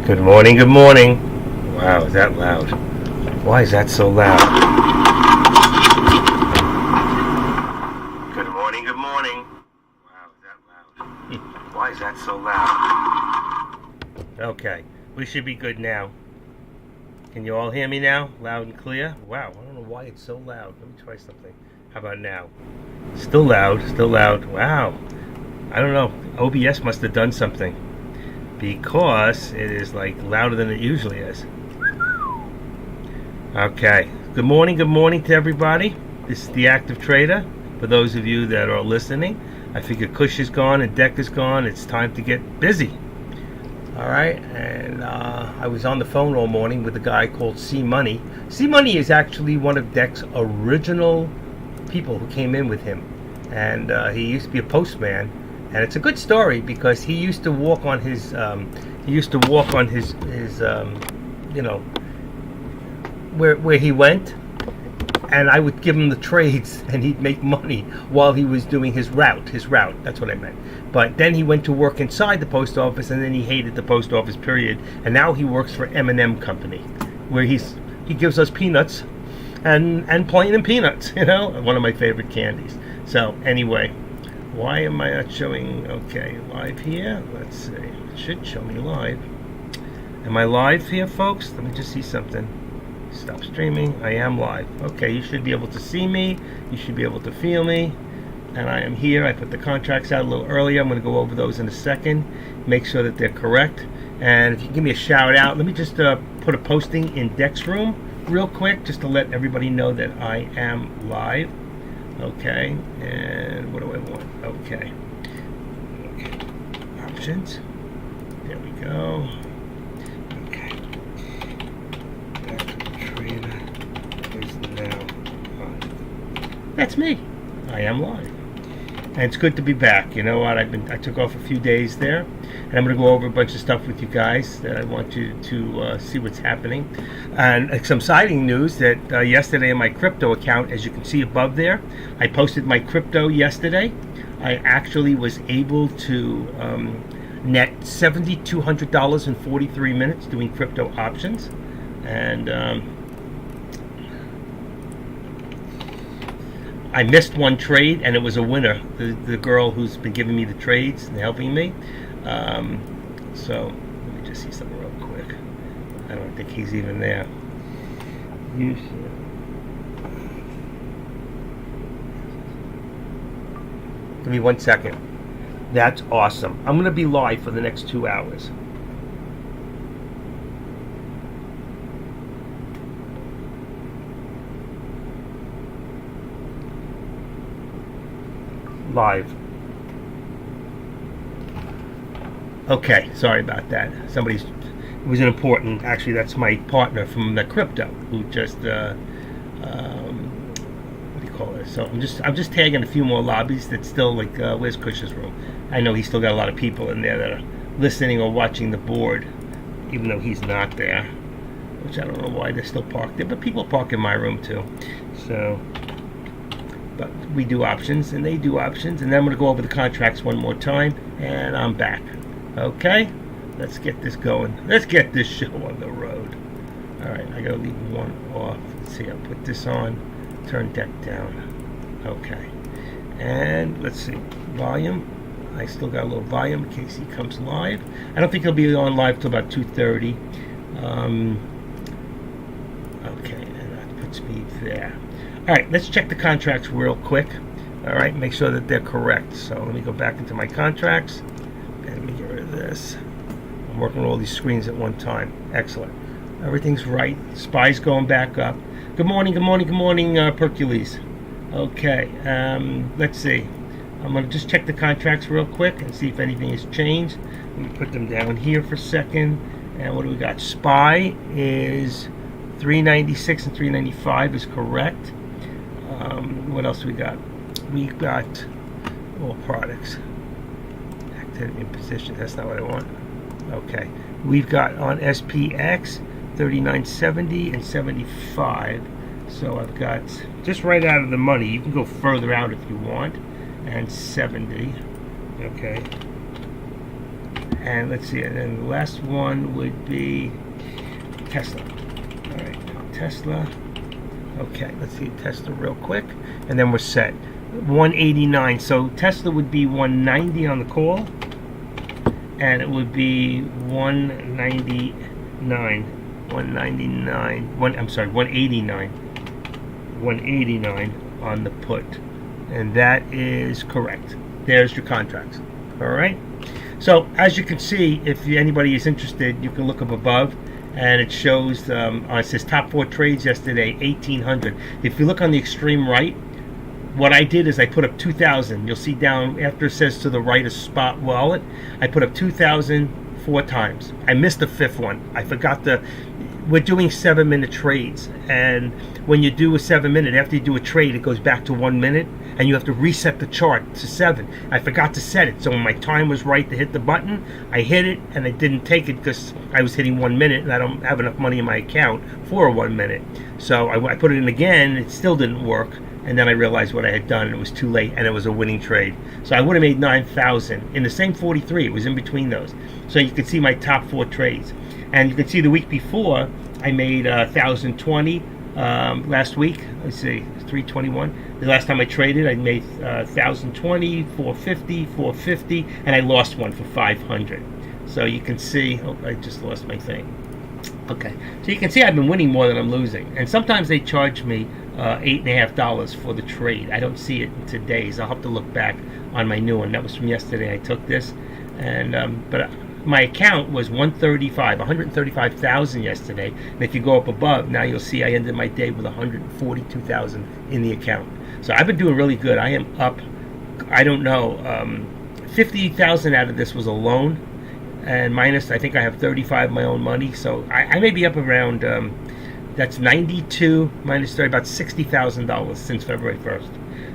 Good morning, good morning. Wow, is that loud? Why is that so loud? Good morning, good morning. Wow, is that loud? Why is that so loud? Okay, we should be good now. Can you all hear me now? Loud and clear? Wow, I don't know why it's so loud. Let me try something. How about now? Still loud, still loud. Wow. I don't know. OBS must have done something, because it is like louder than it usually is. Okay. Good morning to everybody. This is the Active Trader. For those of you that are listening, I figure Kush is gone and Deck is gone. It's time to get busy. All right. And I was on the phone all morning with a guy called C Money. C Money is actually one of Deck's original people who came in with him, and he used to be a postman. And it's a good story because he used to walk on his, you know, where he went, and I would give him the trades, and he'd make money while he was doing his route. That's what I meant. But then he went to work inside the post office, and then he hated the post office, period. And now he works for M&M Company, where he gives us peanuts, and plain and peanuts. You know, one of my favorite candies. So anyway. Why am I not showing, okay, live here? Let's see, it should show me live. Am I live here, folks? Let me just see something. Stop streaming, I am live. Okay, you should be able to see me, you should be able to feel me, and I am here. I put the contracts out a little earlier. I'm going to go over those in a second, make sure that they're correct. And if you give me a shout out, let me just put a posting in Deck's room real quick, just to let everybody know that I am live. Okay, and what do I want? Okay. Options. There we go. Okay. Active Trader is now live. That's me. I am live. And it's good to be back. You know what? I took off a few days there, and I'm going to go over a bunch of stuff with you guys that I want you to see what's happening. And some exciting news that yesterday in my crypto account, as you can see above there, I posted my crypto yesterday. I actually was able to net $7,200 in 43 minutes doing crypto options. And I missed one trade, and it was a winner. The girl who's been giving me the trades and helping me. So let me just see something real quick. I don't think he's even there. Give me 1 second. That's awesome. I'm going to be live for the next 2 hours. Live. Okay, sorry about that. It was an important, actually that's my partner from the crypto who just what do you call it? So I'm just tagging a few more lobbies that still, like where's Kush's room? I know he's still got a lot of people in there that are listening or watching the board, even though he's not there, which I don't know why they're still parked there, but people park in my room too. So but we do options and they do options, and then I'm going to go over the contracts one more time, and I'm back. Okay, let's get this going. Let's get this show on the road. All right, I got to leave one off. Let's see, I'll put this on, turn Deck down. Okay, and let's see, volume. I still got a little volume in case he comes live. I don't think he'll be on live till about 2:30. Okay, and that puts me there. All right, let's check the contracts real quick. All right, make sure that they're correct. So let me go back into my contracts, and let me get rid of this. I'm working on all these screens at one time. Excellent. Everything's right. SPY's going back up. Good morning, Percules. Okay, let's see. I'm going to just check the contracts real quick and see if anything has changed. Let me put them down here for a second. And what do we got? SPY is 396 and 395 is correct. What else we got? We got all products. Active in position. That's not what I want. Okay. We've got on SPX 3970 and 75. So I've got just right out of the money. You can go further out if you want. And 70. Okay. And let's see, and then the last one would be Tesla. All right, now Tesla. Okay, let's see Tesla real quick, and then we're set. 189. So Tesla would be 190 on the call, and it would be 199. 189. 189 on the put, and that is correct. There's your contracts. All right. So as you can see, if anybody is interested, you can look up above, and it shows. It says top 4 trades yesterday, 1,800. If you look on the extreme right, what I did is I put up 2,000. You'll see down after it says to the right a spot wallet. I put up 2,000 4 times. I missed the 5th one. I forgot the. We're doing 7-minute trades, and when you do a 7-minute, after you do a trade, it goes back to 1 minute, and you have to reset the chart to 7. I forgot to set it, so when my time was right to hit the button, I hit it, and I didn't take it because I was hitting 1 minute, and I don't have enough money in my account for a 1 minute. So I put it in again, it still didn't work, and then I realized what I had done, and it was too late, and it was a winning trade. So I would have made 9,000 in the same 43. It was in between those. So you can see my top 4 trades. And you can see the week before, I made 1,020 last week. Let's see, 321. The last time I traded, I made 1,020, 450, 450, and I lost one for 500. So you can see, oh, I just lost my thing. Okay, so you can see I've been winning more than I'm losing. And sometimes they charge me $8.50 for the trade. I don't see it in today's. I'll have to look back on my new one. That was from yesterday. I took this, and but my account was 135,000 yesterday. And if you go up above, now you'll see I ended my day with 142,000 in the account. So I've been doing really good. I am up, I don't know, 50,000 out of this was a loan, and minus, I think I have 35 my own money. So I may be up around, that's 92 minus 30, about $60,000 since February 1st.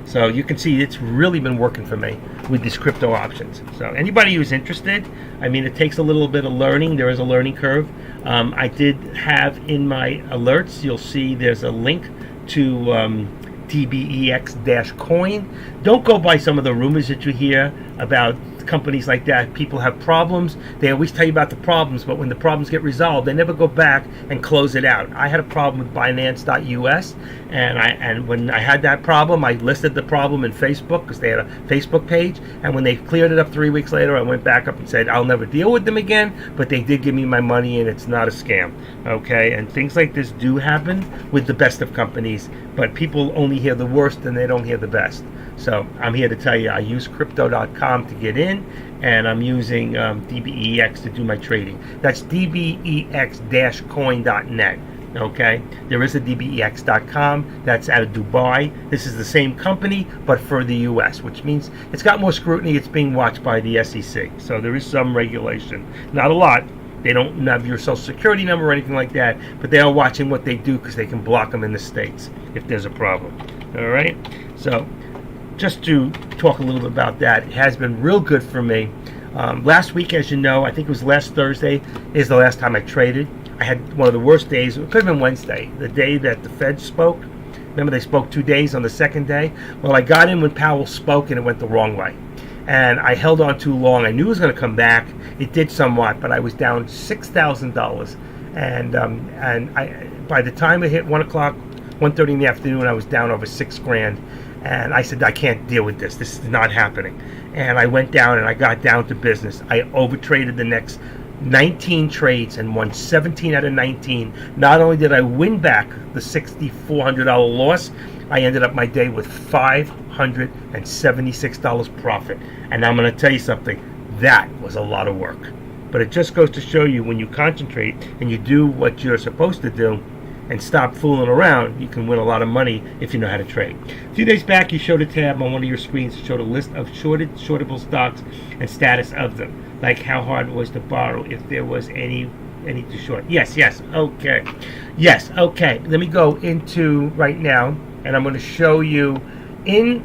So you can see it's really been working for me with these crypto options. So anybody who's interested, I mean, it takes a little bit of learning. There is a learning curve. I did have in my alerts, you'll see there's a link to DBEX-coin. Don't go by some of the rumors that you hear about companies like that. People have problems. They always tell you about the problems, but when the problems get resolved, they never go back and close it out. I had a problem with Binance.us, and when I had that problem, I listed the problem in Facebook because they had a Facebook page, and when they cleared it up 3 weeks later, I went back up and said, I'll never deal with them again, but they did give me my money, and it's not a scam. Okay, and things like this do happen with the best of companies, but people only hear the worst and they don't hear the best. So I'm here to tell you, I use Crypto.com to get in, and I'm using DBEX to do my trading. That's DBEX-coin.net. Okay, there is a DBEX.com that's out of Dubai. This is the same company, but for the U.S., which means it's got more scrutiny. It's being watched by the SEC. So there is some regulation. Not a lot. They don't have your social security number or anything like that, but they are watching what they do because they can block them in the States if there's a problem. All right, so just to talk a little bit about that, it has been real good for me. Last week, as you know, I think it was last Thursday, is the last time I traded. I had one of the worst days. It could have been Wednesday, the day that the Fed spoke. Remember, they spoke 2 days on the second day? Well, I got in when Powell spoke, and it went the wrong way. And I held on too long. I knew it was going to come back. It did somewhat, but I was down $6,000. And by the time it hit 1 o'clock, 1:30 in the afternoon, I was down over $6,000. And I said, I can't deal with this. This is not happening. And I went down and I got down to business. I overtraded the next 19 trades and won 17 out of 19. Not only did I win back the $6,400 loss, I ended up my day with $576 profit. And I'm going to tell you something, that was a lot of work. But it just goes to show you, when you concentrate and you do what you're supposed to do and stop fooling around, you can win a lot of money if you know how to trade. A few days back, you showed a tab on one of your screens that showed a list of shortable stocks and status of them, like how hard it was to borrow, if there was any to short. Yes, okay. Yes, okay. Let me go into right now, and I'm going to show you in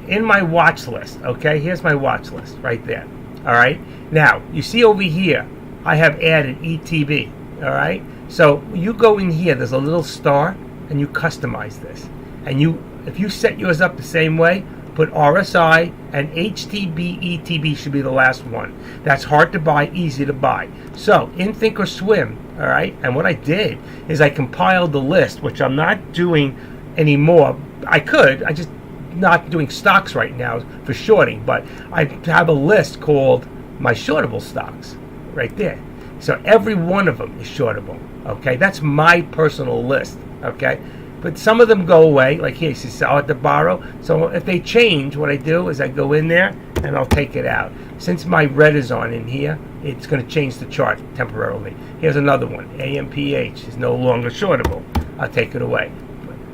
my watch list. Okay, here's my watch list right there. All right. Now you see over here, I have added ETB. All right. So you go in here. There's a little star, and you customize this. And if you set yours up the same way, put RSI, and HTB, ETB should be the last one. That's hard to buy, easy to buy. So in Thinkorswim, all right, and what I did is I compiled the list, which I'm not doing anymore. I could, I just not doing stocks right now for shorting, but I have a list called my shortable stocks right there. So every one of them is shortable. Okay, that's my personal list. Okay, but some of them go away. Like here, you see, sell at the borrow. So if they change, what I do is I go in there and I'll take it out. Since my red is on in here, it's going to change the chart temporarily. Here's another one. AMPH is no longer shortable. I'll take it away.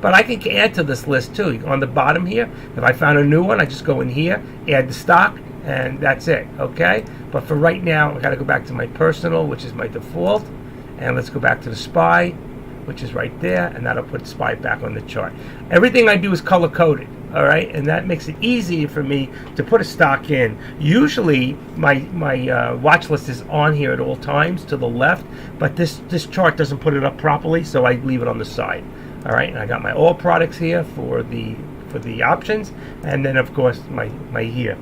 But I can add to this list too. On the bottom here, if I found a new one, I just go in here, add the stock, and that's it. Okay. But for right now, I got to go back to my personal, which is my default, and let's go back to the SPY, which is right there, and that'll put SPY back on the chart. Everything I do is color coded. All right, and that makes it easy for me to put a stock in. Usually, my watch list is on here at all times to the left, but this chart doesn't put it up properly, so I leave it on the side. All right, and I got my all products here for the options, and then of course my here.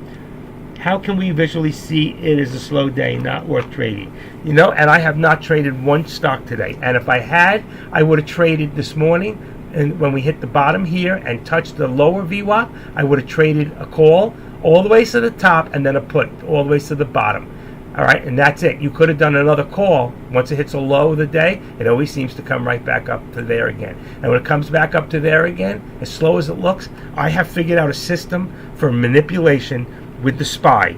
How can we visually see it is a slow day, not worth trading? You know, and I have not traded one stock today. And if I had, I would have traded this morning. And when we hit the bottom here and touched the lower VWAP, I would have traded a call all the way to the top and then a put all the way to the bottom. All right, and that's it. You could have done another call. Once it hits a low of the day, it always seems to come right back up to there again. And when it comes back up to there again, as slow as it looks, I have figured out a system for manipulation with the SPY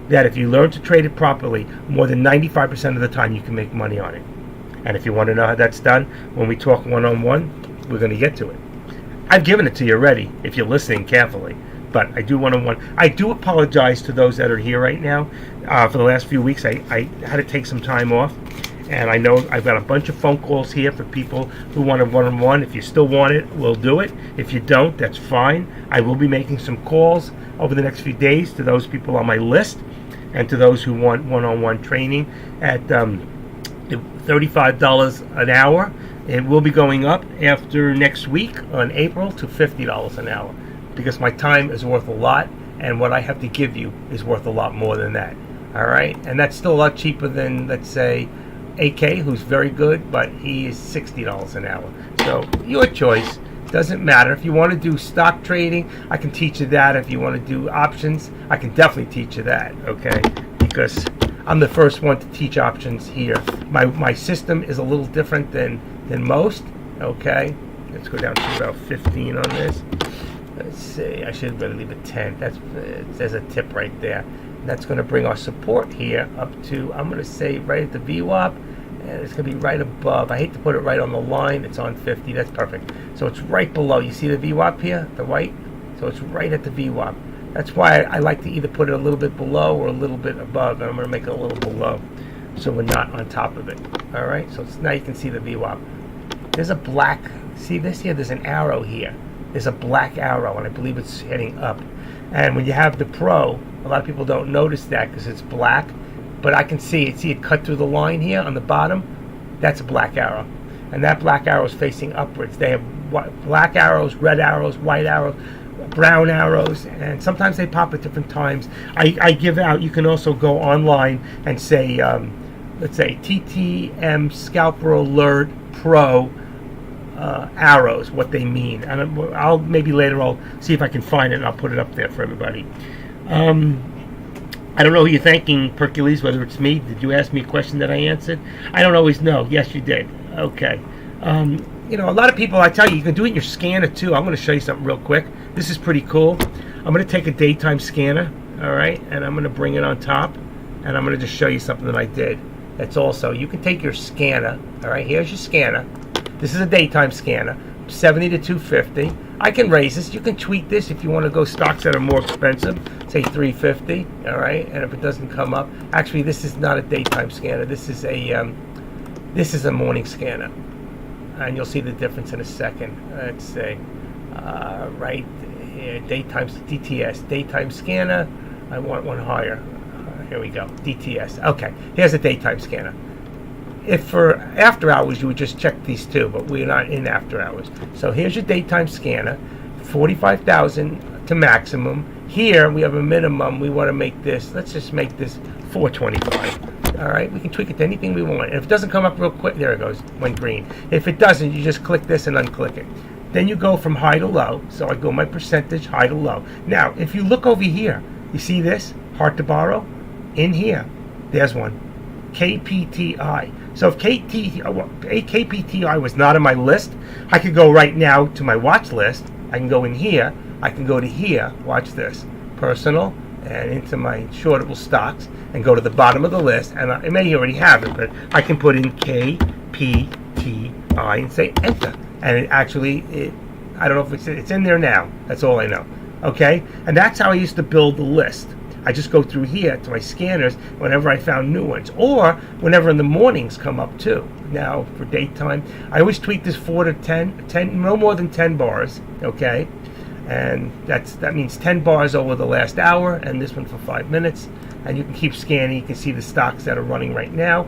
that if you learn to trade it properly, more than 95% of the time you can make money on it. And if you want to know how that's done, when we talk one-on-one, we're going to get to it. I've given it to you already, if you're listening carefully. But I do one-on-one. I do apologize to those that are here right now. For the last few weeks, I had to take some time off. And I know I've got a bunch of phone calls here for people who want a one-on-one. If you still want it, we'll do it. If you don't, that's fine. I will be making some calls over the next few days to those people on my list and to those who want one-on-one training at $35 an hour. It will be going up after next week on April to $50 an hour because my time is worth a lot and what I have to give you is worth a lot more than that. All right? And that's still a lot cheaper than, let's say, AK, who's very good, but he is $60 an hour. So your choice. Doesn't matter. If you want to do stock trading, I can teach you that. If you want to do options, I can definitely teach you that, okay? Because I'm the first one to teach options here. My system is a little different than most, okay? Let's go down to about 15 on this. Let's see. I should really leave it 10. There's a tip right there. That's going to bring our support here up to, I'm going to say, right at the VWAP. And it's going to be right above. I hate to put it right on the line. It's on 50. That's perfect. So it's right below. You see the VWAP here? The white? So it's right at the VWAP. That's why I like to either put it a little bit below or a little bit above. And I'm going to make it a little below so we're not on top of it. All right? So now you can see the VWAP. There's a black. See this here? There's an arrow here. There's a black arrow, and I believe it's heading up. And when you have the Pro, a lot of people don't notice that because it's black. But I can see it cut through the line here on the bottom. That's a black arrow. And that black arrow is facing upwards. They have black arrows, red arrows, white arrows, brown arrows, and sometimes they pop at different times. I give out, you can also go online and say, let's say TTM Scalper Alert Pro arrows, what they mean. And I'll maybe later I'll see if I can find it and I'll put it up there for everybody. I don't know who you're thanking, Hercules, whether it's me. Did you ask me a question that I answered? I don't always know. Yes, you did. Okay. You know, a lot of people, I tell you, you can do it in your scanner too. I'm going to show you something real quick. This is pretty cool. I'm going to take a daytime scanner, all right, and I'm going to bring it on top, and I'm going to just show you something that I did. That's also, you can take your scanner, all right, here's your scanner. This is a daytime scanner, 70 to 250. I can raise this. You can tweak this if you want to go stocks that are more expensive, say 350, all right? And if it doesn't come up, actually, this is not a daytime scanner. This is a morning scanner, and you'll see the difference in a second. Let's say, right here, daytime DTS, daytime scanner. I want one higher. Here we go, DTS. Okay, here's a daytime scanner. If for after hours, you would just check these two, but we're not in after hours. So here's your daytime scanner, 45,000 to maximum. Here we have a minimum. We want to make this, let's just make this 425. All right, we can tweak it to anything we want. And if it doesn't come up real quick, there it goes, went green. If it doesn't, you just click this and unclick it. Then you go from high to low. So I go my percentage, high to low. Now, if you look over here, you see this, hard to borrow? In here, there's one, KPTI. So if KPTI was not on my list, I could go right now to my watch list. I can go in here. I can go to here. Watch this. Personal and into my shortable stocks and go to the bottom of the list. And I may already have it, but I can put in KPTI and say enter. And it actually, I don't know if it's in there now. That's all I know. Okay? And that's how I used to build the list. I just go through here to my scanners whenever I found new ones, or whenever in the mornings come up too. Now for daytime, I always tweak this 4 to 10, no more than 10 bars, okay? And that means 10 bars over the last hour, and this one for 5 minutes. And you can keep scanning. You can see the stocks that are running right now,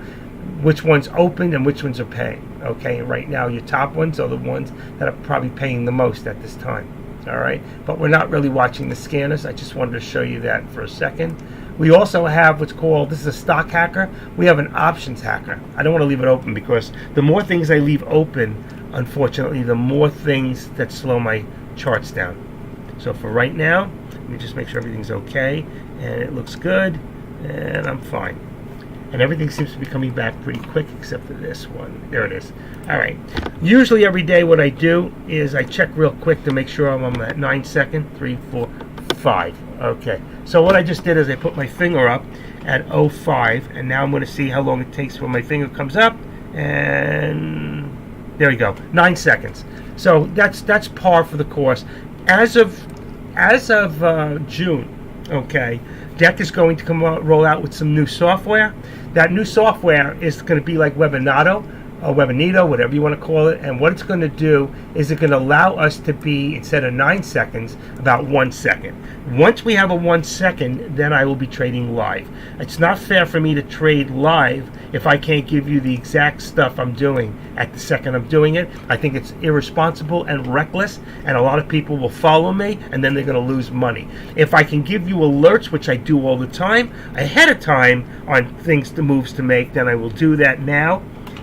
which ones opened and which ones are paying, okay? And right now your top ones are the ones that are probably paying the most at this time. All right, but we're not really watching the scanners. I just wanted to show you that for a second. We also have what's called, this is a stock hacker. We have an options hacker. I don't want to leave it open because the more things I leave open, unfortunately, the more things that slow my charts down. So for right now, let me just make sure everything's okay and it looks good and I'm fine. And everything seems to be coming back pretty quick except for this one. There it is. All right. Usually every day what I do is I check real quick to make sure I'm at 9 seconds. 3, 4, 5. Okay. So what I just did is I put my finger up at 05, and now I'm going to see how long it takes when my finger comes up. And there we go. 9 seconds. So that's par for the course. As of June, okay, DEC is going to roll out with some new software. That new software is going to be like Webinato or Webinito, whatever you want to call it. And what it's going to do is it's going to allow us to be, instead of 9 seconds, about 1 second. Once we have a 1 second, then I will be trading live. It's not fair for me to trade live if I can't give you the exact stuff I'm doing at the second I'm doing it. I think it's irresponsible and reckless, and a lot of people will follow me, and then they're going to lose money. If I can give you alerts, which I do all the time, ahead of time on things, the moves to make, then I will do that now.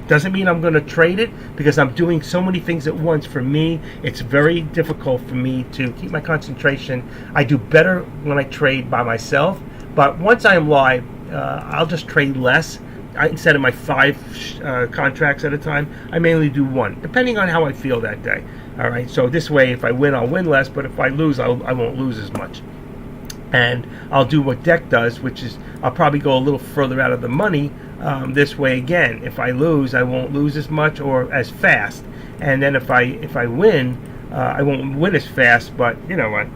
Doesn't mean I'm going to trade it because I'm doing so many things at once. For me, it's very difficult for me to keep my concentration. I do better when I trade by myself, but once I'm live, I'll just trade less. Instead of my 5 contracts at a time, I mainly do 1, depending on how I feel that day. All right, so this way, if I win, I'll win less, but if I lose, I won't lose as much. And I'll do what DEC does, which is I'll probably go a little further out of the money. This way, again, if I lose, I won't lose as much or as fast. And then if I win, I won't win as fast. But you know what?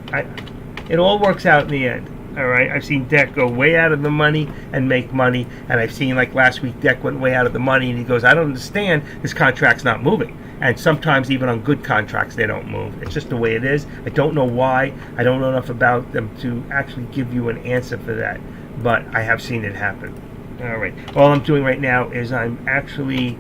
It all works out in the end. All right. I've seen DEC go way out of the money and make money, and I've seen, like last week, DEC went way out of the money, and he goes, "I don't understand. This contract's not moving." And sometimes even on good contracts, they don't move. It's just the way it is. I don't know why. I don't know enough about them to actually give you an answer for that. But I have seen it happen. All right. All I'm doing right now is I'm actually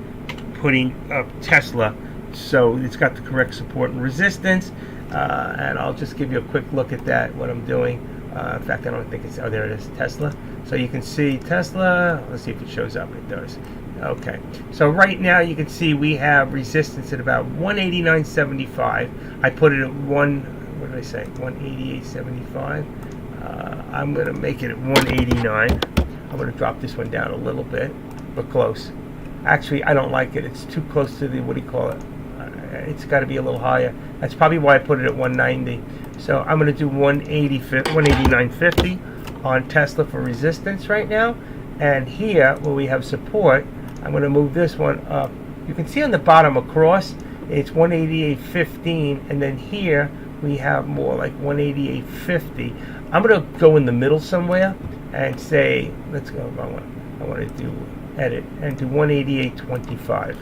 putting up Tesla so it's got the correct support and resistance. And I'll just give you a quick look at that, what I'm doing. In fact, I don't think it's... Oh, there it is, Tesla. So you can see Tesla. Let's see if it shows up. It does. Okay, so right now you can see we have resistance at about 189.75. I put it at what did I say? 188.75. I'm going to make it at 189. I'm going to drop this one down a little bit, but close. Actually, I don't like it. It's too close to the, what do you call it? It's got to be a little higher. That's probably why I put it at 190. So I'm going to do 189.50 on Tesla for resistance right now. And here, where we have support, I'm going to move this one up. You can see on the bottom across, it's 188.15, and then here we have more like 188.50. I'm going to go in the middle somewhere and say, let's go. I want to do edit and do 188.25.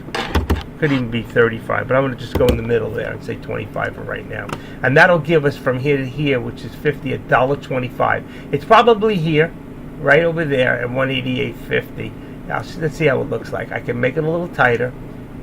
Could even be 35, but I'm going to just go in the middle there and say 25 for right now. And that'll give us from here to here, which is 50, $1.25. It's probably here, right over there at 188.50. Now let's see how it looks like. I can make it a little tighter.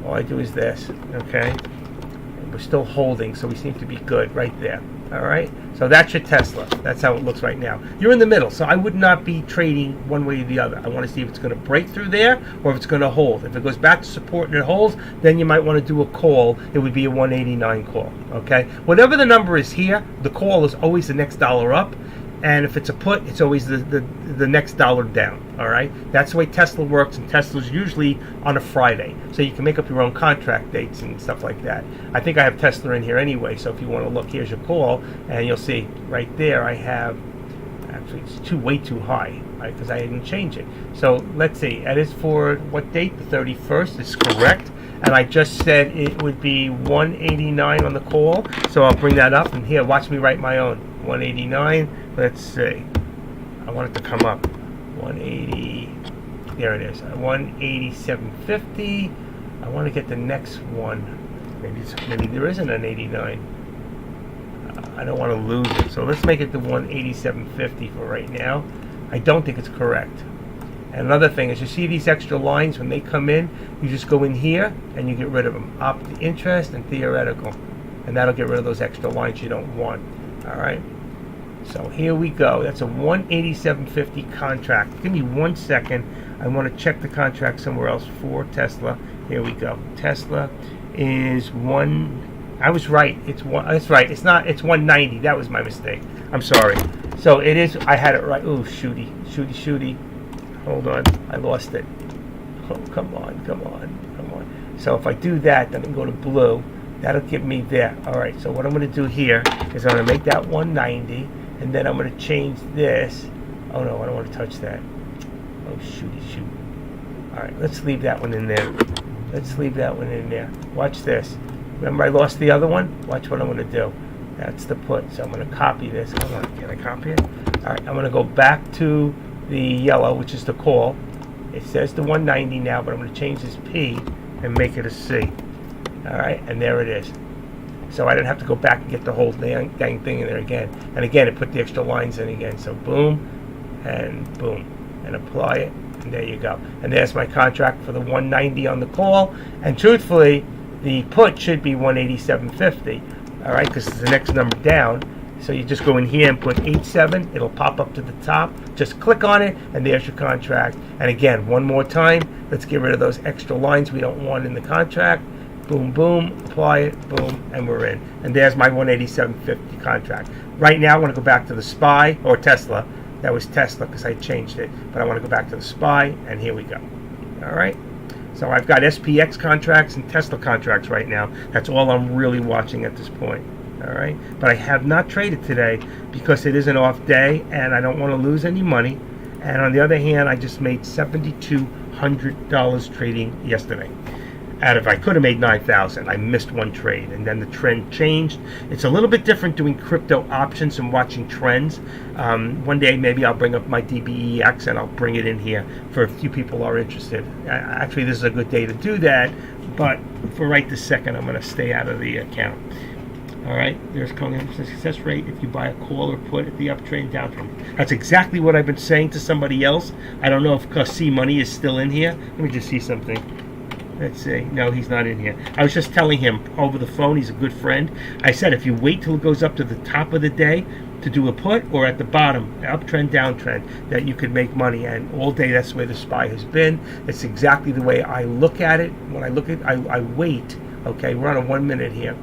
All I do is this, okay? And we're still holding, so we seem to be good right there. All right, so that's your Tesla. That's how it looks right now. You're in the middle, so I would not be trading one way or the other. I want to see if it's going to break through there or if it's going to hold. If it goes back to support and it holds, then you might want to do a call. It would be a 189 call. Okay, whatever the number is here, the call is always the next dollar up. And if it's a put, it's always the next dollar down. All right, that's the way Tesla works, and Tesla's usually on a Friday, so you can make up your own contract dates and stuff like that. I think I have Tesla in here anyway, so if you want to look, here's your call, and you'll see right there I have. Actually, it's way too high, right? Because I didn't change it. So let's see. That is for what date? The 31st is correct. And I just said it would be 189 on the call, so I'll bring that up. And here, watch me write my own. 189. Let's see. I want it to come up. 180. There it is. 187.50. I want to get the next one. Maybe there isn't an 89. I don't want to lose it, so let's make it the 187.50 for right now. I don't think it's correct. And another thing is, you see these extra lines when they come in, you just go in here and you get rid of them. Opt the interest and theoretical, and that'll get rid of those extra lines you don't want. All right. So here we go. That's a 187.50 contract. Give me 1 second. I want to check the contract somewhere else for Tesla. Here we go. Tesla is one. I was right. It's one. That's right. It's not. It's 190. That was my mistake. I'm sorry. So it is. I had it right. Ooh, shooty. Hold on. I lost it. Oh, come on. So if I do that, then I can go to blue. That'll get me there. All right. So what I'm going to do here is I'm going to make that 190, and then I'm going to change this. Oh no, I don't want to touch that. Oh, shoot. All right. Let's leave that one in there. Watch this. Remember I lost the other one? Watch what I'm going to do. That's the put. So I'm going to copy this. Hold on. Can I copy it? All right. I'm going to go back to the yellow, which is the call. It says the 190 now, but I'm going to change this P and make it a C. All right. And there it is. So I didn't have to go back and get the whole dang thing in there again. And again, it put the extra lines in again. So boom and boom. And apply it. And there you go. And there's my contract for the 190 on the call. And truthfully, the put should be 187.50, all right, because it's the next number down. So you just go in here and put 87. It'll pop up to the top. Just click on it, and there's your contract. And again, one more time, let's get rid of those extra lines we don't want in the contract. Boom, boom, apply it, boom, and we're in. And there's my 187.50 contract. Right now, I want to go back to the SPY, or Tesla. That was Tesla because I changed it. But I want to go back to the SPY, and here we go. All right. So I've got SPX contracts and Tesla contracts right now. That's all I'm really watching at this point. All right. But I have not traded today because it is an off day and I don't want to lose any money. And on the other hand, I just made $7,200 trading yesterday. I could have made $9,000. I missed one trade, and then the trend changed. It's a little bit different doing crypto options and watching trends. One day maybe I'll bring up my DBEX and I'll bring it in here for a few people who are interested. Actually, this is a good day to do that, but for right this second, I'm going to stay out of the account. All right, there's the success rate if you buy a call or put at the uptrend, downtrend. That's exactly what I've been saying to somebody else. I don't know if C Money is still in here. Let me just see something. Let's see. No, he's not in here. I was just telling him over the phone, he's a good friend. I said if you wait till it goes up to the top of the day to do a put, or at the bottom, uptrend, downtrend, that you could make money. And all day, that's the way the SPY has been. It's exactly the way I look at it. When I look at I wait. Okay, we're on a 1 minute here.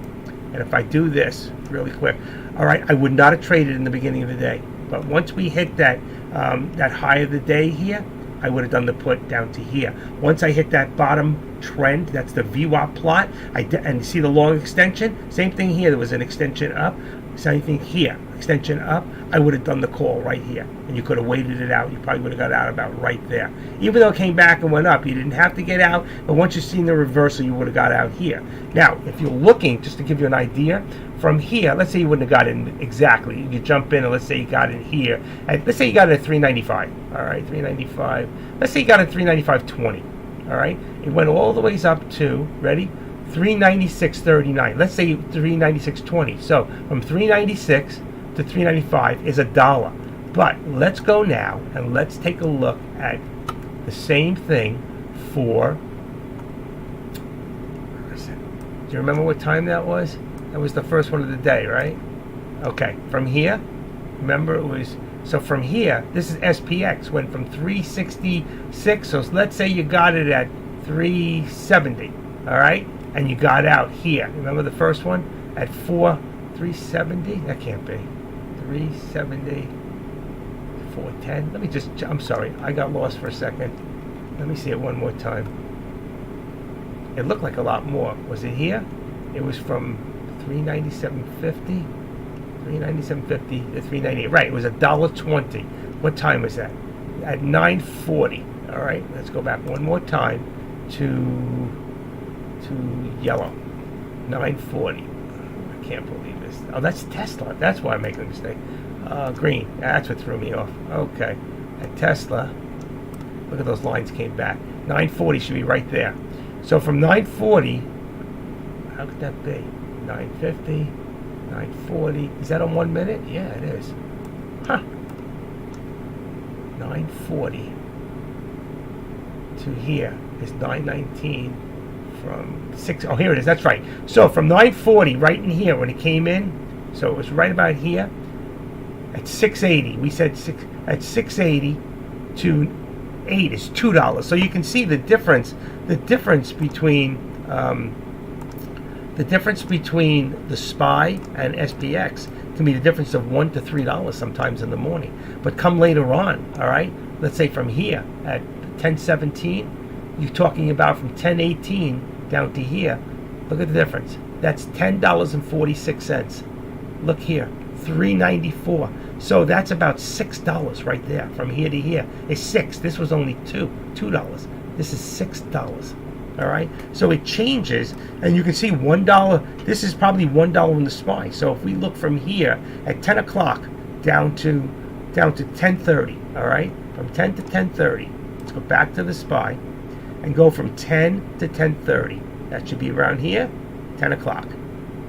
And if I do this really quick, all right, I would not have traded in the beginning of the day. But once we hit that high of the day here, I would have done the put down to here. Once I hit that bottom trend, that's the VWAP plot, and you see the long extension? Same thing here. There was an extension up. Same thing here. Extension up. I would have done the call right here. And you could have waited it out. You probably would have got out about right there. Even though it came back and went up, you didn't have to get out. But once you've seen the reversal, you would have got out here. Now, if you're looking, just to give you an idea, from here, let's say you wouldn't have got in exactly. You jump in and let's say you got in here. And let's say you got it at 395. All right, 395. Let's say you got it at 395.20. All right. It went all the ways up to, ready? 396.39. Let's say 396.20. So from 396 to 395 is $1. But let's go now and let's take a look at the same thing for. Do you remember what time that was? That was the first one of the day, right? Okay, from here, remember it was, so from here, this is SPX, went from 366, so let's say you got it at 370, all right? And you got out here. Remember the first one? At 370? That can't be. 370, 410. Let me just, I'm sorry, I got lost for a second. Let me see it one more time. It looked like a lot more. Was it here? It was from 397.50. 397.50 to 398. Right, it was $1.20. What time was that? At 9:40. All right, let's go back one more time to yellow. 9:40. I can't believe this. Oh, that's Tesla. That's why I'm making a mistake. Green. That's what threw me off. Okay, at Tesla. Look at those lines came back. 9:40 should be right there. So from 9:40, how could that be? 9:50. 9:40. Is that on 1 minute? Yeah, it is. Huh. 9:40 to here is 9:19 from 6. Oh, here it is. That's right. So from 9:40, right in here when it came in, so it was right about here at 680. We said at 680 to 8 is $2. So you can see the difference. The difference between the SPY and SPX can be the difference of $1 to $3 sometimes in the morning. But come later on, all right, let's say from here at 10:17, you're talking about from 10:18 down to here. Look at the difference. That's $10.46. Look here, $3.94. So that's about $6 right there. From here to here is $6. This was only $2. This is $6. All right, so it changes, and you can see $1. This is probably $1 in the SPY. So if we look from here at 10 o'clock down to 10:30, all right, from 10 to 10:30, let's go back to the SPY and go from 10 to 10:30. That should be around here, 10 o'clock,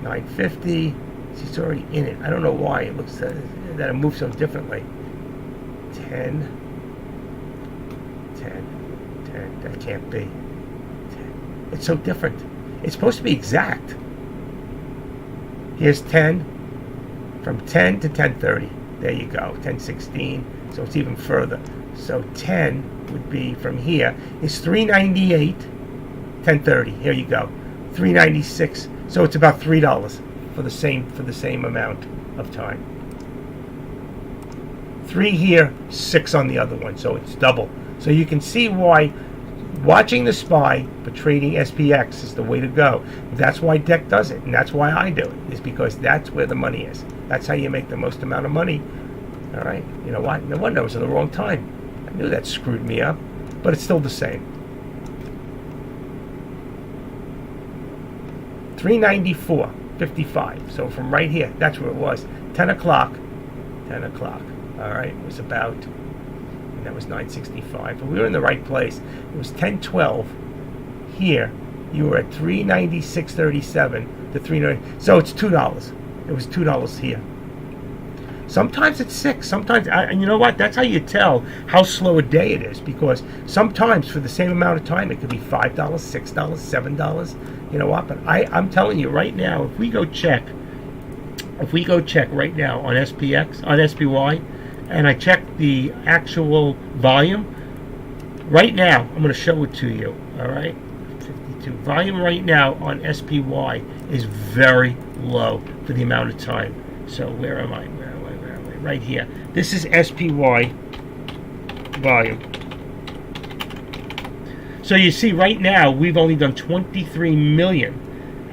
9:50. It's already in it. I don't know why it looks that it moves so differently. 10. That can't be. It's so different. It's supposed to be exact. Here's 10. From 10 to 10:30. There you go. 10:16. So it's even further. So 10 would be from here is 398. 10:30. Here you go. 396. So it's about $3 for the same amount of time. 3 here, 6 on the other one. So it's double. So you can see why watching the SPY but trading SPX is the way to go. That's why DEC does it, and that's why I do it, is because that's where the money is. That's how you make the most amount of money. All right, you know what? No wonder I was in the wrong time. I knew that screwed me up, but it's still the same. 394.55. So from right here, that's where it was. 10 o'clock. 10 o'clock. All right, it was about. And that was 965, but we were in the right place. It was 1012 here. You were at 396.37 to 390. So it's $2. It was $2 here. Sometimes it's 6. Sometimes, and you know what? That's how you tell how slow a day it is, because sometimes for the same amount of time it could be $5, $6, $7. You know what? But I'm telling you right now, if we go check right now on SPX, on SPY, and I check the actual volume, right now, I'm going to show it to you, all right? 52. Volume right now on SPY is very low for the amount of time. So where am I? Right here. This is SPY volume. So you see right now, we've only done 23 million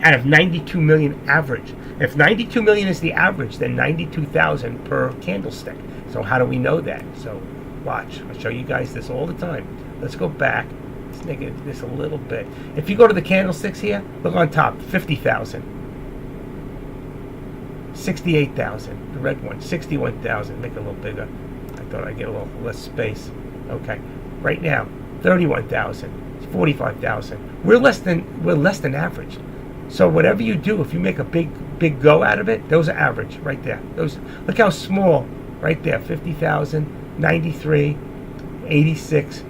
out of 92 million average. If 92 million is the average, then 92,000 per candlestick. So how do we know that? So watch. I'll show you guys this all the time. Let's go back. Let's make this a little bit. If you go to the candlesticks here, look on top, 50,000. 68,000. The red one, 61,000. Make it a little bigger. I thought I'd get a little less space. Okay. Right now, 31,000. 45,000. We're less than average. So whatever you do, if you make a big go out of it, those are average right there. Those, look how small right there. 50,000, 93, 86.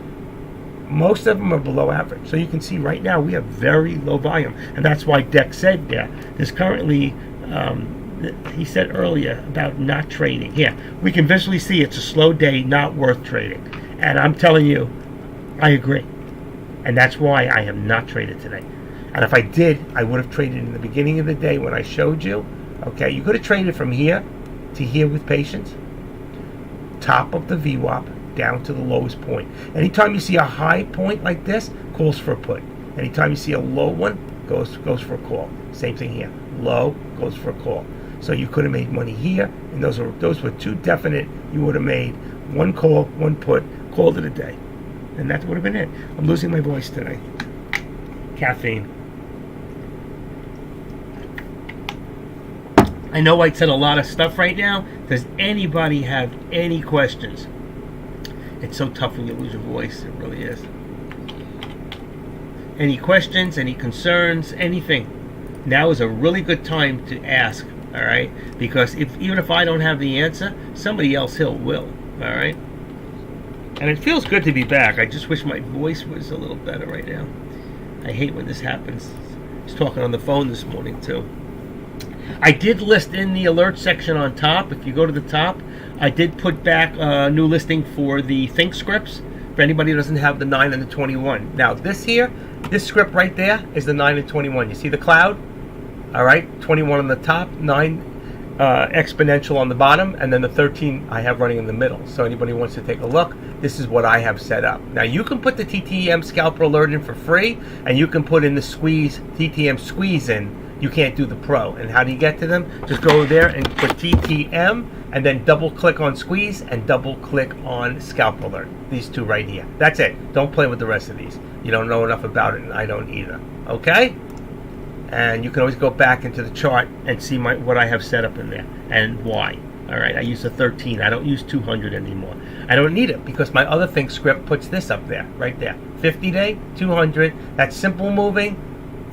Most of them are below average. So you can see right now we have very low volume, and that's why DEC said there's currently he said earlier about not trading. Yeah, we can visually see it's a slow day, not worth trading. And I'm telling you, I agree. And that's why I have not traded today. And if I did, I would have traded in the beginning of the day when I showed you. Okay, you could have traded from here to here with patience. Top of the VWAP down to the lowest point. Anytime you see a high point like this, calls for a put. Anytime you see a low one, goes for a call. Same thing here. Low goes for a call. So you could have made money here, and those were two definite. You would have made one call, one put, called it a day, and that would have been it. I'm losing my voice today. Caffeine. I know I said a lot of stuff right now. Does anybody have any questions? It's so tough when you lose your voice. It really is. Any questions? Any concerns? Anything? Now is a really good time to ask. All right, because even if I don't have the answer, somebody else will. All right. And it feels good to be back. I just wish my voice was a little better right now. I hate when this happens. I was talking on the phone this morning too. I did list in the alert section on top. If you go to the top, I did put back a new listing for the Think scripts for anybody who doesn't have the 9 and the 21. Now this script right there is the 9 and 21. You see the cloud? All right, 21 on the top, 9 exponential on the bottom, and then the 13 I have running in the middle. So anybody who wants to take a look, this is what I have set up. Now you can put the TTM scalper alert in for free, and you can put in the TTM squeeze in. You can't do the pro. And how do you get to them? Just go there and put TTM, and then double click on squeeze and double click on scalp alert. These two right here. That's it. Don't play with the rest of these. You don't know enough about it, and I don't either. Okay? And you can always go back into the chart and see what I have set up in there and why. All right, I use a 13. I don't use 200 anymore. I don't need it because my other Think script puts this up there, right there. 50-day, 200. That's simple moving.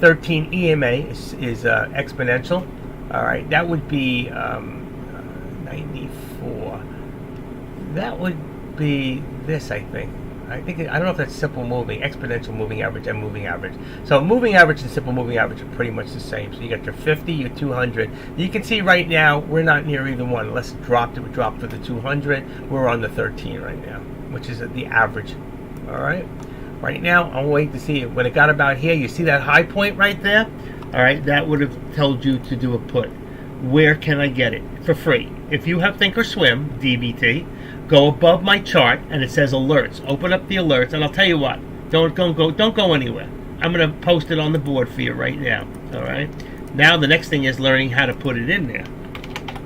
13 EMA is exponential. All right, that would be 94. That would be this, I think. I don't know if that's simple moving, exponential moving average, and moving average. So moving average and simple moving average are pretty much the same. So you got your 50, your 200. You can see right now we're not near either one. Unless it dropped for the 200. We're on the 13 right now, which is the average. All right. Right now, I'm waiting to see it. When it got about here, you see that high point right there? All right, that would have told you to do a put. Where can I get it? For free. If you have Thinkorswim, DBT, go above my chart and it says alerts. Open up the alerts, and I'll tell you what. Don't go anywhere. I'm going to post it on the board for you right now. All right. Now the next thing is learning how to put it in there.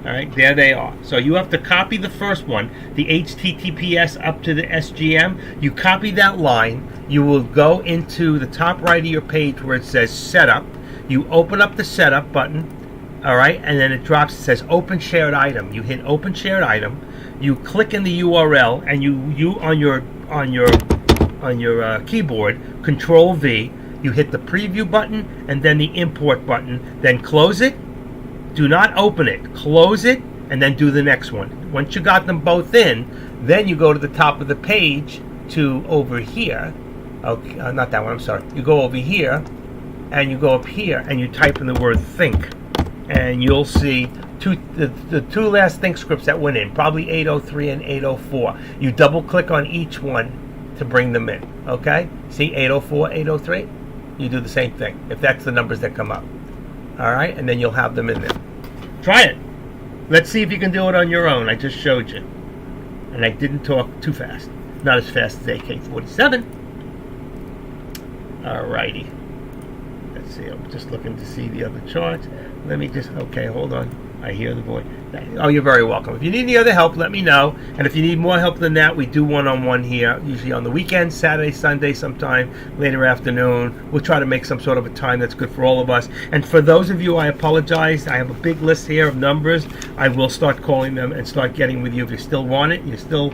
All right, there they are. So you have to copy the first one, the HTTPS up to the SGM. You copy that line. You will go into the top right of your page where it says Setup. You open up the Setup button. All right, and then it drops. It says Open Shared Item. You hit Open Shared Item. You click in the URL, and you on your keyboard, Control V. You hit the Preview button and then the Import button. Then close it. Do not open it. Close it, and then do the next one. Once you got them both in, then you go to the top of the page to over here. Okay, not that one. I'm sorry. You go over here, and you go up here, and you type in the word Think, and you'll see the two last Think scripts that went in, probably 803 and 804. You double click on each one to bring them in. Okay? See 804, 803? You do the same thing if that's the numbers that come up. All right, and then you'll have them in there. Try it. Let's see if you can do it on your own. I just showed you. And I didn't talk too fast. Not as fast as AK-47. All righty. Let's see. I'm just looking to see the other charts. Okay, hold on. I hear the voice. Oh, you're very welcome. If you need any other help, let me know. And if you need more help than that, we do one-on-one here, usually on the weekends, Saturday, Sunday, sometime later afternoon. We'll try to make some sort of a time that's good for all of us. And for those of you, I apologize. I have a big list here of numbers. I will start calling them and start getting with you. If you still want it, you still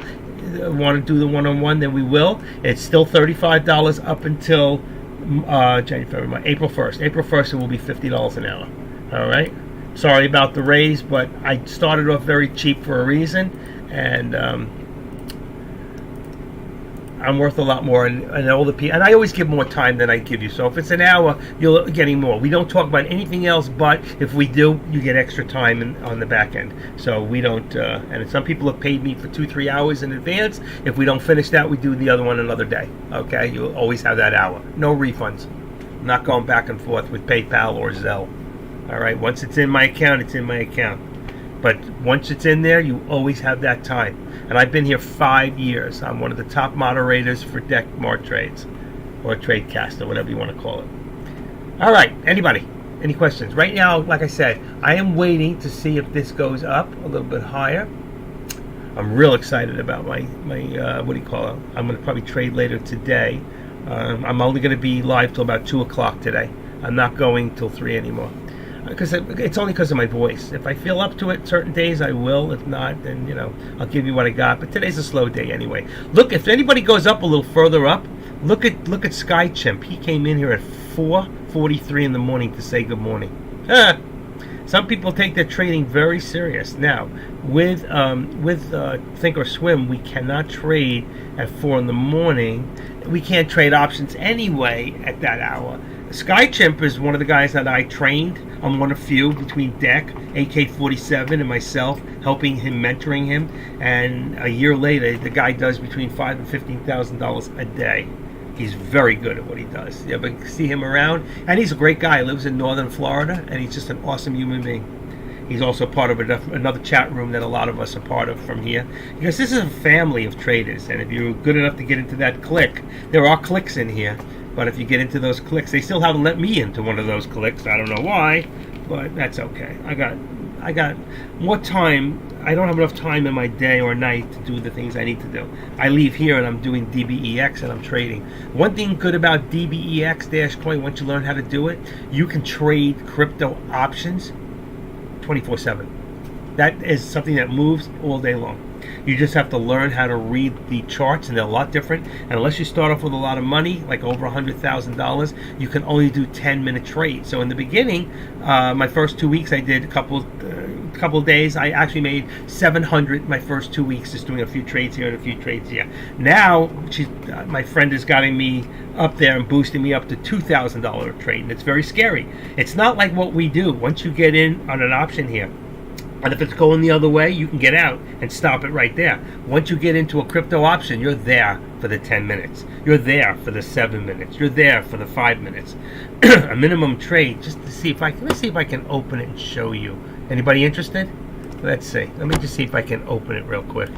want to do the one-on-one, then we will. It's still $35 up until April 1st. April 1st, it will be $50 an hour. All right? Sorry about the raise, but I started off very cheap for a reason, and I'm worth a lot more, and all the people, and I always give more time than I give you. So if it's an hour, you're getting more. We don't talk about anything else, but if we do, you get extra time on the back end. So we don't, and some people have paid me for 2-3 hours in advance. If we don't finish that, we do the other one another day. Okay, you'll always have that hour. No refunds. I'm not going back and forth with PayPal or Zelle. All right, once it's in my account, it's in my account. But once it's in there, you always have that time. And I've been here 5 years. I'm one of the top moderators for Deck More Trades, or TradeCast, or whatever you want to call it. All right, anybody? Any questions? Right now, like I said, I am waiting to see if this goes up a little bit higher. I'm real excited about my what do you call it? I'm going to probably trade later today. I'm only going to be live till about 2 o'clock today. I'm not going till 3 anymore. Because it's only because of my voice. If I feel up to it certain days, I will. If not, then I'll give you what I got. But today's a slow day anyway. Look, if anybody goes up a little further up, look at SkyChimp. He came in here at 4:43 in the morning to say good morning. Some people take their trading very serious. Now, with Thinkorswim, we cannot trade at 4 in the morning. We can't trade options anyway at that hour. SkyChimp is one of the guys that I trained. I'm one of few between Deck, AK-47, and myself, helping him, mentoring him. And a year later, the guy does between $5,000 and $15,000 a day. He's very good at what he does. You ever see him around? And he's a great guy. He lives in northern Florida, and he's just an awesome human being. He's also part of another chat room that a lot of us are part of from here. Because this is a family of traders, and if you're good enough to get into that clique, there are cliques in here. But if you get into those cliques, they still haven't let me into one of those cliques. I don't know why, but that's okay. I got more time. I don't have enough time in my day or night to do the things I need to do. I leave here and I'm doing DBEX and I'm trading. One thing good about DBEX-Coin, once you learn how to do it, you can trade crypto options 24/7. That is something that moves all day long. You just have to learn how to read the charts, and they're a lot different. And unless you start off with a lot of money, like over $100,000, you can only do 10-minute trades. So in the beginning, my first 2 weeks, I did a couple of days. I actually made $700 my first 2 weeks, just doing a few trades here and a few trades here. Now, my friend is getting me up there and boosting me up to $2,000 a trade, and it's very scary. It's not like what we do. Once you get in on an option here, and if it's going the other way, you can get out and stop it right there. Once you get into a crypto option, you're there for the 10 minutes. You're there for the 7 minutes. You're there for the 5 minutes. A minimum trade, just to see if let's see if I can open it and show you. Anybody interested? Let's see. Let me just see if I can open it real quick.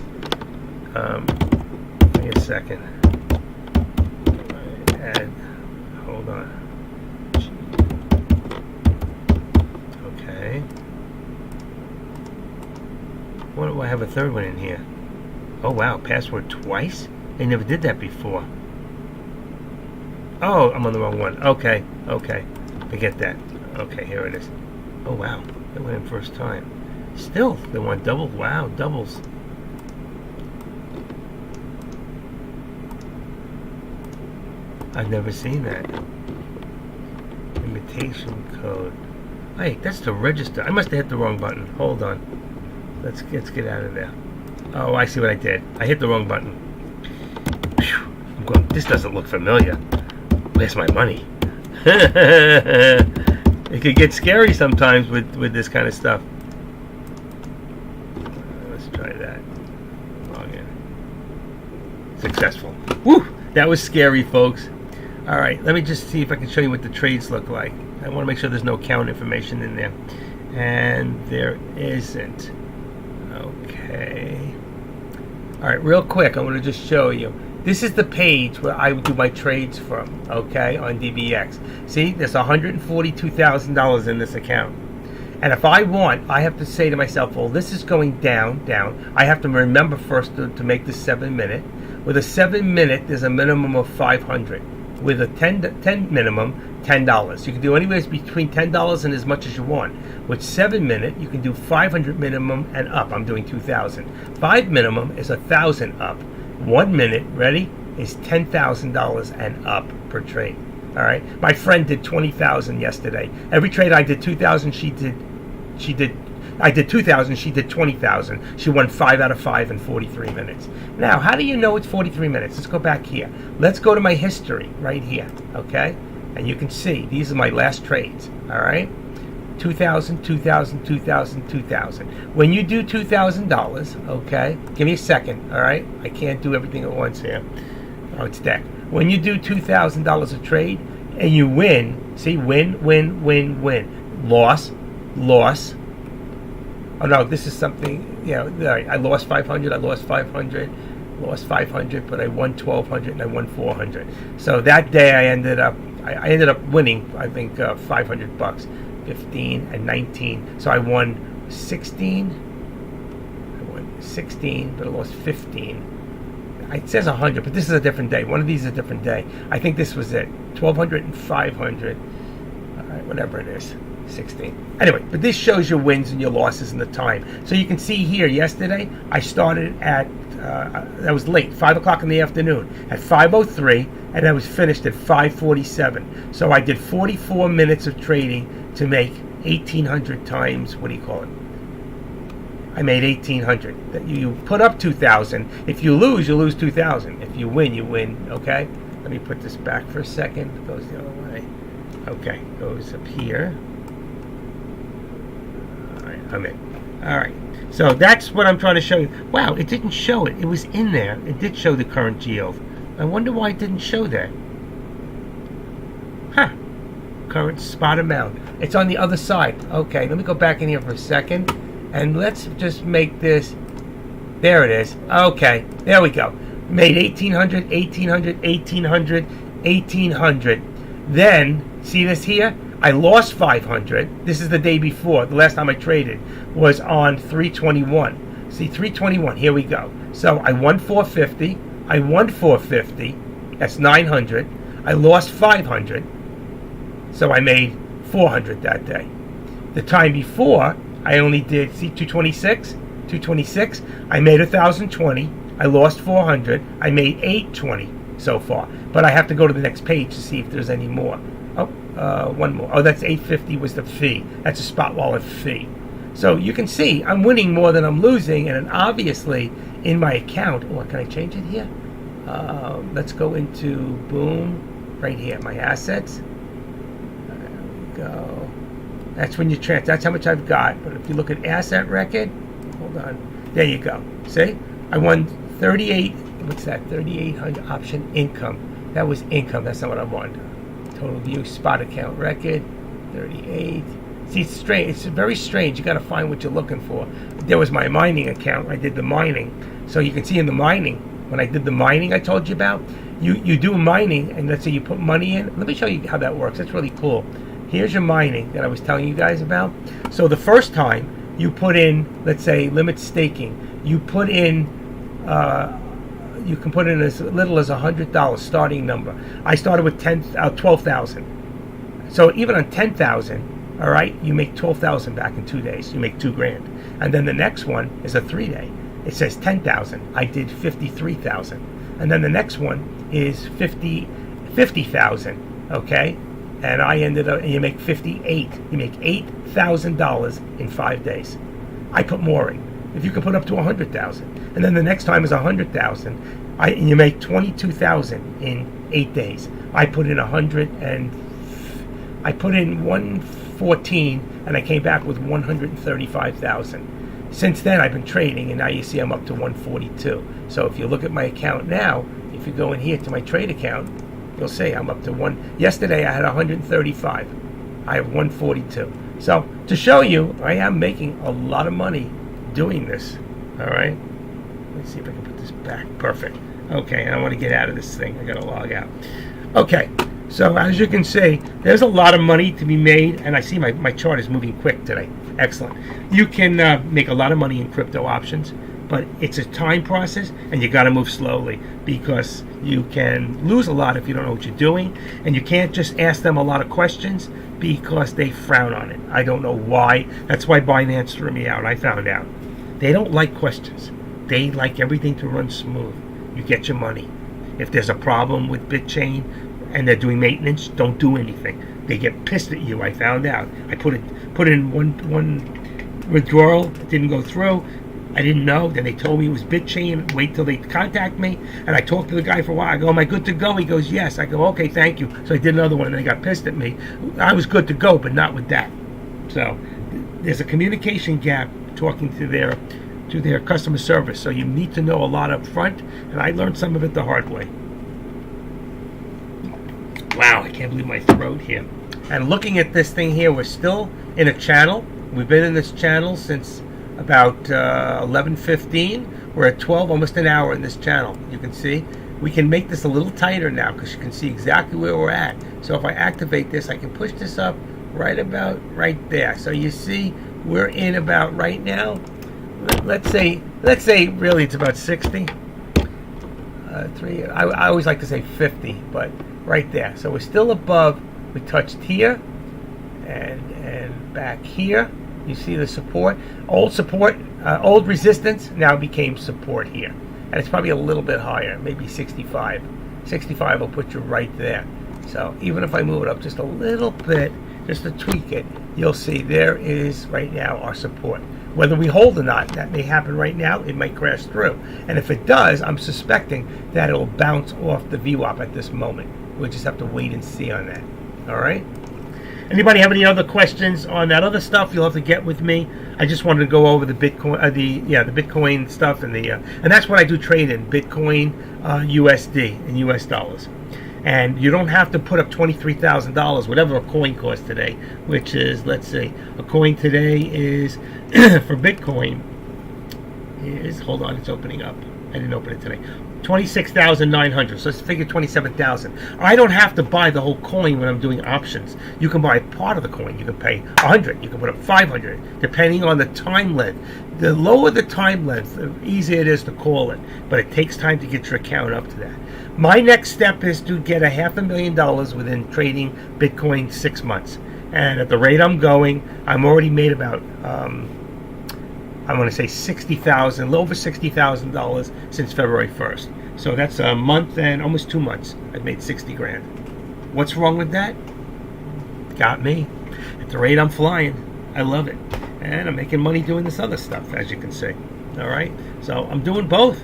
Give me a second. And hold on. Okay. What do I have a third one in here? Oh wow, password twice? They never did that before. Oh, I'm on the wrong one. Okay. Forget that. Okay, here it is. Oh wow, that went in first time. Still, they want double. Wow, doubles. I've never seen that. Invitation code. Hey, that's to register. I must have hit the wrong button. Hold on. Let's get out of there. Oh, I see what I did. I hit the wrong button. Whew. I'm going, this doesn't look familiar. Where's my money? It could get scary sometimes with this kind of stuff. Let's try that. Log in. Successful. Woo! That was scary, folks. All right, let me just see if I can show you what the trades look like. I want to make sure there's no account information in there. And there isn't. Okay. All right, real quick, I want to just show you. This is the page where I do my trades from, okay, on DBX. See, there's $142,000 in this account. And if I want, I have to say to myself, well, this is going down. I have to remember first to make the 7 minute. With a 7 minute, there's a minimum of 500. With a 10 minimum, $10. You can do anywhere between $10 and as much as you want. With 7 minute, you can do 500 minimum and up. I'm doing 2,000. 5 minimum is 1,000 up. 1 minute, ready, is $10,000 and up per trade. All right. My friend did 20,000 yesterday. Every trade I did 2,000. She did I did 2,000. She did 20,000. She won 5 out of 5 in 43 minutes. Now, how do you know it's 43 minutes? Let's go back here. Let's go to my history right here, okay? And you can see these are my last trades, all right? 2,000, 2,000, 2,000, 2,000. When you do $2,000, okay? Give me a second, all right? I can't do everything at once here. Oh, it's deck. When you do $2,000 a trade and you win, see, win, win, win, win. Loss, loss. Oh no, this is something, all right, I lost 500, I lost 500, lost 500, but I won 1,200 and I won 400. So that day I ended up winning, I think, $500, 15 and 19. So I won 16, but I lost 15. It says 100, but this is a different day. One of these is a different day. I think this was it, 1,200 and 500, all right, whatever it is. 16. Anyway, but this shows your wins and your losses and the time. So you can see here, yesterday, I started at, that was late, 5 o'clock in the afternoon, at 5:03, and I was finished at 5:47. So I did 44 minutes of trading to make 1,800 times, what do you call it? I made 1,800. You put up 2,000. If you lose, you lose 2,000. If you win, you win, okay? Let me put this back for a second. It goes the other way. Okay, goes up here. I'm in. All right. So that's what I'm trying to show you. Wow, it didn't show it. It was in there. It did show the current yield. I wonder why it didn't show that. Huh. Current spot amount. It's on the other side. Okay, let me go back in here for a second. And let's just make this. There it is. Okay, there we go. Made 1,800, 1,800, 1,800, 1,800. Then, see this here? I lost 500. This is the day before. The last time I traded was on 321. See, 321. Here we go. So I won 450. I won 450. That's 900. I lost 500. So I made 400 that day. The time before, I only did, see, 226. 226. I made 1,020. I lost 400. I made 820 so far. But I have to go to the next page to see if there's any more. One more. Oh, that's 850 was the fee. That's a spot wallet fee. So you can see I'm winning more than I'm losing, and obviously in my account. Oh, can I change it here? Let's go into boom right here. My assets. There we go. That's when you transfer. That's how much I've got. But if you look at asset record, hold on. There you go. See, I won 38. What's that? 3,800 option income. That was income. That's not what I wanted. Total view spot account record 38. See, it's strange. It's very strange. You got to find what you're looking for. There was my mining account. I did the mining, so you can see in the mining when I did the mining I told you about. You do mining, and let's say you put money in. Let me show you how that works. That's really cool. Here's your mining that I was telling you guys about. So the first time you put in, let's say, limit staking. You put in. You can put in as little as $100 starting number. I started with 12,000. So even on 10,000, all right, you make 12,000 back in 2 days. You make $2,000, and then the next one is a 3-day. It says 10,000. I did 53,000, and then the next one is 50,000. Okay, and I ended up. And you make 58. You make $8,000 in 5 days. I put more in. If you can put up to 100,000, and then the next time is 100,000, and you make 22,000 in 8 days. I put in 114, and I came back with 135,000. Since then, I've been trading, and now you see I'm up to 142. So if you look at my account now, if you go in here to my trade account, you'll see I'm up to one. Yesterday I had 135. I have 142. So to show you, I am making a lot of money doing this. All right, let's see if I can put this back. Perfect. Okay, I want to get out of this thing. I gotta log out. Okay, so as you can see, there's a lot of money to be made, and I see my chart is moving quick today. Excellent. You can make a lot of money in crypto options, but it's a time process, and you got to move slowly because you can lose a lot if you don't know what you're doing, and you can't just ask them a lot of questions because they frown on it. I don't know why. That's why Binance threw me out. I found out. They don't like questions. They like everything to run smooth. You get your money. If there's a problem with BitChain and they're doing maintenance, don't do anything. They get pissed at you. I found out. I put in one withdrawal didn't go through. I didn't know. Then they told me it was BitChain. Wait till they contact me. And I talked to the guy for a while. I go, am I good to go? He goes, yes. I go, okay, thank you. So I did another one, and they got pissed at me. I was good to go, but not with that. So there's a communication gap talking to their customer service. So you need to know a lot up front, and I learned some of it the hard way. Wow, I can't believe my throat here. And looking at this thing here, we're still in a channel. We've been in this channel since about 11:15. We're at 12, almost an hour in this channel. You can see we can make this a little tighter now because you can see exactly where we're at. So if I activate this, I can push this up right about right there. So you see we're in about right now. Let's say really it's about 60. I always like to say 50, but right there. So we're still above. We touched here and back here. You see the support, old resistance now became support here, and it's probably a little bit higher, maybe 65. 65 will put you right there. So even if I move it up just a little bit, just to tweak it, you'll see there is right now our support. Whether we hold or not, that may happen right now. It might crash through, and if it does, I'm suspecting that it will bounce off the VWAP at this moment. We'll just have to wait and see on that. All right. Anybody have any other questions on that other stuff? You'll have to get with me. I just wanted to go over the Bitcoin, the Bitcoin stuff, and that's what I do trade in: Bitcoin, USD, and US dollars. And you don't have to put up $23,000, whatever a coin costs today. Which is, let's see, a coin today is for Bitcoin is, hold on, it's opening up. I didn't open it today. 26,900. So let's figure 27,000. I don't have to buy the whole coin when I'm doing options. You can buy part of the coin. You can pay 100. You can put up 500, depending on the time length. The lower the time length, the easier it is to call it. But it takes time to get your account up to that. My next step is to get $500,000 within trading Bitcoin 6 months. And at the rate I'm going, I'm already made about I want to say $60,000, a little over $60,000 since February 1st. So that's a month and almost 2 months. I've made 60 grand. What's wrong with that? Got me. At the rate I'm flying, I love it. And I'm making money doing this other stuff, as you can see. All right. So I'm doing both,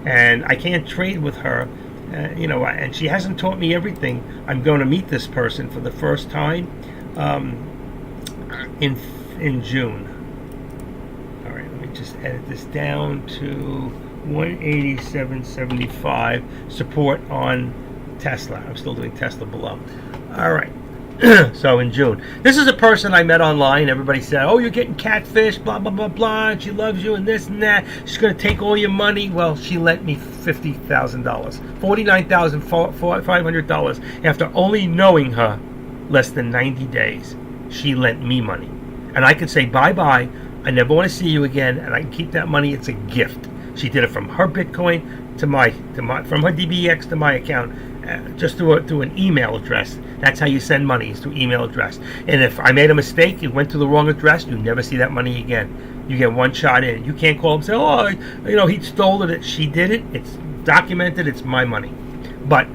and I can't trade with her. And she hasn't taught me everything. I'm going to meet this person for the first time in June. Just edit this down to 187.75 support on Tesla. I'm still doing Tesla below. All right. So in June, this is a person I met online. Everybody said, "Oh, you're getting catfish, blah blah blah blah. And she loves you and this and that. She's going to take all your money." Well, she lent me $50,000, $49,500 after only knowing her less than 90 days. She lent me money, and I can say bye bye. I never want to see you again, and I can keep that money. It's a gift. She did it from her Bitcoin to my from her DBX to my account, just through an email address. That's how you send money, is through email address. And if I made a mistake, you went to the wrong address, you never see that money again. You get one shot in. You can't call and say, "Oh, he stole it." She did it. It's documented. It's my money. But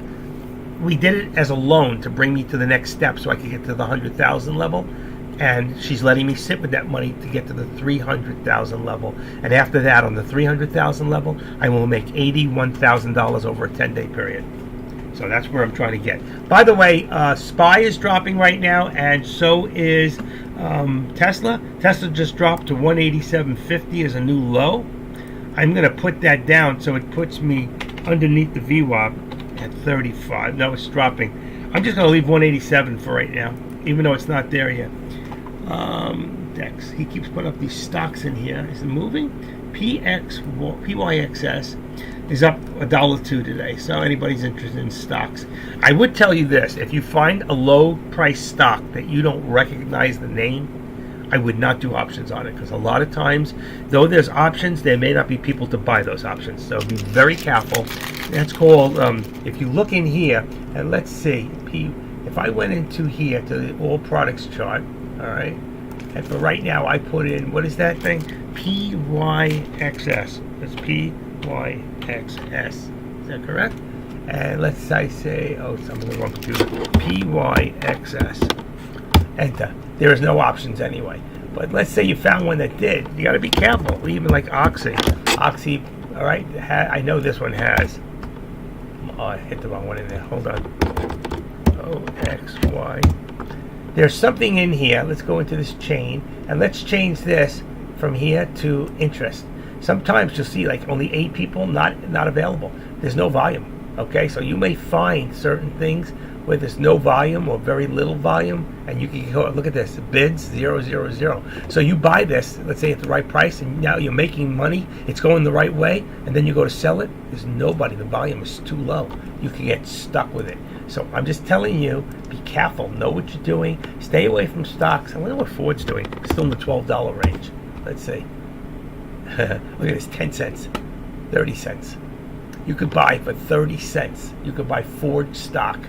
we did it as a loan to bring me to the next step, so I could get to the 100,000 level. And she's letting me sit with that money to get to the 300,000 level. And after that, on the 300,000 level, I will make $81,000 over a 10-day period. So that's where I'm trying to get. By the way, SPY is dropping right now, and so is Tesla. Tesla just dropped to 187.50 as a new low. I'm going to put that down so it puts me underneath the VWAP at 35. No, it's dropping. I'm just going to leave 187 for right now, even though it's not there yet. Dex, he keeps putting up these stocks in here. Is it moving? PYXS is up $1.02 today. So anybody's interested in stocks, I would tell you this: if you find a low price stock that you don't recognize the name, I would not do options on it, because a lot of times, though there's options, there may not be people to buy those options. So be very careful. That's called, if you look in here, and let's see, if I went into here to the all products chart, all right, and for right now I put in, what is that thing? PYXS. That's PYXS. Is that correct? And let's say, oh, it's on the wrong computer. PYXS. Enter. There is no options anyway. But let's say you found one that did. You got to be careful. Even like Oxy. Oxy, all right, I know this one has. Oh, I hit the wrong one in there. Hold on. OXY. There's something in here. Let's go into this chain, and let's change this from here to interest. Sometimes you'll see like only 8 people not available. There's no volume. Okay, so you may find certain things where there's no volume or very little volume, and you can go look at this, bids 000. So you buy this, let's say at the right price, and now you're making money. It's going the right way, and then you go to sell it. There's nobody. The volume is too low. You can get stuck with it. So I'm just telling you, be careful. Know what you're doing. Stay away from stocks. I wonder what Ford's doing. It's still in the $12 range. Let's see. Look at this, 10 cents, 30 cents. You could buy for 30 cents. You could buy Ford stock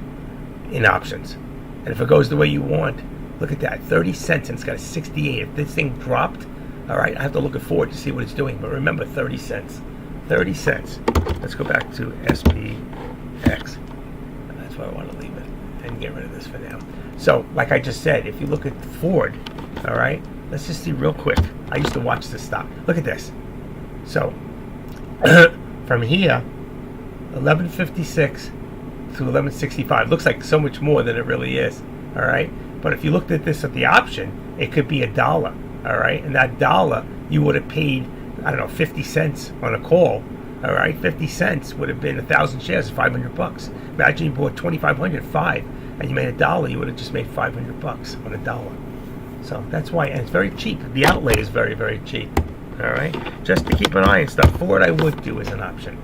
in options. And if it goes the way you want, look at that, 30 cents, and it's got a 68. If this thing dropped, all right, I have to look at Ford to see what it's doing. But remember, 30 cents. 30 cents. Let's go back to SPX. That's why I want to leave it and get rid of this for now. So, like I just said, if you look at Ford, all right, let's just see real quick. I used to watch this stock. Look at this. So, from here, 1156 to 1165. Looks like so much more than it really is. All right. But if you looked at this at the option, it could be $1. All right. And that dollar, you would have paid, I don't know, 50 cents on a call. All right. 50 cents would have been 1,000 shares, $500. Imagine you bought 2,500, 5, and you made $1. You would have just made $500 on $1. So that's why, and it's very cheap. The outlay is very, very cheap. All right. Just to keep an eye on stuff. Ford, I would do as an option.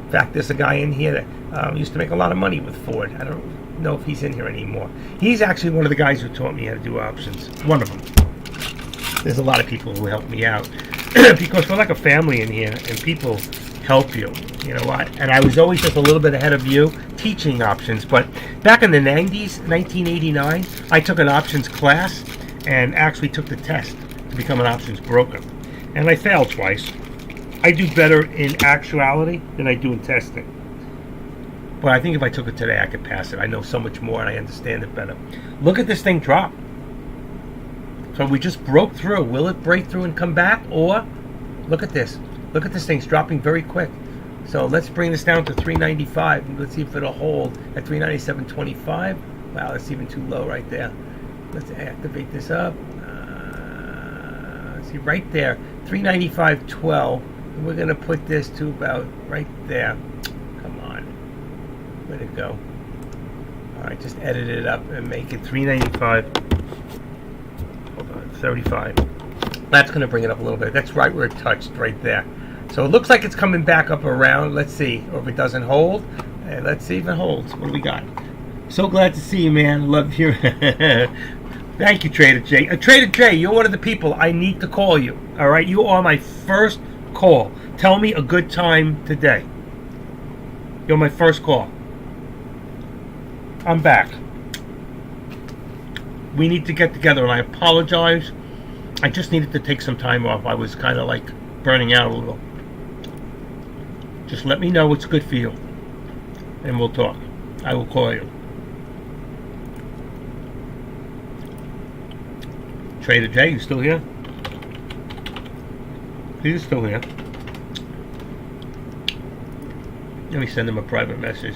In fact, there's a guy in here that used to make a lot of money with Ford. I don't know if he's in here anymore. He's actually one of the guys who taught me how to do options. One of them. There's a lot of people who help me out because we're like a family in here, and people help you. You know what? And I was always just a little bit ahead of you teaching options. But back in the 90s, 1989, I took an options class and actually took the test to become an options broker. And I failed twice. I do better in actuality than I do in testing. But I think if I took it today, I could pass it. I know so much more and I understand it better. Look at this thing drop. So we just broke through. Will it break through and come back? Or, look at this. Look at this thing's dropping very quick. So let's bring this down to 395. Let's see if it'll hold at 397.25. Wow, that's even too low right there. Let's activate this up. See, right there, 395.12. We're going to put this to about right there. Come on. Where'd it go? All right, just edit it up and make it 395. Hold on, 35. That's going to bring it up a little bit. That's right where it touched, right there. So it looks like it's coming back up around. Let's see. Or if it doesn't hold. And let's see if it holds. What do we got? So glad to see you, man. Love you. Thank you, Trader J. Trader J, you're one of the people I need to call you. All right? You are my first call. Tell me a good time today. You're my first call. I'm back. We need to get together, and I apologize. I just needed to take some time off. I was kind of like burning out a little. Just let me know what's good for you, and we'll talk. I will call you. Trader J, you still here? He's still here. Let me send him a private message.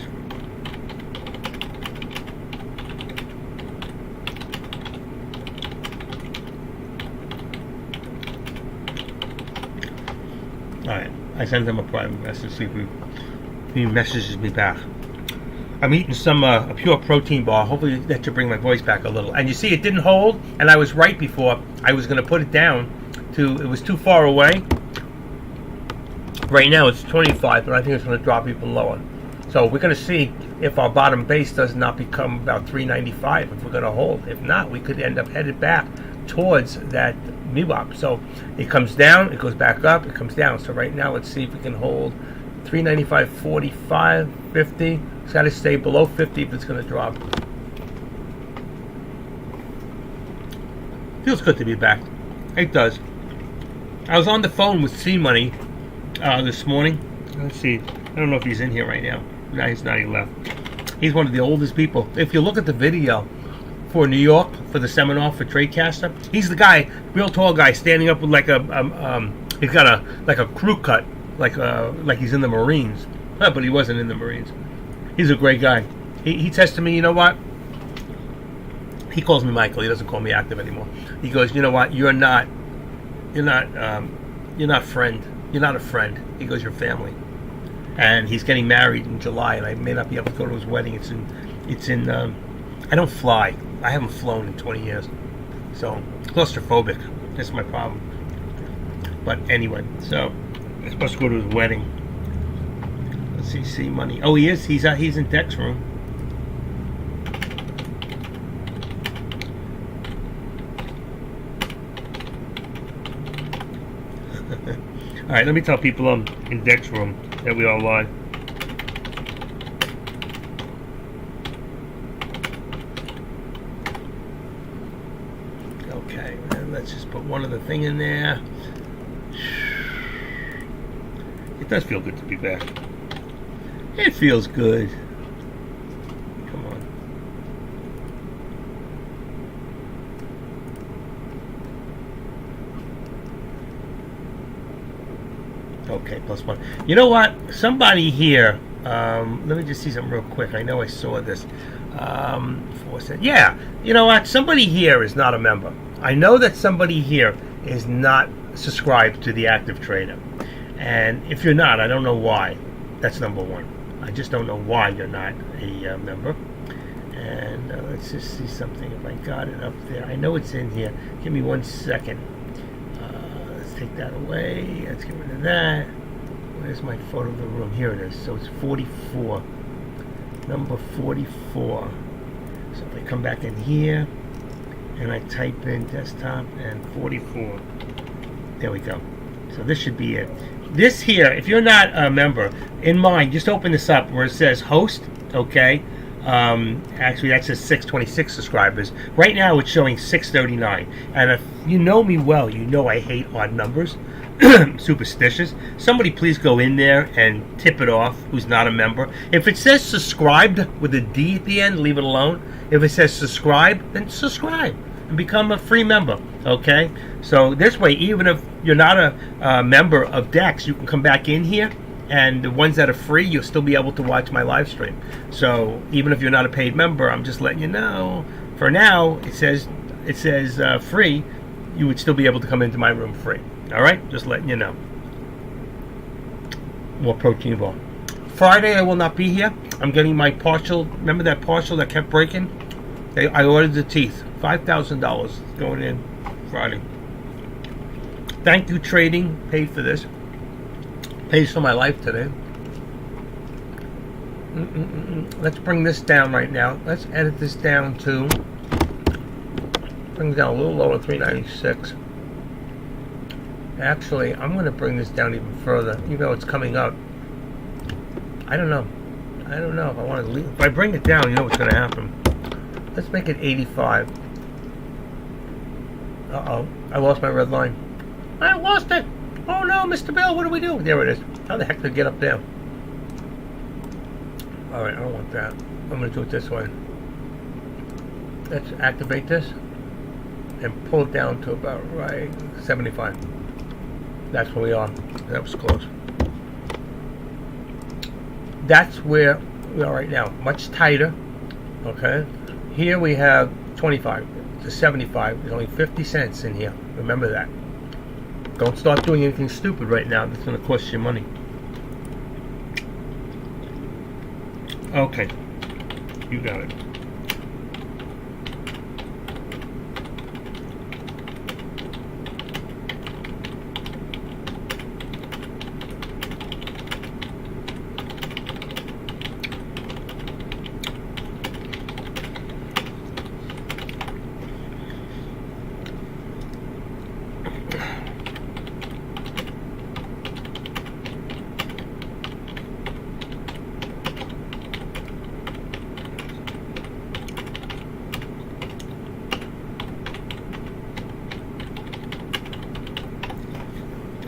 Alright, I sent him a private message, see if he messages me back. I'm eating some a pure protein bar. Hopefully that should bring my voice back a little. And you see, it didn't hold, and I was right before. I was going to put it down to, it was too far away. Right now it's 25, but I think it's going to drop even lower. So we're going to see if our bottom base does not become about 395, if we're going to hold. If not, we could end up headed back towards that MIWAP. So it comes down, it goes back up, it comes down. So right now, let's see if we can hold 395.45, 50. It's got to stay below 50 if it's going to drop. Feels good to be back. It does. I was on the phone with C-Money this morning. Let's see. I don't know if he's in here right now. No, he's not. He left. He's one of the oldest people. If you look at the video for New York for the seminar for Tradecaster. He's the guy, real tall guy, standing up with like he's got a crew cut, like he's in the Marines, but he wasn't in the Marines. He's a great guy. He says to me, you know what? He calls me Michael. He doesn't call me Active anymore. He goes, you know what? You're not friend. You're not a friend. He goes, you're family. And he's getting married in July, and I may not be able to go to his wedding. It's in. I don't fly. I haven't flown in 20 years, so claustrophobic. That's my problem. But anyway, so I'm supposed to go to his wedding. Let's see money. Oh, he is. He's in Deck's room. All right, let me tell people I'm in Deck's room that we are live. Okay, and let's just put one other thing in there. It does feel good to be back. It feels good. Come on. Okay, +1. You know what? Somebody here. Let me just see something real quick. I know I saw this. Yeah. You know what? Somebody here is not a member. I know that somebody here is not subscribed to the Active Trader. And if you're not, I don't know why. That's number one. I just don't know why you're not a member. And let's just see something if I got it up there. I know it's in here. Give me 1 second. Let's take that away. Let's get rid of that. Where's my photo of the room? Here it is. So it's 44. Number 44. So if I come back in here and I type in desktop and 44. There we go. So this should be it. This here, if you're not a member, in mine, just open this up where it says host, okay? Actually, that says 626 subscribers. Right now, it's showing 639. And if you know me well, you know I hate odd numbers. Superstitious. Somebody please go in there and tip it off who's not a member. If it says subscribed with a D at the end, leave it alone. If it says subscribe, then subscribe and become a free member, okay? So this way, even if you're not a member of Dex, you can come back in here, and the ones that are free, you'll still be able to watch my live stream. So even if you're not a paid member, I'm just letting you know. For now, it says free. You would still be able to come into my room free. All right, just letting you know. More protein ball. Friday, I will not be here. I'm getting my partial. Remember that partial that kept breaking? I ordered the teeth. $5,000 going in Friday. Thank you, Trading. Paid for this. Pays for my life today. Let's bring this down right now. Let's edit this down to. Bring it down a little lower, 396. Actually, I'm going to bring this down even further, even though it's coming up. I don't know if I want to leave. If I bring it down, you know what's going to happen. Let's make it 85. Uh-oh, I lost my red line. I lost it. Oh no, Mr. Bill, what do we do? There it is. How the heck did I get up there? Alright, I don't want that. I'm going to do it this way. Let's activate this and pull it down to about right 75. That's where we are. That was close. That's where we are right now. Much tighter. Okay. Here we have 25 to 75. There's only 50 cents in here. Remember that. Don't start doing anything stupid right now. That's going to cost you money. Okay. You got it.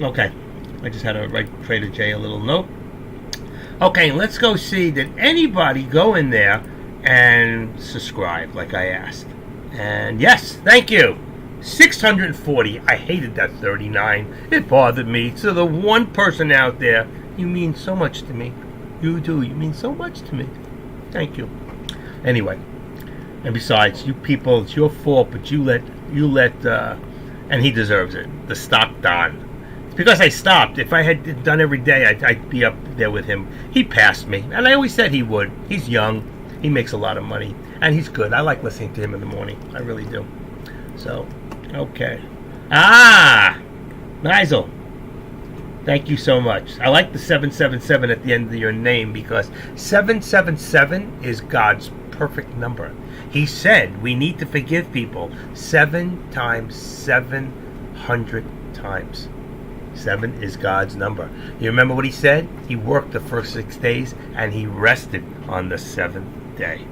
Okay, I just had to write Trader J a little note. Okay, let's go see, did anybody go in there and subscribe like I asked? And yes, thank you. 640. I hated that 39. It bothered me. So the one person out there, you mean so much to me. You do. You mean so much to me. Thank you. Anyway, and besides, you people, it's your fault, but you let, and he deserves it. The stop Don. It's because I stopped. If I had done every day, I'd be up there with him. He passed me, and I always said he would. He's young. He makes a lot of money, and he's good. I like listening to him in the morning. I really do. So, okay. Nigel. Thank you so much. I like the 777 at the end of your name because 777 is God's perfect number. He said we need to forgive people 7 times 700 times. 7 is God's number. You remember what he said? He worked the first 6 days and he rested on the 7th day.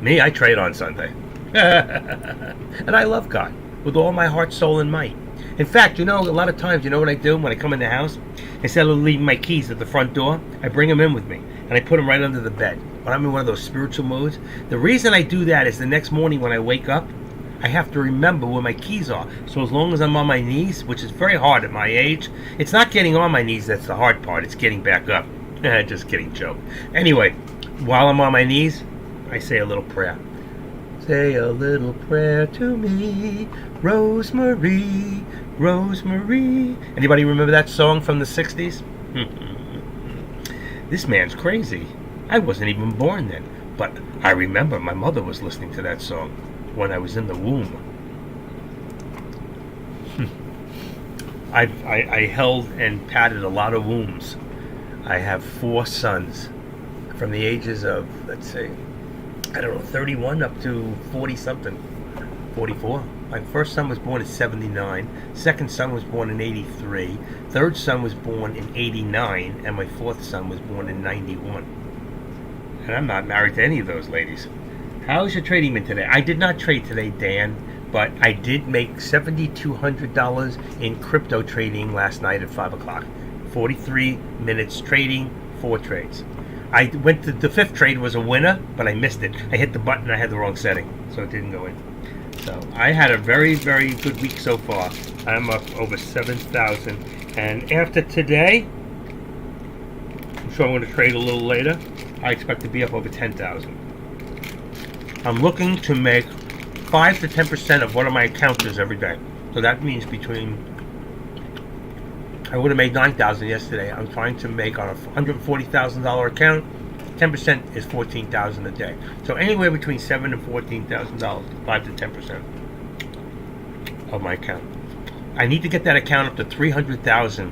Me, I trade on Sunday. And I love God with all my heart, soul, and might. In fact, a lot of times, you know what I do when I come in the house? Instead of leaving my keys at the front door, I bring them in with me, and I put them right under the bed. When I'm in one of those spiritual moods, the reason I do that is the next morning when I wake up, I have to remember where my keys are. So as long as I'm on my knees, which is very hard at my age, it's not getting on my knees that's the hard part, it's getting back up. Just kidding, joke. Anyway, while I'm on my knees, I say a little prayer. Say a little prayer to me, Rosemary, Rosemary. Anybody remember that song from the 60s? This man's crazy. I wasn't even born then, but I remember my mother was listening to that song when I was in the womb. I held and patted a lot of wombs. I have 4 sons from the ages of, let's see, 31 up to 40-something, 44. My first son was born in 79. Second son was born in 83. Third son was born in 89. And my fourth son was born in 91. And I'm not married to any of those ladies. How's your trading been today? I did not trade today, Dan, but I did make $7,200 in crypto trading last night at 5 o'clock. 43 minutes trading, 4 trades. I went to the 5th trade was a winner, but I missed it. I hit the button, I had the wrong setting, so it didn't go in. So I had a very, very good week so far. I'm up over 7,000. And after today, I'm sure I'm going to trade a little later. I expect to be up over 10,000. I'm looking to make 5 to 10% of one of my accounts every day. So that means I would have made 9,000 yesterday. I'm trying to make on a $140,000 account, 10% is $14,000 a day. So anywhere between $7,000 and $14,000, 5 to 10% of my account. I need to get that account up to $300,000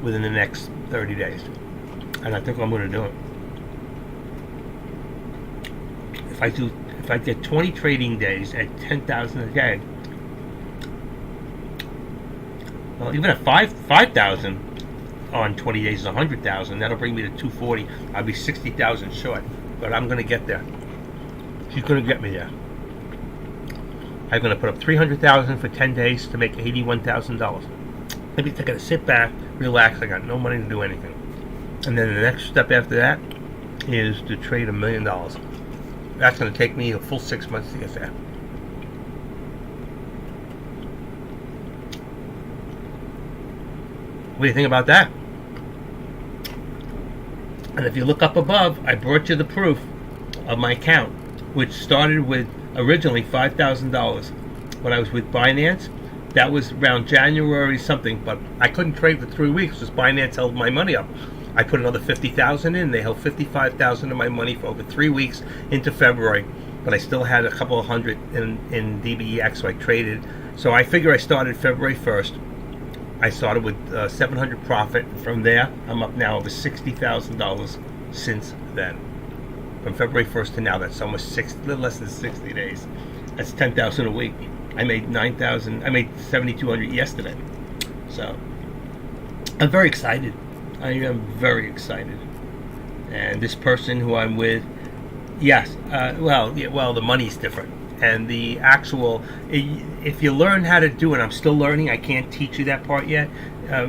within the next 30 days, and I think I'm going to do it. If I get 20 trading days at 10,000 a day. Well, even at 5,000 on 20 days is 100,000. That'll bring me to 240. I'll be 60,000 short, but I'm going to get there. She's going to get me there. I'm going to put up 300,000 for 10 days to make $81,000. Maybe I got to sit back, relax. I got no money to do anything, and then the next step after that is to trade $1 million. That's going to take me a full 6 months to get there. What do you think about that? And if you look up above, I brought you the proof of my account, which started with originally $5,000 when I was with Binance. That was around January something, but I couldn't trade for 3 weeks because Binance held my money up. I put another 50,000 in. They held 55,000 of my money for over 3 weeks into February, but I still had a couple of hundred in DBEX, so I traded. So I figure I started February 1st. I started with 700 profit. From there, I'm up now over $60,000 since then. From February 1st to now, that's almost a little less than 60 days. That's 10,000 a week. I made 9,000. I made 7,200 yesterday. So I'm very excited. I am very excited. And this person who I'm with, yes, the money's different. And the actual, if you learn how to do it, I'm still learning, I can't teach you that part yet,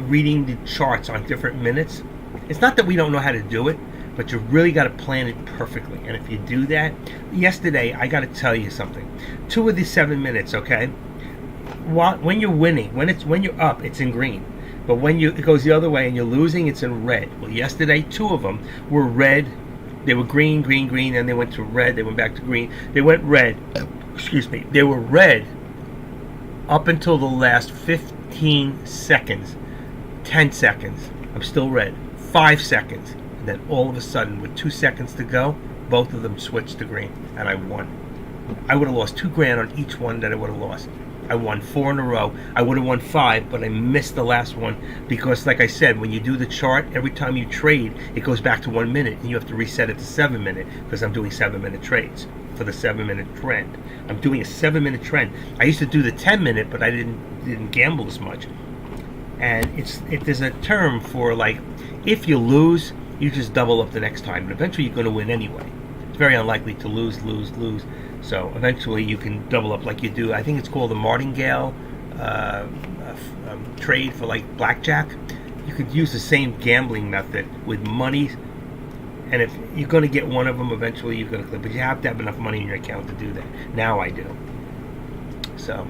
reading the charts on different minutes. It's not that we don't know how to do it, but you really got to plan it perfectly. And if you do that, yesterday I got to tell you something. 2 of these 7 minutes, okay? When you're winning, when you're up, it's in green. But when it goes the other way and you're losing, it's in red. Well, yesterday 2 of them were red. They were green, green, green, and they went to red. They went back to green. They went red. Excuse me. They were red up until the last 15 seconds. 10 seconds. I'm still red. 5 seconds. And then all of a sudden, with 2 seconds to go, both of them switched to green, and I won. I would have lost $2,000 on each one that I would have lost. I won 4 in a row. I would have won 5, but I missed the last one because, like I said, when you do the chart, every time you trade, it goes back to 1 minute, and you have to reset it to 7 minute because I'm doing 7-minute trades for the 7-minute trend. I'm doing a 7-minute trend. I used to do the 10-minute, but I didn't gamble as much. And there's a term for, like, if you lose, you just double up the next time, but eventually you're going to win anyway. It's very unlikely to lose. So eventually you can double up like you do. I think it's called the martingale trade for like blackjack. You could use the same gambling method with money, and if you're going to get one of them, eventually you're going to clip. But you have to have enough money in your account to do that. Now I do. So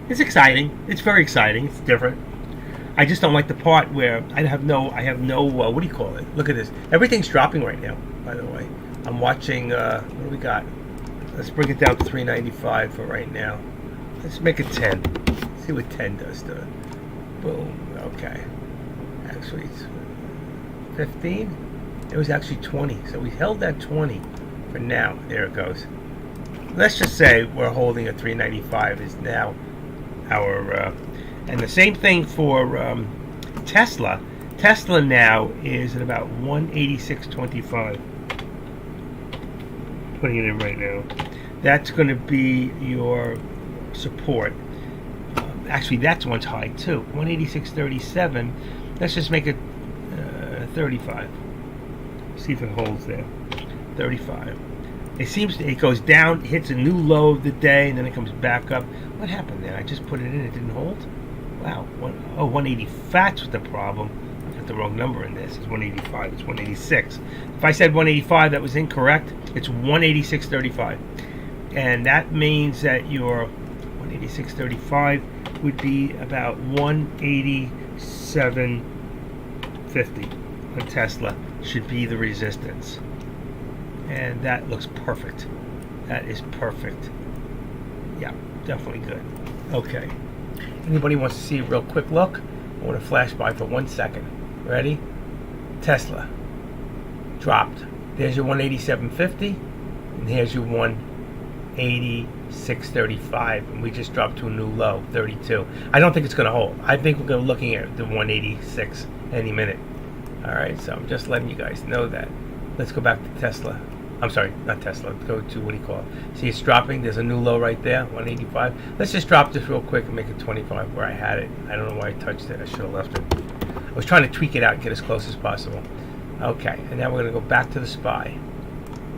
it's exciting. It's very exciting. It's different. I just don't like the part where I have no what do you call it? Look at this. Everything's dropping right now, by the way. I'm watching, what do we got? Let's bring it down to 395 for right now. Let's make it 10. See what 10 does to it. Boom. Okay. Actually, it's 15. It was actually 20. So we held that 20 for now. There it goes. Let's just say we're holding a 395 is now our... and the same thing for Tesla. Tesla now is at about 186.25. Putting it in right now. That's going to be your support. Actually, that's one's high too. 186.37. Let's just make it 35. See if it holds there. 35. It goes down, hits a new low of the day, and then it comes back up. What happened there? I just put it in, it didn't hold. Wow. 180. That's the problem. I got the wrong number in this. It's 185. It's 186. If I said 185, that was incorrect. It's 186.35. And that means that your 186.35 would be about 187.50 on Tesla. Should be the resistance. And that looks perfect. That is perfect. Yeah, definitely good. Okay. Anybody wants to see a real quick look? I want to flash by for 1 second. Ready? Tesla dropped. There's your 187.50, and here's your 186.35, and we just dropped to a new low, 32. I don't think it's going to hold. I think we're going to be looking at the 186 any minute. All right, so I'm just letting you guys know that. Let's go back to Tesla. I'm sorry, not Tesla. Let's go to, what do you call it? See, it's dropping. There's a new low right there, 185. Let's just drop this real quick and make it 25 where I had it. I don't know why I touched it. I should have left it. I was trying to tweak it out and get as close as possible. Okay, and now we're going to go back to the SPY.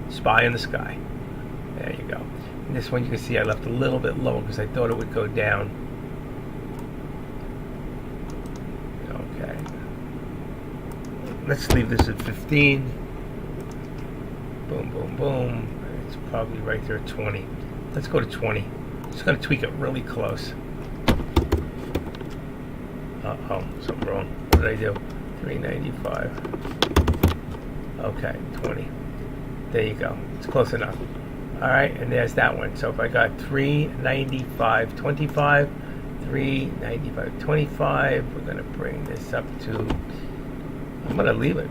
SPY in the sky. There you go. And this one you can see I left a little bit lower because I thought it would go down. Okay. Let's leave this at 15. Boom, boom, boom. It's probably right there at 20. Let's go to 20. Just going to tweak it really close. Uh-oh, something wrong. What did I do? 395. Okay, 20. There you go. It's close enough. All right, and there's that one. So if I got 395.25, 395.25, we're going to bring this up to, I'm going to leave it.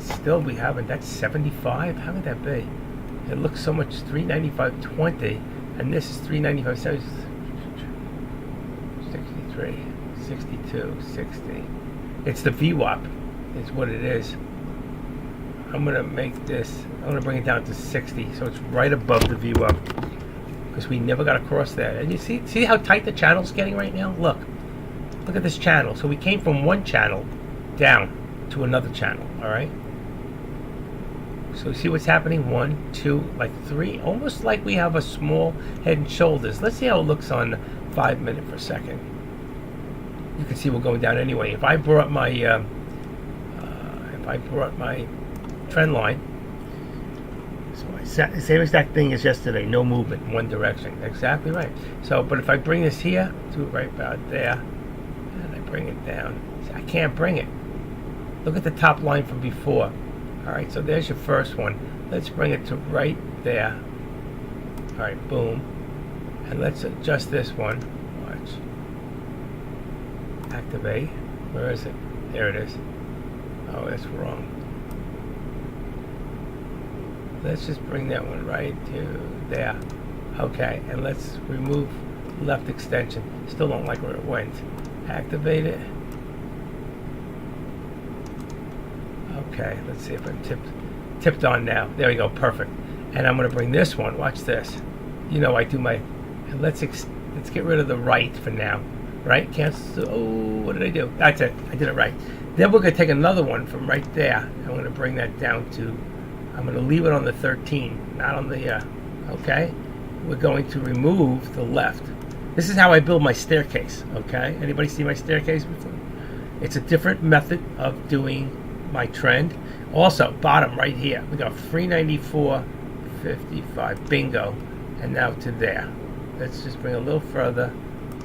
Still, we haven't. That's 75. How could that be? It looks so much 395.20, and this is 395.70. 63, 62, 60. It's the VWAP. Is what it is. I'm gonna make this. I'm gonna bring it down to 60, so it's right above the VWAP because we never got across that. And you see how tight the channel's getting right now. Look at this channel. So we came from one channel down to another channel. All right. So see what's happening? 1, 2, like 3, almost like we have a small head and shoulders. Let's see how it looks on 5 minute for a second. You can see we're going down anyway. If I brought my trend line. Same exact thing as yesterday, no movement in one direction. Exactly right. So, but if I bring this here, do it right about there, and I bring it down, see, I can't bring it. Look at the top line from before. All right, so there's your first one. Let's bring it to right there. All right, boom. And let's adjust this one. Watch. Activate. Where is it? There it is. Oh, that's wrong. Let's just bring that one right to there. Okay, and let's remove left extension. Still don't like where it went. Activate it. Okay, let's see if I'm tipped on now. There we go, perfect. And I'm going to bring this one. Watch this. You know, I do my. And let's get rid of the right for now. Right? Cancel. Oh, what did I do? That's it. I did it right. Then we're going to take another one from right there. I'm going to bring that down to. I'm going to leave it on the 13, not on the, okay? We're going to remove the left. This is how I build my staircase, okay? Anybody see my staircase before? It's a different method of doing my trend. Also, bottom right here, we got 394.55, bingo, and now to there. Let's just bring a little further,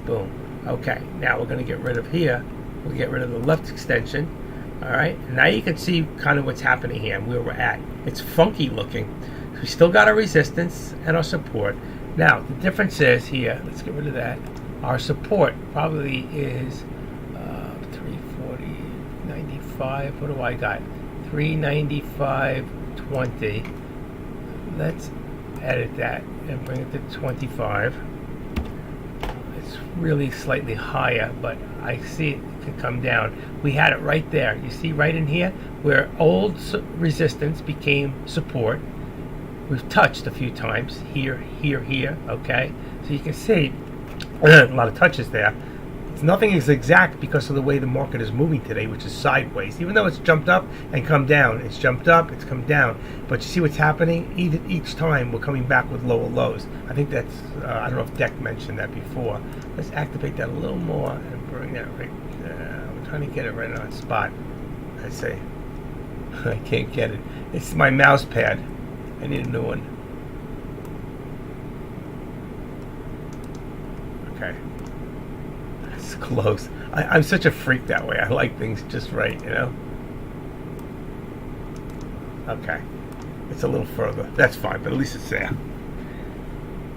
boom. Okay, now we're going to get rid of here. We'll get rid of the left extension. All right, now you can see kind of what's happening here and where we're at. It's funky looking. We still got our resistance and our support. Now, the difference is here, let's get rid of that. Our support probably is 340.95. What do I got? 395.20. Let's edit that and bring it to 25. It's really slightly higher, but I see it can come down. We had it right there. You see right in here where old resistance became support. We've touched a few times here, here, here. Okay, so you can see a lot of touches there. Nothing is exact because of the way the market is moving today, which is sideways. Even though it's jumped up and come down, it's jumped up, it's come down. But you see what's happening? Each time we're coming back with lower lows. I think that's, I don't know if Deck mentioned that before. Let's activate that a little more and bring that right there. I'm trying to get it right on the spot. I say, I can't get it. It's my mouse pad. I need a new one. Okay. It's close. I'm such a freak that way. I like things just right, you know? Okay. It's a little further. That's fine, but at least it's there.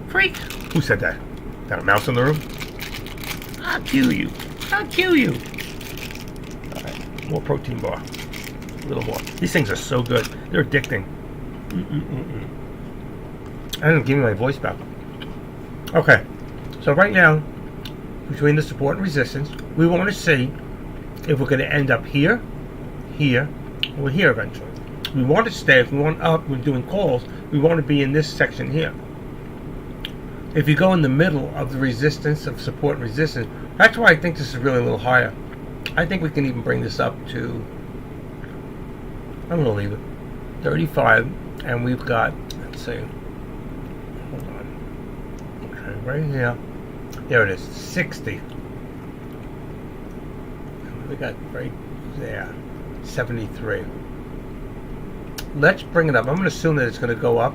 Freak! Who said that? Got a mouse in the room? I'll kill you. I'll kill you. Alright. More protein bar. A little more. These things are so good. They're addicting. I didn't give me my voice back. Okay. So right now, between the support and resistance, we want to see if we're going to end up here, here, or here eventually. We want to stay, if we want up, we're doing calls, we want to be in this section here. If you go in the middle of the resistance, of support and resistance, that's why I think this is really a little higher. I think we can even bring this up to, I'm going to leave it, 35, and we've got, let's see, hold on, okay, right here. There it is, 60. We got right there, 73. Let's bring it up. I'm going to assume that it's going to go up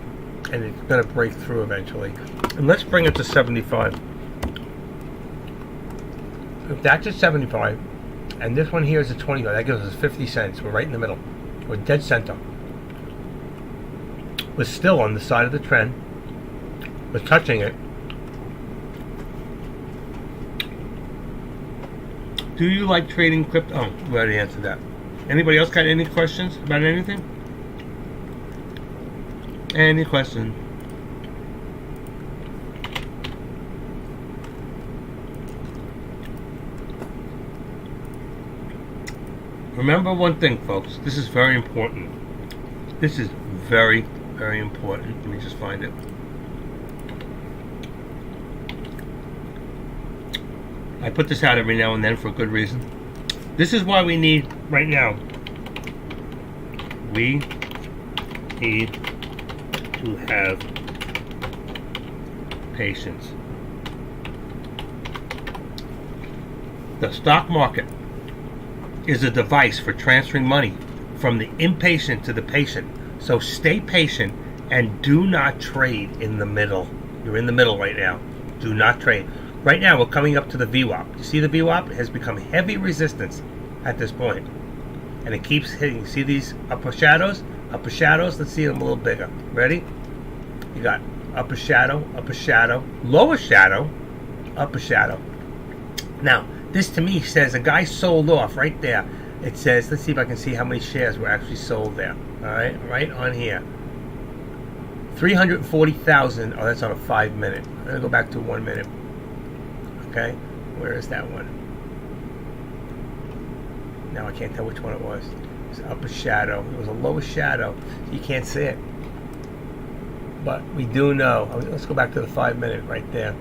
and it's going to break through eventually. And let's bring it to 75. If that's at 75, and this one here is at 25, that gives us 50 cents. We're right in the middle. We're dead center. We're still on the side of the trend. We're touching it. Do you like trading crypto? Oh, we already answered that. Anybody else got any questions about anything? Any question? Remember one thing, folks. This is very important. This is very, very important. Let me just find it. I put this out every now and then for a good reason. This is why we need, right now, we need to have patience. The stock market is a device for transferring money from the impatient to the patient. So stay patient and do not trade in the middle. You're in the middle right now. Do not trade. Right now we're coming up to the VWAP. You see the VWAP? It has become heavy resistance at this point. And it keeps hitting. You see these upper shadows? Upper shadows, let's see them a little bigger. Ready? You got upper shadow, lower shadow, upper shadow. Now, this to me says a guy sold off right there. It says, let's see if I can see how many shares were actually sold there. All right, right on here. 340,000. Oh, that's on a 5 minute. I'm going to go back to 1 minute. Okay, where is that one? Now I can't tell which one it was. It was upper shadow. It was a lower shadow. You can't see it. But we do know. Let's go back to the 5 minute right there.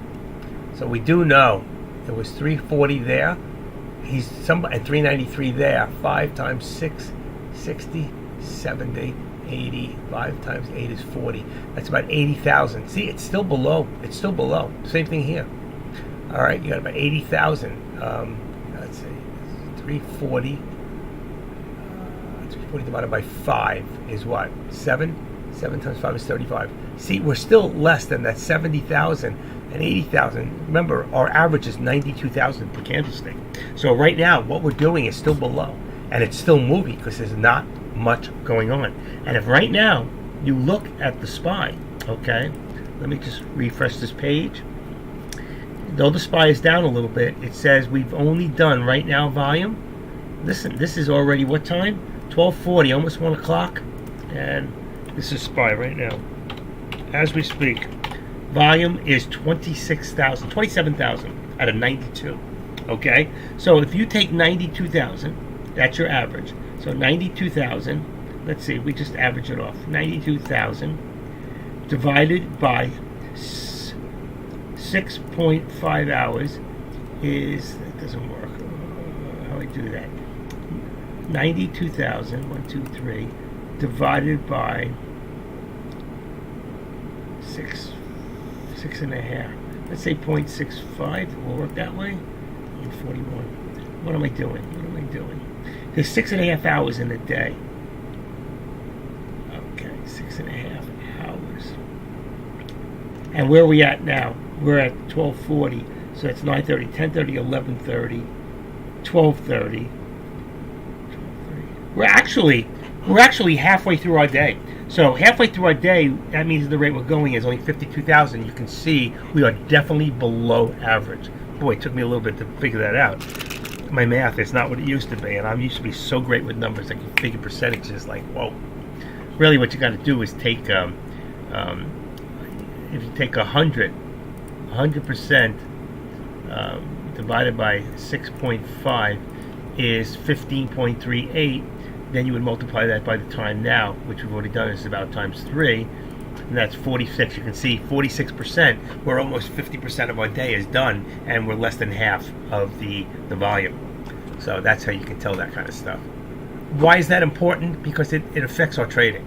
So we do know it was 340 there. He's somebody at 393 there. 5 times 6, 60, 70, 80. 5 times 8 is 40. That's about 80,000. See, it's still below. It's still below. Same thing here. All right, you got about 80,000. Let's see, 340. 340 divided by 5 is what? 7. 7 times 5 is 35. See, we're still less than that 70,000 and 80,000. Remember, our average is 92,000 per candlestick. So right now, what we're doing is still below, and it's still moving because there's not much going on. And if right now you look at the SPY, okay, let me just refresh this page. Though the SPY is down a little bit, it says we've only done right now volume. Listen, this is already what time? 12:40, almost 1 o'clock, and this is SPY right now. As we speak, volume is 27,000 out of 92. Okay, so if you take 92,000, that's your average. So 92,000. Let's see, we just average it off. 92,000 divided by 6.5 hours is, that doesn't work. How do I do that? 92,000, 1, 2, 3, divided by 6.5. Let's say 0.65. Will work that way. 41. What am I doing? There's 6.5 hours in a day. Okay, 6.5 hours. And where are we at now? We're at 12:40. So that's 9:30, 10:30, 11:30, 12:30. We're actually halfway through our day. So halfway through our day, that means the rate we're going is only 52,000. You can see we are definitely below average. Boy, it took me a little bit to figure that out. My math is not what it used to be, and I used to be so great with numbers. I can figure percentages like, whoa. Really what you got to do is take, if you take 100% divided by 6.5 is 15.38. Then you would multiply that by the time now, which we've already done, is about times 3, and that's 46. You can see 46%. We're almost 50% of our day is done, and we're less than half of the volume. So that's how you can tell that kind of stuff. Why is that important? Because it affects our trading.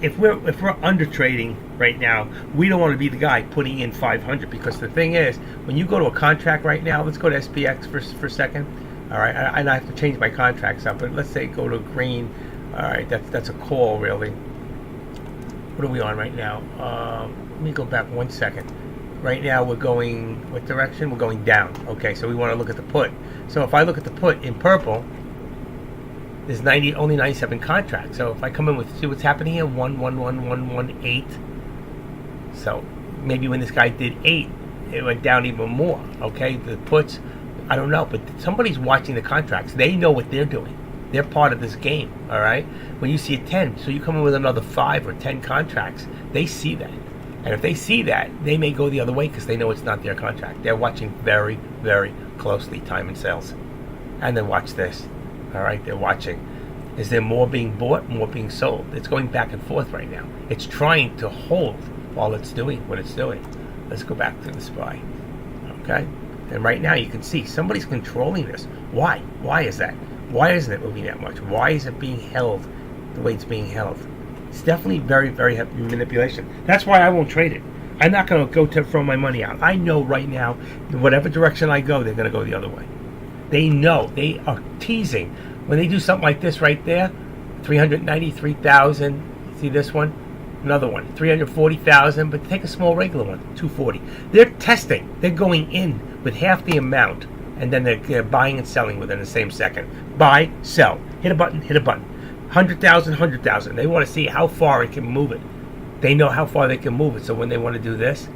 If we're under trading right now, we don't want to be the guy putting in 500, because the thing is, when you go to a contract right now, let's go to SPX for a second. All right, I have to change my contracts up, but let's say go to green. All right, that's a call really. What are we on right now? Let me go back 1 second. Right now we're going, what direction? We're going down. Okay, so we want to look at the put. So if I look at the put in purple, there's only 97 contracts. So if I come in with, see what's happening here, 111,118. So maybe when this guy did 8, it went down even more. Okay, the puts, I don't know, but somebody's watching the contracts. They know what they're doing. They're part of this game, all right? When you see a 10, so you come in with another 5 or 10 contracts, they see that. And if they see that, they may go the other way because they know it's not their contract. They're watching very, very closely time and sales. And then watch this, all right? They're watching. Is there more being bought, more being sold? It's going back and forth right now. It's trying to hold while it's doing what it's doing. Let's go back to the SPY, okay? And right now you can see somebody's controlling this. Why? Why is that? Why isn't it moving that much? Why is it being held the way it's being held? It's definitely very, very heavy manipulation. That's why I won't trade it. I'm not going to go to throw my money out. I know right now, whatever direction I go, they're going to go the other way. They know. They are teasing. When they do something like this right there, 393,000. See this one? Another one, 340,000, but take a small regular one, 240. They're testing. They're going in with half the amount, and then they're buying and selling within the same second. Buy, sell. Hit a button, hit a button. 100,000, 100,000. They want to see how far it can move it. They know how far they can move it. So when they want to do this,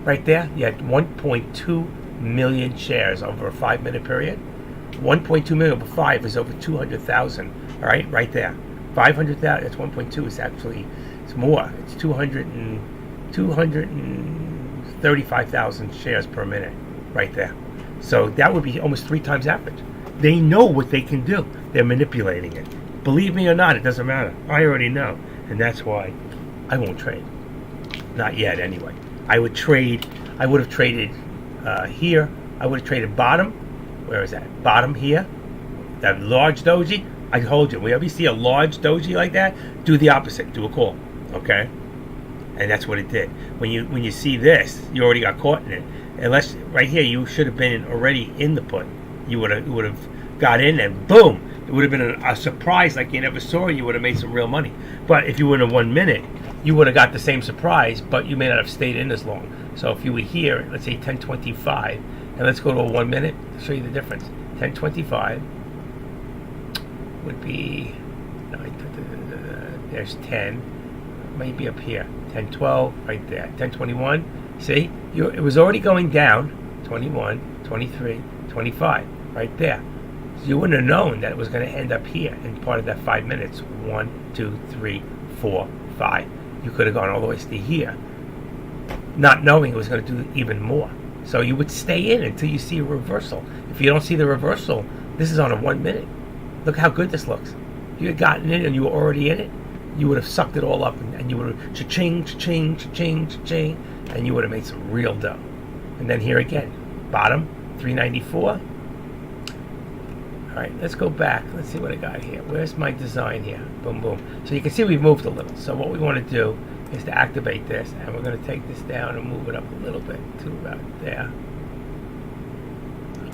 right there, you had 1.2 million shares over a 5-minute period. 1.2 million over 5 is over 200,000. All right there. 500,000, that's 1.2 is actually, it's more. It's 235,000 shares per minute right there. So that would be almost 3 times average. They know what they can do. They're manipulating it. Believe me or not, it doesn't matter. I already know. And that's why I won't trade. Not yet, anyway. I would have traded here. I would have traded bottom. Where is that? Bottom here. That large doji. I told you, whenever you see a large doji like that, do the opposite. Do a call. Okay? And that's what it did. When you see this, you already got caught in it. Unless, right here, you should have been already in the put. You would have got in and boom! It would have been a surprise like you never saw. You would have made some real money. But if you were in 1 minute, you would have got the same surprise, but you may not have stayed in as long. So if you were here, let's say 10:25, and let's go to a 1 minute to show you the difference. 10:25 would be, no, there's 10, maybe up here. 10:12 right there. 10:21, see? It was already going down. 21, 23, 25, right there. So you wouldn't have known that it was going to end up here in part of that 5 minutes. 1, 2, 3, 4, 5. You could have gone all the way to here, not knowing it was going to do even more. So you would stay in until you see a reversal. If you don't see the reversal, this is on a 1 minute. Look how good this looks. If you had gotten in and you were already in it, you would have sucked it all up, and you would have cha-ching, cha-ching, cha-ching, cha-ching, and you would have made some real dough. And then here again, bottom, 394. All right, let's go back. Let's see what I got here. Where's my design here? Boom, boom. So you can see we've moved a little. So what we want to do is to activate this, and we're going to take this down and move it up a little bit to about there.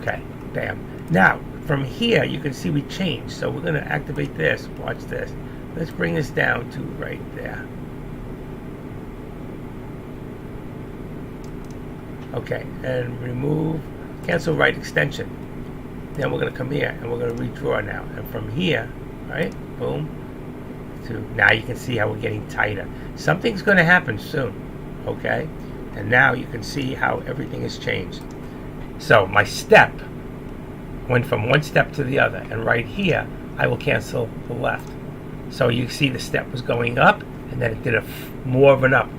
Okay, bam. Now, from here, you can see we changed. So we're going to activate this. Watch this. Let's bring this down to right there. Okay, and remove, cancel right extension. Then we're going to come here and we're going to redraw now. And from here, right, boom, to now you can see how we're getting tighter. Something's going to happen soon, okay? And now you can see how everything has changed. So my step went from one step to the other. And right here, I will cancel the left. So you see the step was going up, and then it did more of an up.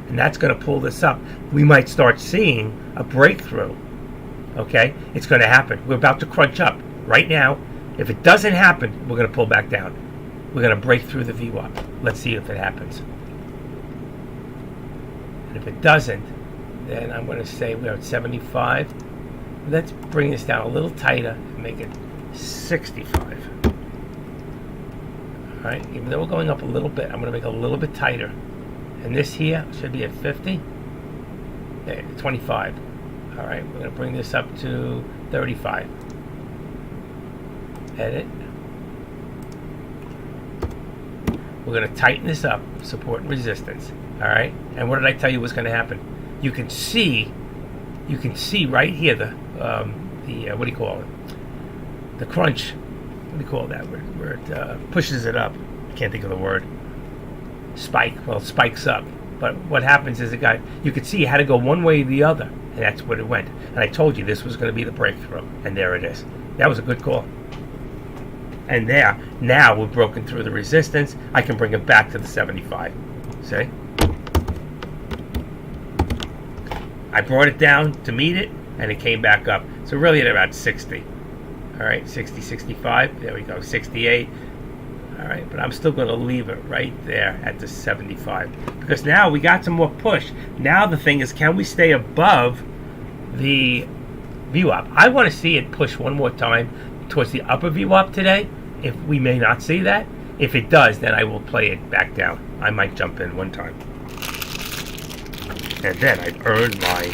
And that's going to pull this up. We might start seeing a breakthrough. Okay? It's going to happen. We're about to crunch up. Right now, if it doesn't happen, we're going to pull back down. We're going to break through the VWAP. Let's see if it happens. And if it doesn't, then I'm going to say we're at 75. Let's bring this down a little tighter and make it 65. All right? Even though we're going up a little bit, I'm going to make it a little bit tighter. And this here should be at 50. There, 25. All right, we're going to bring this up to 35. Edit. We're going to tighten this up, support and resistance. All right, and what did I tell you was going to happen? You can see right here the what do you call it? The crunch. What do you call that? Where it pushes it up. I can't think of the word. Spike. Well, it spikes up. But what happens is you could see it had to go one way or the other, and that's what it went. And I told you this was going to be the breakthrough, and there it is. That was a good call. And there, now we've broken through the resistance. I can bring it back to the 75. See? I brought it down to meet it, and it came back up. So really at about 60. All right, 60, 65. There we go, 68. All right, but I'm still going to leave it right there at the 75 because now we got some more push. Now the thing is, can we stay above the VWAP? I want to see it push one more time towards the upper VWAP today. If we may not see that, if it does, then I will play it back down. I might jump in one time, and then I've earned my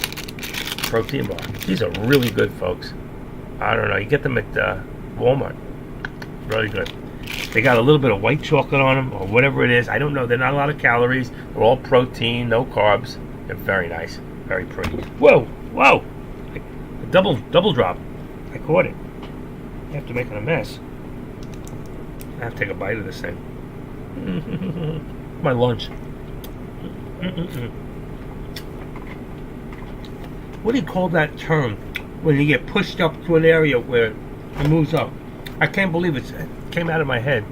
protein bar. These are really good, folks. I don't know. You get them at Walmart. Really good. They got a little bit of white chocolate on them, or whatever it is. I don't know. They're not a lot of calories. They're all protein, no carbs. They're very nice, very pretty. Whoa, whoa! A double drop. I caught it. After making a mess. I have to take a bite of this thing. My lunch. What do you call that term when you get pushed up to an area where it moves up? I can't believe it came out of my head.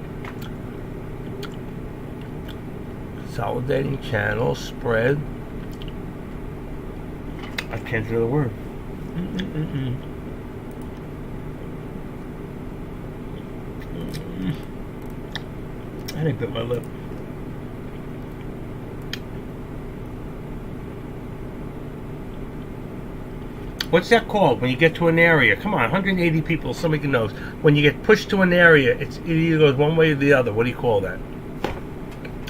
Consolidating channel, spread. I can't do the word. I didn't bit my lip. What's that called when you get to an area? Come on, 180 people, somebody knows. When you get pushed to an area, it either goes one way or the other. What do you call that?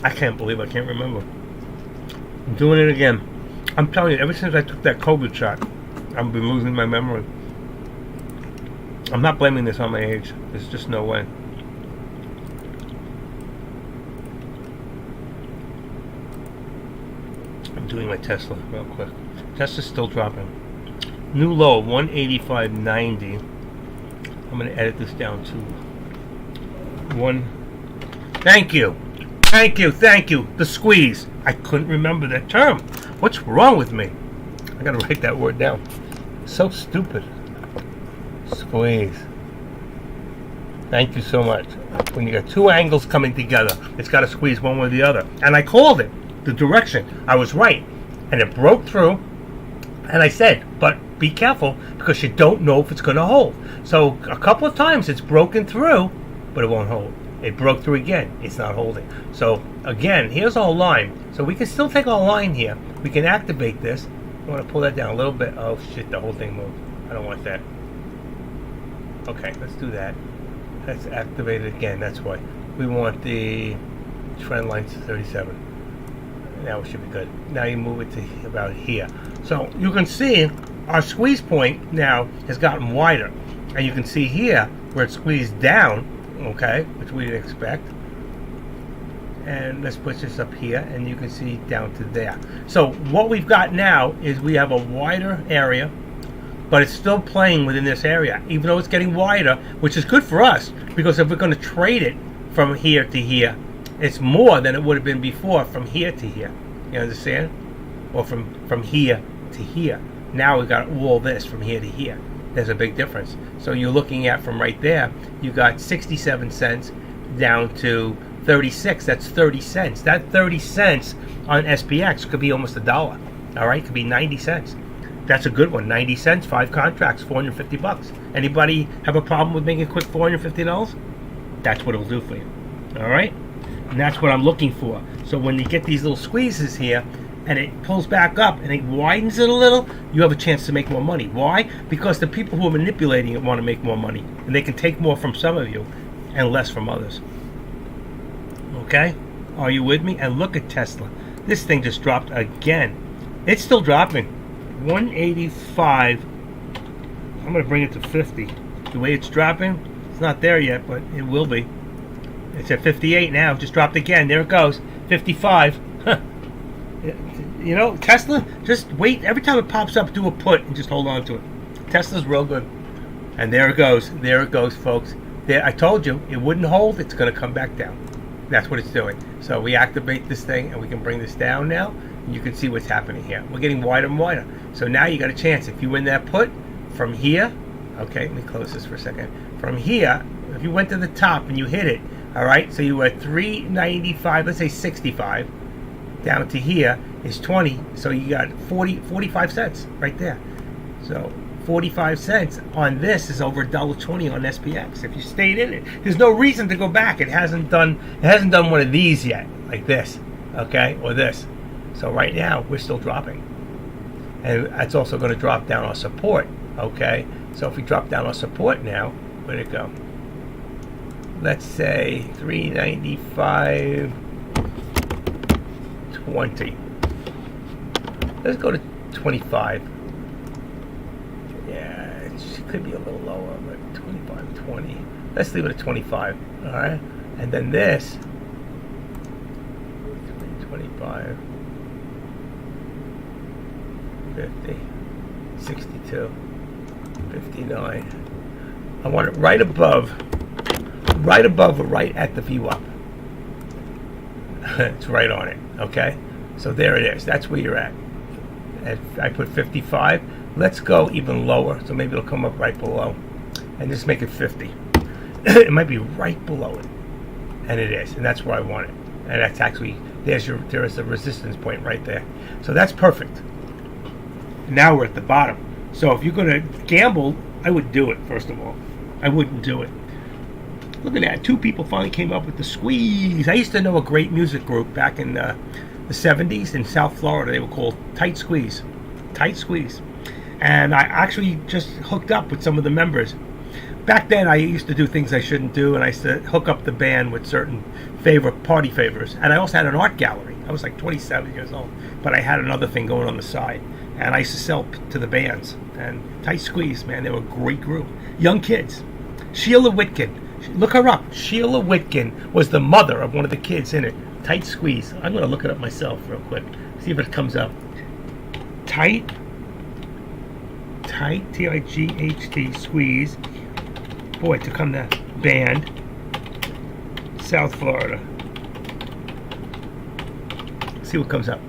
I can't believe I can't remember. I'm doing it again. I'm telling you, ever since I took that COVID shot, I've been losing my memory. I'm not blaming this on my age. There's just no way. I'm doing my Tesla real quick. Tesla's still dropping. New low, 185.90. I'm going to edit this down to 1. Thank you. Thank you. Thank you. The squeeze. I couldn't remember that term. What's wrong with me? I got to write that word down. So stupid. Squeeze. Thank you so much. When you got two angles coming together, it's got to squeeze one way or the other. And I called it. The direction. I was right. And it broke through. And I said, but be careful because you don't know if it's going to hold. So a couple of times it's broken through, but it won't hold. It broke through again. It's not holding. So again, here's our line. So we can still take our line here. We can activate this. I want to pull that down a little bit. Oh shit, the whole thing moved. I don't want that. Okay, let's do that. Let's activate it again. That's why. We want the trend line to 37. Now it should be good. Now you move it to about here. So you can see our squeeze point now has gotten wider. And you can see here where it's squeezed down, okay, which we didn't expect. And let's push this up here and you can see down to there. So what we've got now is we have a wider area, but it's still playing within this area, even though it's getting wider, which is good for us because if we're going to trade it from here to here, it's more than it would have been before from here to here. You understand? Or from here to here. Now we've got all this from here to here. There's a big difference. So you're looking at from right there, you got 67 cents down to 36. That's 30 cents. That 30 cents on SPX could be almost $1. All right? It could be 90 cents. That's a good one. 90 cents, 5 contracts, $450. Anybody have a problem with making a quick $450? That's what it'll do for you. All right? And that's what I'm looking for. So when you get these little squeezes here and it pulls back up and it widens it a little, you have a chance to make more money. Why? Because the people who are manipulating it want to make more money. And they can take more from some of you and less from others. Okay? Are you with me? And look at Tesla. This thing just dropped again. It's still dropping. 185. I'm going to bring it to 50. The way it's dropping, it's not there yet, but it will be. It's at 58 now. Just dropped again. There it goes. 55. You know, Tesla, just wait. Every time it pops up, do a put and just hold on to it. Tesla's real good. And there it goes. There it goes, folks. There, I told you, it wouldn't hold. It's going to come back down. That's what it's doing. So we activate this thing and we can bring this down now. And you can see what's happening here. We're getting wider and wider. So now you got a chance. If you win that put from here, okay, let me close this for a second. From here, if you went to the top and you hit it, all right, so you were at 395, let's say 65, down to here is 20, so you got 45 cents right there. So 45 cents on this is over $1.20 on SPX. If you stayed in it, there's no reason to go back. It hasn't done one of these yet, like this, okay, or this. So right now we're still dropping, and that's also going to drop down our support. Okay, so if we drop down our support now, where'd it go? Let's say 395.20. Let's go to 25. Yeah, it could be a little lower, but 25.20. Let's leave it at 25. All right. And then this, 25, 50, 62, 59. I want it right above or right at the view up. It's right on it, okay? So there it is. That's where you're at. I put 55. Let's go even lower, so maybe it'll come up right below. And just make it 50. It might be right below it. And it is, and that's where I want it. And that's actually, there is a resistance point right there. So that's perfect. Now we're at the bottom. So if you're going to gamble, I would do it, first of all. I wouldn't do it. Look at that. 2 people finally came up with the squeeze. I used to know a great music group back in the 70s in South Florida. They were called Tight Squeeze. Tight Squeeze. And I actually just hooked up with some of the members. Back then, I used to do things I shouldn't do, and I used to hook up the band with certain party favors. And I also had an art gallery. I was like 27 years old, but I had another thing going on the side. And I used to sell to the bands. And Tight Squeeze, man, they were a great group. Young kids. Sheila Whitkin. Look her up. Sheila Whitkin was the mother of one of the kids in it. Tight Squeeze. I'm going to look it up myself real quick. See if it comes up. Tight, T-I-G-H-T, Squeeze. Boy, to come to band. South Florida. See what comes up.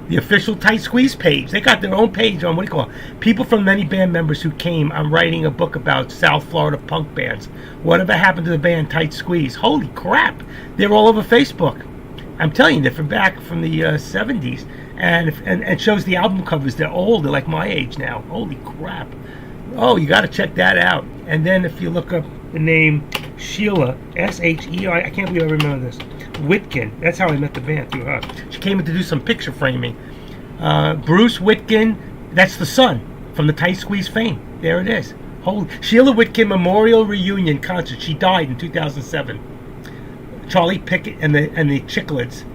The official Tight Squeeze page. They got their own page on, what do you call it? People from many band members who came. I'm writing a book about South Florida punk bands. Whatever happened to the band Tight Squeeze? Holy crap. They're all over Facebook. I'm telling you, they're from back from the 70s. And shows the album covers. They're old. They're like my age now. Holy crap. Oh, you got to check that out. And then if you look up the name Sheila, S-H-E-I, I can't believe I remember this. Whitkin. That's how I met the band, through her. She came in to do some picture framing. Bruce Whitkin, that's the son from the Tight Squeeze fame. There it is. Sheila Whitkin Memorial Reunion Concert. She died in 2007. Charlie Pickett and the Chicklets,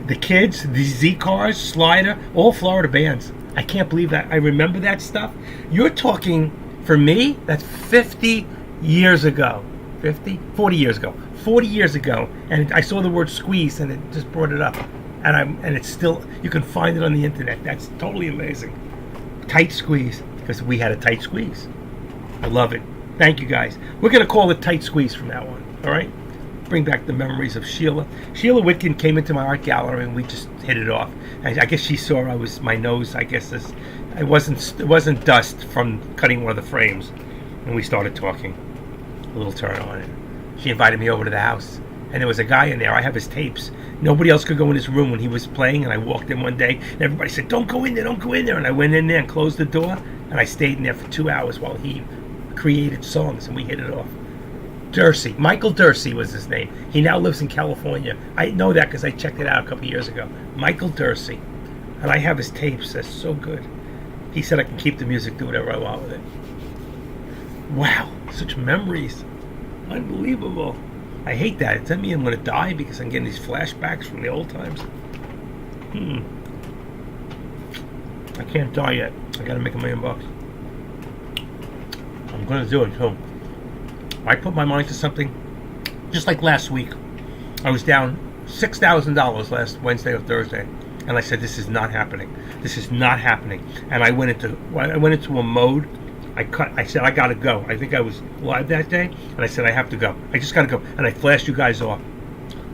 the Kids, the Z-Cars, Slider, all Florida bands. I can't believe that. I remember that stuff. You're talking, for me, that's 50 years ago. 40 years ago. 40 years ago, and I saw the word squeeze, and it just brought it up. And it's still, you can find it on the internet. That's totally amazing. Tight Squeeze, because we had a tight squeeze. I love it. Thank you, guys. We're going to call it Tight Squeeze from now on, all right? Bring back the memories of Sheila. Sheila Whitkin came into my art gallery, and we just hit it off. I guess she saw my nose, I guess, it wasn't dust from cutting one of the frames, and we started talking. A little turn on it. She invited me over to the house, and there was a guy in there. I have his tapes. Nobody else could go in his room when he was playing, and I walked in one day, and everybody said, don't go in there, don't go in there. And I went in there and closed the door, and I stayed in there for 2 hours while he created songs, and we hit it off. Dursey. Michael Dursey was his name. He now lives in California. I know that because I checked it out a couple years ago. Michael Dursey. And I have his tapes. They're so good. He said I can keep the music, do whatever I want with it. Wow. Such memories. Unbelievable. I hate that. Does that mean I'm going to die because I'm getting these flashbacks from the old times? I can't die yet. I got to make $1 million. I'm going to do it too. I put my mind to something. Just like last week, I was down $6,000 last Wednesday or Thursday, and I said, "This is not happening. This is not happening." And I went into a mode. I said, I gotta go. I think I was live that day, and I said, I have to go. I just gotta go. And I flashed you guys off.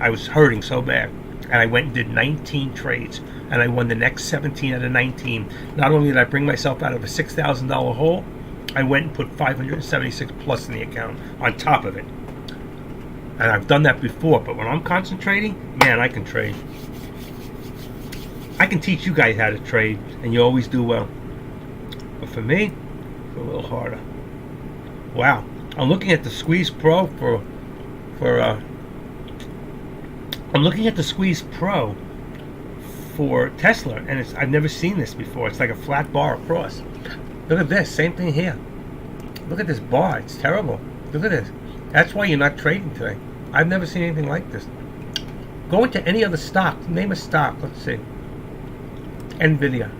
I was hurting so bad. And I went and did 19 trades, and I won the next 17 out of 19. Not only did I bring myself out of a $6,000 hole, I went and put 576 plus in the account on top of it. And I've done that before, but when I'm concentrating, man, I can trade. I can teach you guys how to trade, and you always do well. But for me, a little harder. Wow. I'm looking at the Squeeze Pro I'm looking at the Squeeze Pro for Tesla, and I've never seen this before. It's like a flat bar across. Look at this, same thing here. Look at this bar, it's terrible. Look at this. That's why you're not trading today. I've never seen anything like this. Go into any other stock, name a stock, let's see. Nvidia.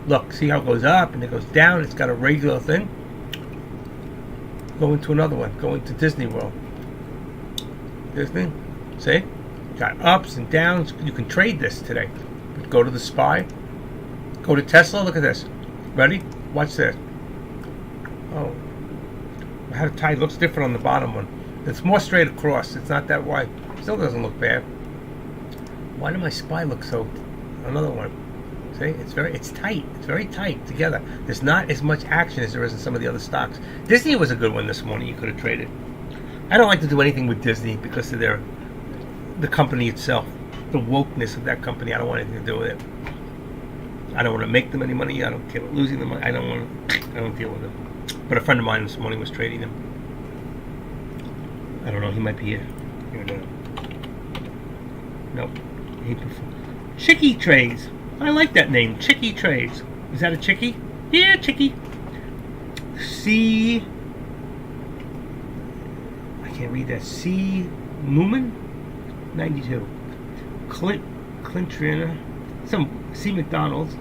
Look, see how it goes up and it goes down. It's got a regular thing. Go into another one. Go into Disney World. Disney. See? Got ups and downs. You can trade this today. Go to the SPY. Go to Tesla. Look at this. Ready? Watch this. Oh. How the tie looks different on the bottom one. It's more straight across. It's not that wide. Still doesn't look bad. Why did my SPY look so... Another one. See? It's tight. It's very tight together. There's not as much action as there is in some of the other stocks. Disney was a good one this morning. You could have traded. I don't like to do anything with Disney because of the company itself. The wokeness of that company. I don't want anything to do with it. I don't want to make them any money. I don't care about losing them. I don't deal with them. But a friend of mine this morning was trading them. I don't know. He might be here. Nope. Chicky Trades. I like that name. Chicky Trades. Is that a chickie? Yeah, chickie. I can't read that. C. Newman? 92. Clintrina. Some C. McDonald's.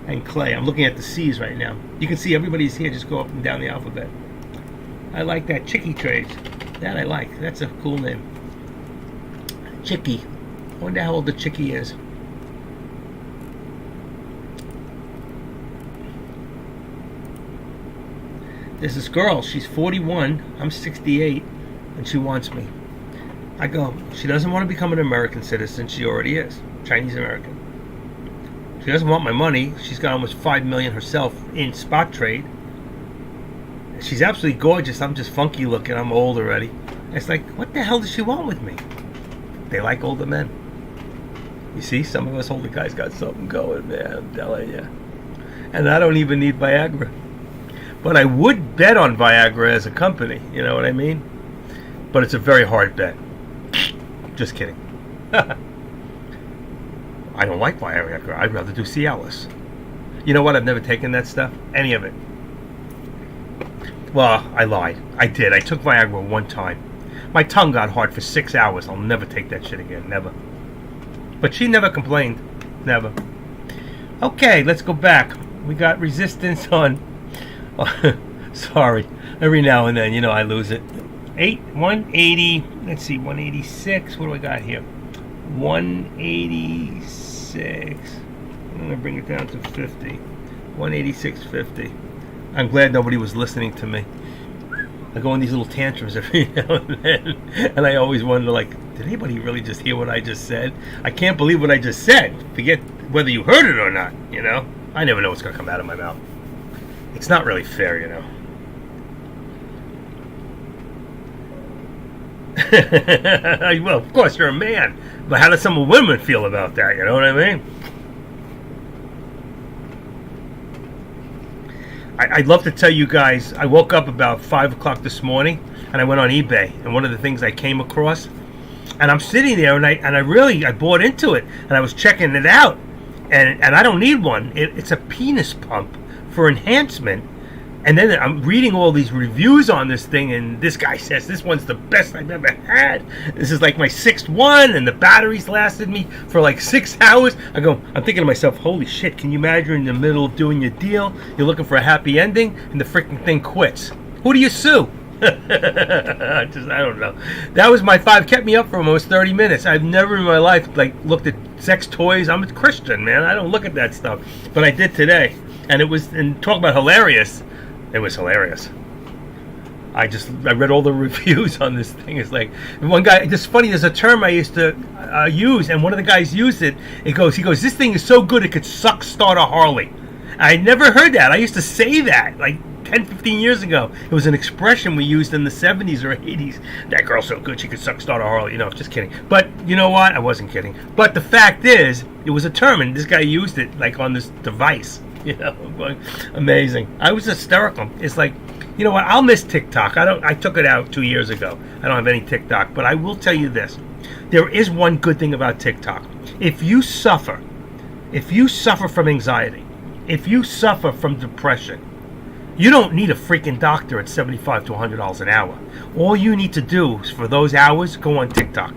And Clay. I'm looking at the C's right now. You can see everybody's here. Just go up and down the alphabet. I like that. Chicky Trades. That I like. That's a cool name. Chicky. I wonder how old the chickie is. There's this girl. She's 41. I'm 68. And she wants me. I go, she doesn't want to become an American citizen. She already is. Chinese American. She doesn't want my money. She's got almost $5 million herself in spot trade. She's absolutely gorgeous. I'm just funky looking. I'm old already. It's like, what the hell does she want with me? They like older men. You see, some of us older guys got something going, man. I'm telling you. And I don't even need Viagra. But I would bet on Viagra as a company. You know what I mean? But it's a very hard bet. Just kidding. I don't like Viagra. I'd rather do Cialis. You know what? I've never taken that stuff. Any of it. Well, I lied. I did. I took Viagra one time. My tongue got hard for 6 hours. I'll never take that shit again. Never. But she never complained. Never. Okay, let's go back. We got resistance on... sorry. Every now and then, you know, I lose it. 180. Let's see, 186. What do I got here? 186. I'm going to bring it down to 50. 186.50. I'm glad nobody was listening to me. I go in these little tantrums every now and then, and I always wonder, like, did anybody really just hear what I just said? I can't believe what I just said. Forget whether you heard it or not, you know? I never know what's going to come out of my mouth. It's not really fair, you know? Well, of course, you're a man. But how does some women feel about that, you know what I mean? I'd love to tell you guys, I woke up about 5 o'clock this morning, and I went on eBay, and one of the things I came across, and I'm sitting there, and I bought into it, and I was checking it out, and I don't need one. It's a penis pump for enhancement, and then I'm reading all these reviews on this thing, and this guy says this one's the best I've ever had. This is like my 6th one, and the batteries lasted me for like 6 hours. I'm thinking to myself, holy shit, can you imagine in the middle of doing your deal, you're looking for a happy ending, and the freaking thing quits? Who do you sue? I don't know. That was my 5. Kept me up for almost 30 minutes. I've never in my life looked at sex toys. I'm a Christian, man. I don't look at that stuff. But I did today. And talk about hilarious. It was hilarious. I read all the reviews on this thing. It's like, one guy, it's funny, there's a term I used to use, and one of the guys used it. He goes, this thing is so good it could suck start a Harley. I never heard that. I used to say that like 10, 15 years ago. It was an expression we used in the 70s or 80s. That girl's so good she could suck start a Harley. You know, just kidding. But you know what? I wasn't kidding. But the fact is, it was a term, and this guy used it like on this device. You know, amazing. I was hysterical. It's like, you know what? I'll miss TikTok. I took it out 2 years ago. I don't have any TikTok, but I will tell you this: there is one good thing about TikTok. If you suffer from anxiety, if you suffer from depression, you don't need a freaking doctor at $75 to $100 an hour. All you need to do is, for those hours, go on TikTok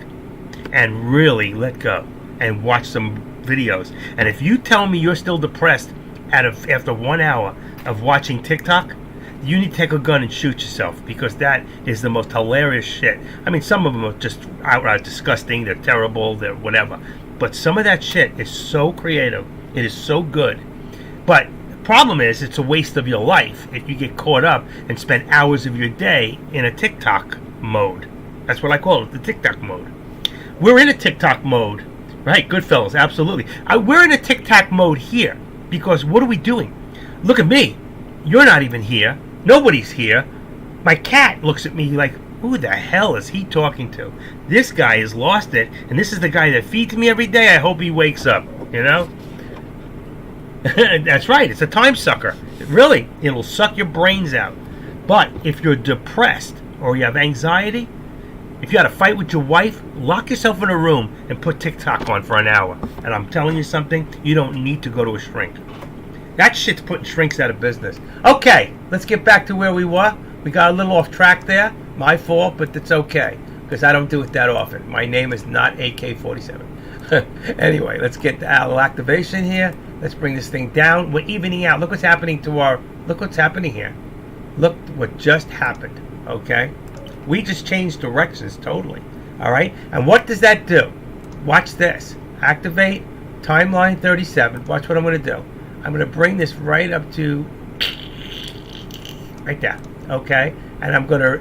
and really let go and watch some videos. And if you tell me you're still depressed after 1 hour of watching TikTok, you need to take a gun and shoot yourself, because that is the most hilarious shit. I mean, some of them are just outright disgusting. They're terrible. They're whatever. But some of that shit is so creative. It is so good. But the problem is, it's a waste of your life if you get caught up and spend hours of your day in a TikTok mode. That's what I call it, the TikTok mode. We're in a TikTok mode. Right, Goodfellas, absolutely. We're in a TikTok mode here, because what are we doing? Look at me. You're not even here. Nobody's here. My cat looks at me like, who the hell is he talking to? This guy has lost it, and this is the guy that feeds me every day. I hope he wakes up, you know? That's right, it's a time sucker. Really, it'll suck your brains out. But if you're depressed or you have anxiety, if you had a fight with your wife, lock yourself in a room and put TikTok on for an hour. And I'm telling you something, you don't need to go to a shrink. That shit's putting shrinks out of business. Okay, let's get back to where we were. We got a little off track there. My fault, but it's okay, because I don't do it that often. My name is not AK-47. Anyway, let's get the activation here. Let's bring this thing down. We're evening out. Look what's happening to our... Look what's happening here. Look what just happened, okay? We just changed directions totally, all right? And what does that do? Watch this. Activate timeline 37. Watch what I'm going to do. I'm going to bring this right up to right there, okay? And I'm going to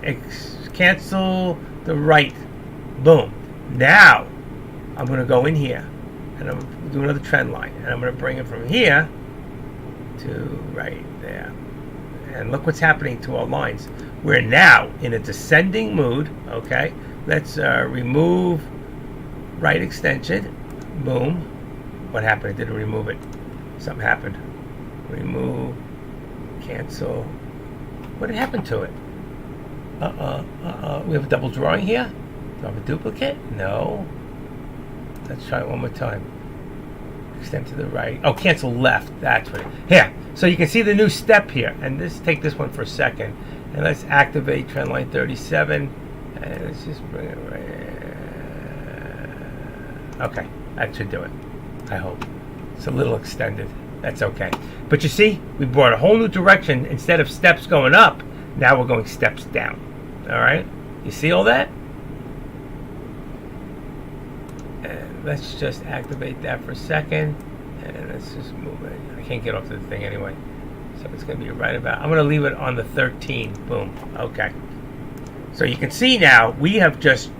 cancel the right. Boom. Now, I'm going to go in here, and I'm going to do another trend line. And I'm going to bring it from here to right there. And look what's happening to our lines. We're now in a descending mood, okay? Let's remove right extension. Boom. What happened? I didn't remove it. Something happened. Remove. Cancel. What had happened to it? We have a double drawing here? Do I have a duplicate? No. Let's try it one more time. Extend to the right. Oh, cancel left. That's what it... Here. So you can see the new step here. And take this one for a second. And let's activate trendline 37. And let's just bring it right... Okay. That should do it. I hope. It's a little extended. That's okay. But you see, we brought a whole new direction. Instead of steps going up, now we're going steps down. All right? You see all that? And let's just activate that for a second. And let's just move it. I can't get off the thing anyway. So it's going to be right about... I'm going to leave it on the 13. Boom. Okay. So you can see now, we have just...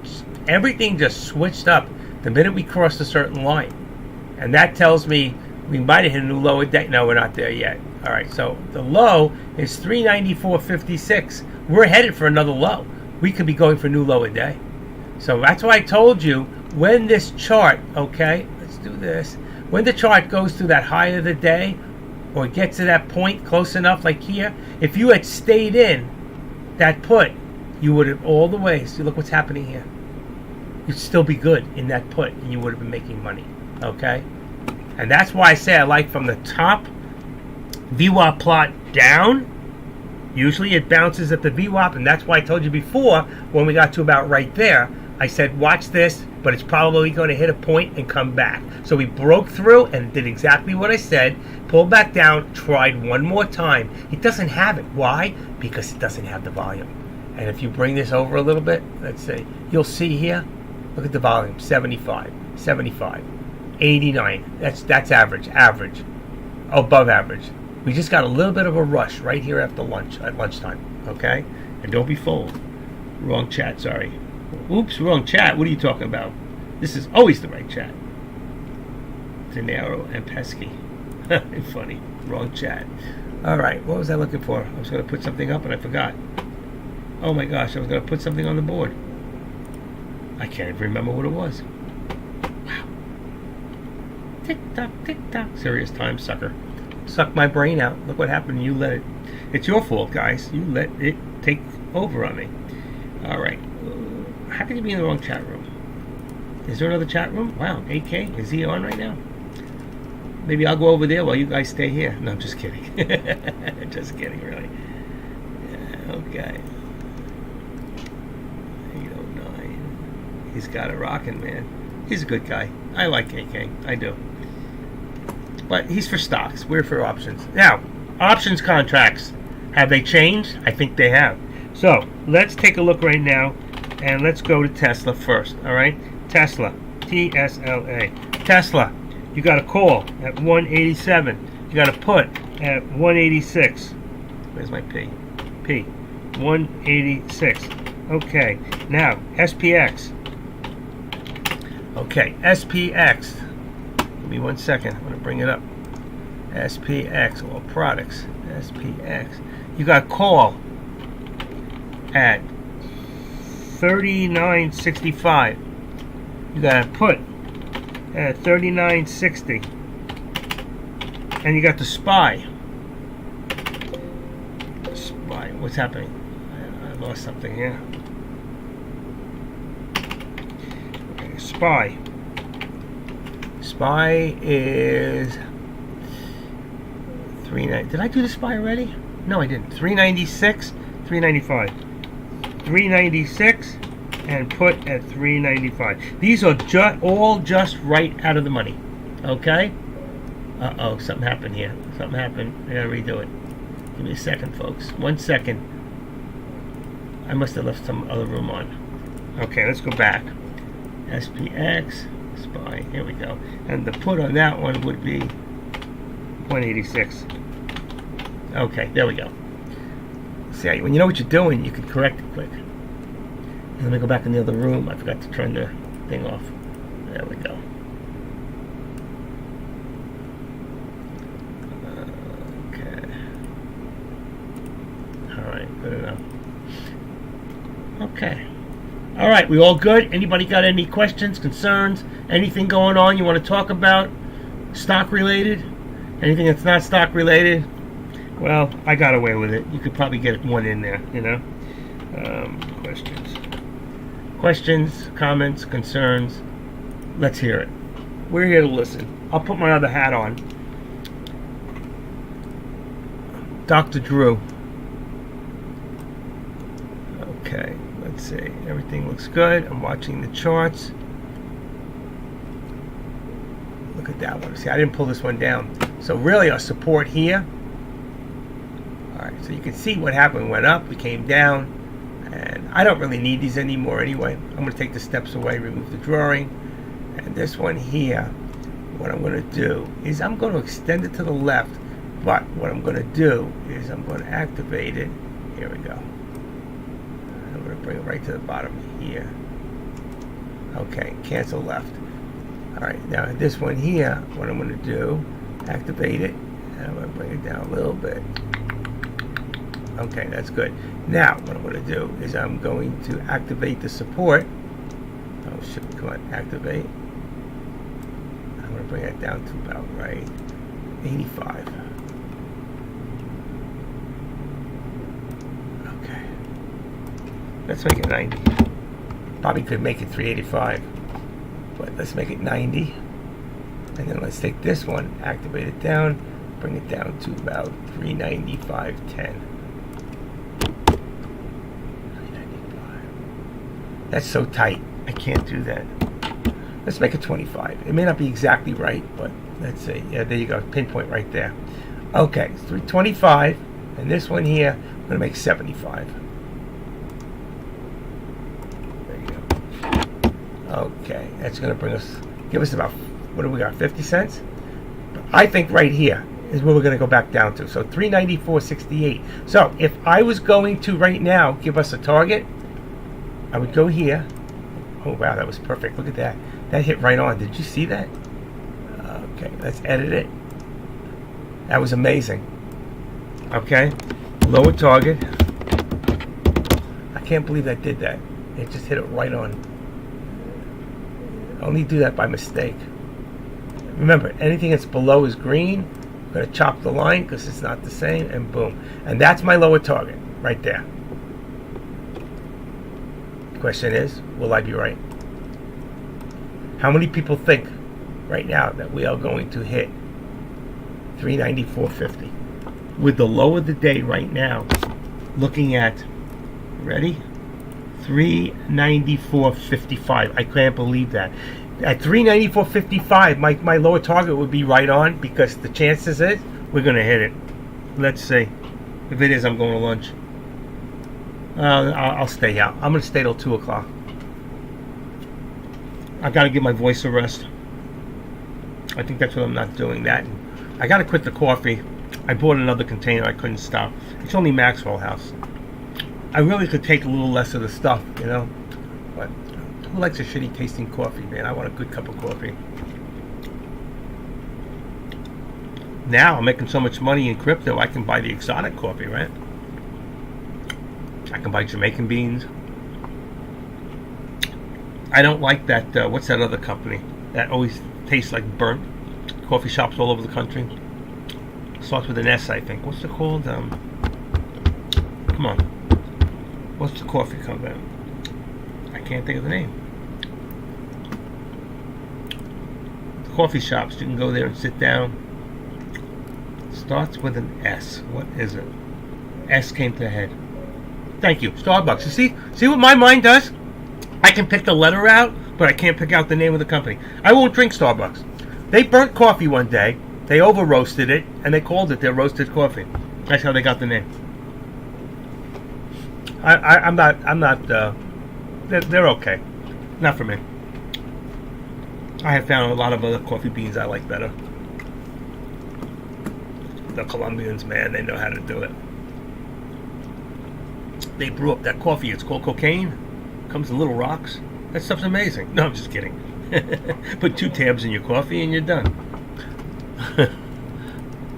Everything just switched up the minute we crossed a certain line. And that tells me we might have hit a new low a day. No, we're not there yet. All right, so the low is 394.56. We're headed for another low. We could be going for a new low a day. So that's why I told you, when this chart, okay, let's do this. When the chart goes through that high of the day, or gets to that point close enough, like here, if you had stayed in that put, you would have all the way. See, look what's happening here. You'd still be good in that put, and you would have been making money. Okay? And that's why I say I like from the top VWAP plot down. Usually it bounces at the VWAP, and that's why I told you before, when we got to about right there, I said, watch this, but it's probably going to hit a point and come back. So we broke through and did exactly what I said, pulled back down, tried one more time. It doesn't have it. Why? Because it doesn't have the volume. And if you bring this over a little bit, let's see, you'll see here, look at the volume, 75, 75. 89. That's average. Above average. We just got a little bit of a rush right here after lunch, at lunchtime. Okay? And don't be fooled. Wrong chat, sorry. Oops, wrong chat. What are you talking about? This is always the right chat. De Niro and Pesky. Funny. Wrong chat. Alright, what was I looking for? I was going to put something up and I forgot. Oh my gosh, I was going to put something on the board. I can't even remember what it was. Tick-tock, tick-tock. Serious time sucker. Suck my brain out. Look what happened. You let it... It's your fault, guys. You let it take over on me. Alright. How can you be in the wrong chat room? Is there another chat room? Wow, AK? Is he on right now? Maybe I'll go over there while you guys stay here. No, I'm just kidding. Just kidding, really. Yeah, okay. 809. He's got it rocking, man. He's a good guy. I like AK. I do. But he's for stocks. We're for options. Now, options contracts. Have they changed? I think they have. So let's take a look right now, and let's go to Tesla first. All right, Tesla, TSLA. Tesla, you got a call at 187. You got a put at 186. Where's my P? 186. Okay, now SPX. Okay, SPX. Give me 1 second. I'm going to bring it up. SPX, all products. SPX. You got call at 39.65. You got a put at 39.60. And you got the SPY. SPY. What's happening? I lost something here. Okay, SPY. SPY is 390. Did I do the SPY already? No, I didn't. 396, 395. 396 and put at 395. These are all just right out of the money. Okay? Uh-oh, something happened here. Something happened. I gotta redo it. Give me a second, folks. 1 second. I must have left some other room on. Okay, let's go back. SPX, SPY. Here we go. And the put on that one would be 186. Okay, there we go. See, when you know what you're doing, you can correct it quick. And let me go back in the other room. I forgot to turn the thing off. There we go. Okay. All right, good enough. Okay. All right, we all good? Anybody got any questions, concerns, anything going on you want to talk about? Stock related? Anything that's not stock related? Well, I got away with it. You could probably get one in there, you know. Questions, comments, concerns. Let's hear it. We're here to listen. I'll put my other hat on. Dr. Drew. Okay, let's see. Everything looks good. I'm watching the charts. Look at that one. See, I didn't pull this one down. So really our support here. Alright, so you can see what happened. We went up, we came down, and I don't really need these anymore anyway. I'm going to take the steps away, remove the drawing, and this one here, what I'm going to do is I'm going to extend it to the left, but what I'm going to do is I'm going to activate it. Here we go. I'm going to bring it right to the bottom here. Okay, cancel left. Alright, now this one here, what I'm going to do, activate it, and I'm going to bring it down a little bit. Okay, that's good. Now, what I'm going to do is I'm going to activate the support. Oh, shit, come on, activate. I'm going to bring that down to about right 85. Okay. Let's make it 90. Probably could make it 385. But let's make it 90. And then let's take this one, activate it down, bring it down to about 395.10. That's so tight. I can't do that. Let's make it 25. It may not be exactly right, but let's see. Yeah, there you go. Pinpoint right there. Okay, so 25. And this one here, I'm going to make 75. There you go. Okay, that's going to bring us, give us about, what do we got, 50 cents? I think right here is where we're going to go back down to. So 394.68. So if I was going to right now give us a target, I would go here. Oh wow, that was perfect. Look at that. That hit right on. Did you see that? Okay, let's edit it. That was amazing. Okay, lower target. I can't believe that did that. It just hit it right on. I only do that by mistake. Remember, anything that's below is green. I'm going to chop the line because it's not the same, and boom. And that's my lower target right there. Question is, will I be right? How many people think right now that we are going to hit 394.50 with the low of the day right now, looking at, ready, 394.55. I can't believe that. At 394.55, my lower target would be right on, because the chances is we're going to hit it. Let's see. If it is, I'm going to lunch. I'll stay out. I'm going to stay till 2 o'clock. I got to give my voice a rest. I think that's what I'm not doing. That. I got to quit the coffee. I bought another container. I couldn't stop. It's only Maxwell House. I really could take a little less of the stuff, you know. But who likes a shitty tasting coffee, man? I want a good cup of coffee. Now I'm making so much money in crypto, I can buy the exotic coffee, right? I can buy Jamaican beans. I don't like that, what's that other company that always tastes like burnt? Coffee shops all over the country. Starts with an S, I think. What's it called? Come on. What's the coffee company? I can't think of the name. The coffee shops, you can go there and sit down. Starts with an S. What is it? S came to head. Thank you. Starbucks. You see what my mind does? I can pick the letter out, but I can't pick out the name of the company. I won't drink Starbucks. They burnt coffee one day. They over roasted it, and they called it their roasted coffee. That's how they got the name. I'm not. They're okay. Not for me. I have found a lot of other coffee beans I like better. The Colombians, man, they know how to do it. They brew up that coffee. It's called cocaine. Comes in little rocks. That stuff's amazing. No, I'm just kidding. Put 2 tabs in your coffee and you're done.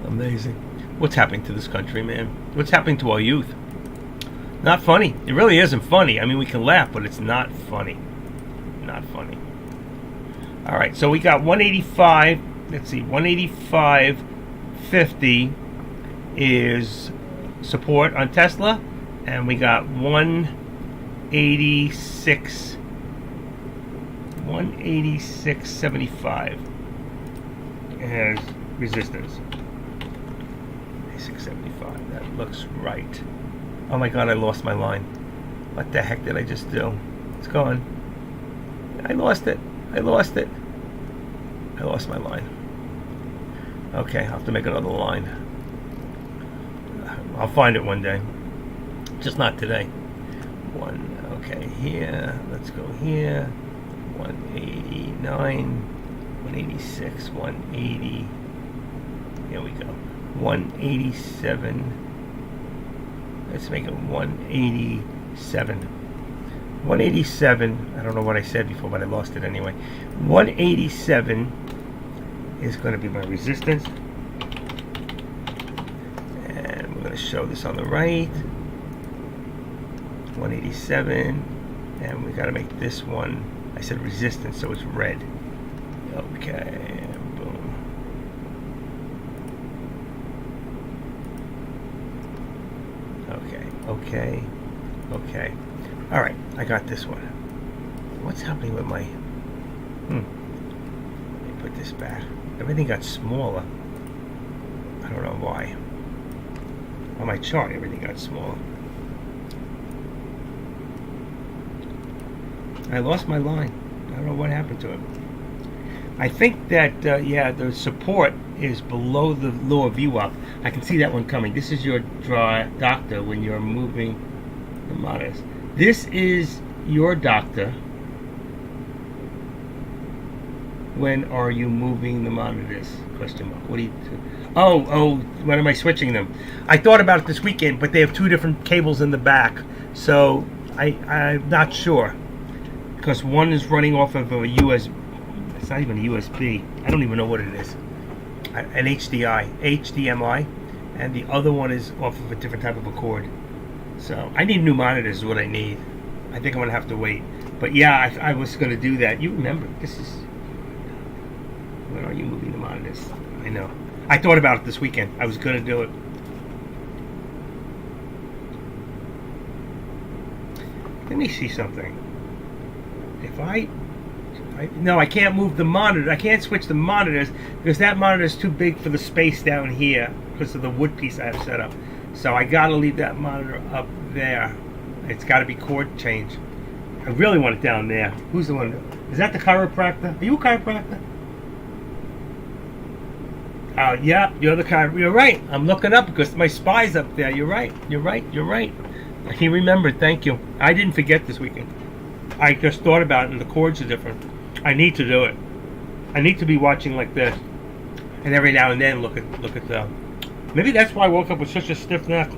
Amazing. What's happening to this country, man? What's happening to our youth? Not funny. It really isn't funny. I mean, we can laugh, but it's not funny. Not funny. All right, so we got 185. Let's see, 185.50 is support on Tesla, and we got 186.75 as resistance. 675. That looks right. Oh my God, I lost my line. What the heck did I just do? It's gone. I lost it. I lost my line. Okay, I'll have to make another line. I'll find it one day. Just not today. Okay, here. Let's go here. 189, 186, 180. Here we go. 187. Let's make it 187. 187. I don't know what I said before, but I lost it anyway. 187 is going to be my resistance. And we're going to show this on the right. 187. And we got to make this one. I said resistance, so it's red. Okay. Boom. Okay. All right, I got this one. What's happening with my... Let me put this back. Everything got smaller. I don't know why. On my chart, everything got smaller. I lost my line. I don't know what happened to it. I think that, the support is below the lower VWAP. I can see that one coming. This is your doctor when you're moving the monitors. This is your doctor. When are you moving the monitors? Question mark. What do you do? Oh, when am I switching them? I thought about it this weekend, but they have 2 different cables in the back. So I'm not sure. Because one is running off of a USB. It's not even a USB. I don't even know what it is. An HDMI. And the other one is off of a different type of a cord. So I need new monitors is what I need. I think I'm going to have to wait. But yeah, I was going to do that. You remember, this is... When are you moving the monitors? I know. I thought about it this weekend. I was going to do it. Let me see something. If no, I can't move the monitor. I can't switch the monitors because that monitor is too big for the space down here because of the wood piece I have set up. So I got to leave that monitor up there. It's got to be cord change. I really want it down there. Who's the one? Is that the chiropractor? Are you a chiropractor? Yeah, the other car. You're right. I'm looking up because my spy's up there. You're right. You're right. He remembered. Thank you. I didn't forget this weekend. I just thought about it, and the chords are different. I need to do it. I need to be watching like this, and every now and then look at the. Maybe that's why I woke up with such a stiff neck.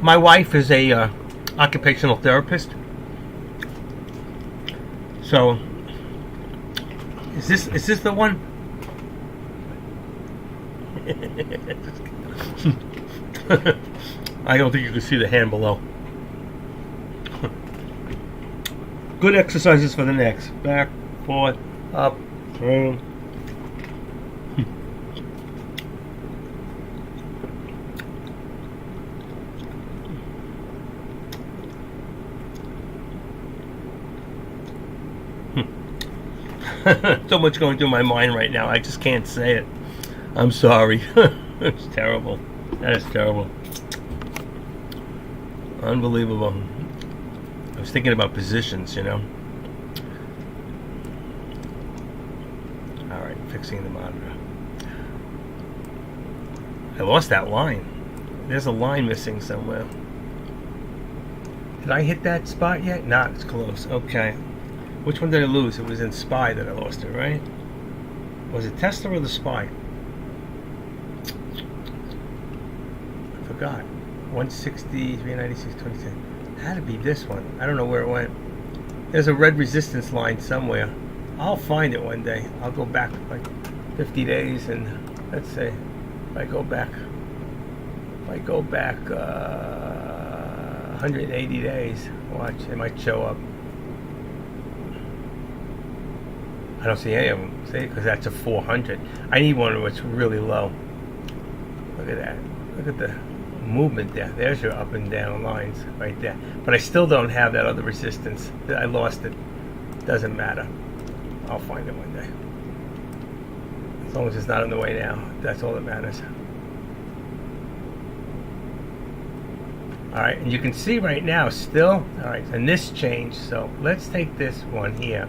My wife is a occupational therapist. So, is this the one? I don't think you can see the hand below. Good exercises for the necks. Back, forth, up, through. So much going through my mind right now. I just can't say it. I'm sorry. It's terrible. That is terrible. Unbelievable. I was thinking about positions, you know. Alright, fixing the monitor. I lost that line. There's a line missing somewhere. Did I hit that spot yet? Nah, it's close. Okay. Which one did I lose? It was in Spy that I lost it, right? Was it Tesla or the Spy? I forgot. 160, 396, 27. Had to be this one. I don't know where it went. There's a red resistance line somewhere. I'll find it one day. I'll go back like 50 days and let's say if I go back 180 days. Watch, it might show up. I don't see any of them, see, because that's a 400. I need one that's really low. Look at that. Look at the movement there. There's your up and down lines right there. But I still don't have that other resistance. I lost it. Doesn't matter. I'll find it one day. As long as it's not in the way now, that's all that matters. Alright, and you can see right now still, alright, and this changed. So let's take this one here.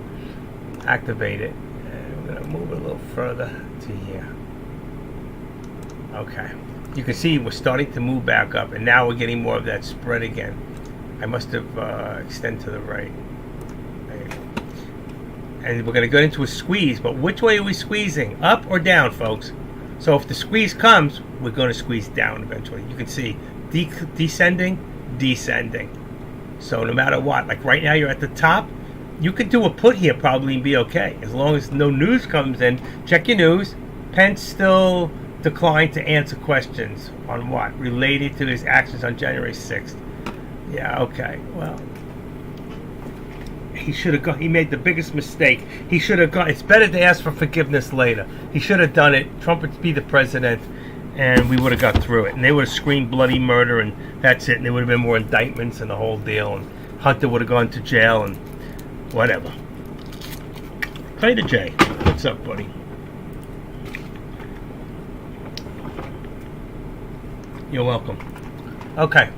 Activate it, and we're going to move it a little further to here. Okay, you can see we're starting to move back up, and now we're getting more of that spread again. I must have extended to the right. And we're going to go into a squeeze, but which way are we squeezing? Up or down, folks? So if the squeeze comes, we're going to squeeze down eventually. You can see descending. So no matter what, like right now you're at the top. You could do a put here probably and be okay. As long as no news comes in. Check your news. Pence still declined to answer questions on what? Related to his actions on January 6th. Yeah, okay. Well, he should have gone. He made the biggest mistake. He should have gone. It's better to ask for forgiveness later. He should have done it. Trump would be the president, and we would have got through it. And they would have screamed bloody murder, and that's it. And there would have been more indictments and the whole deal. And Hunter would have gone to jail, and whatever. Play the J. What's up, buddy? You're welcome. Okay.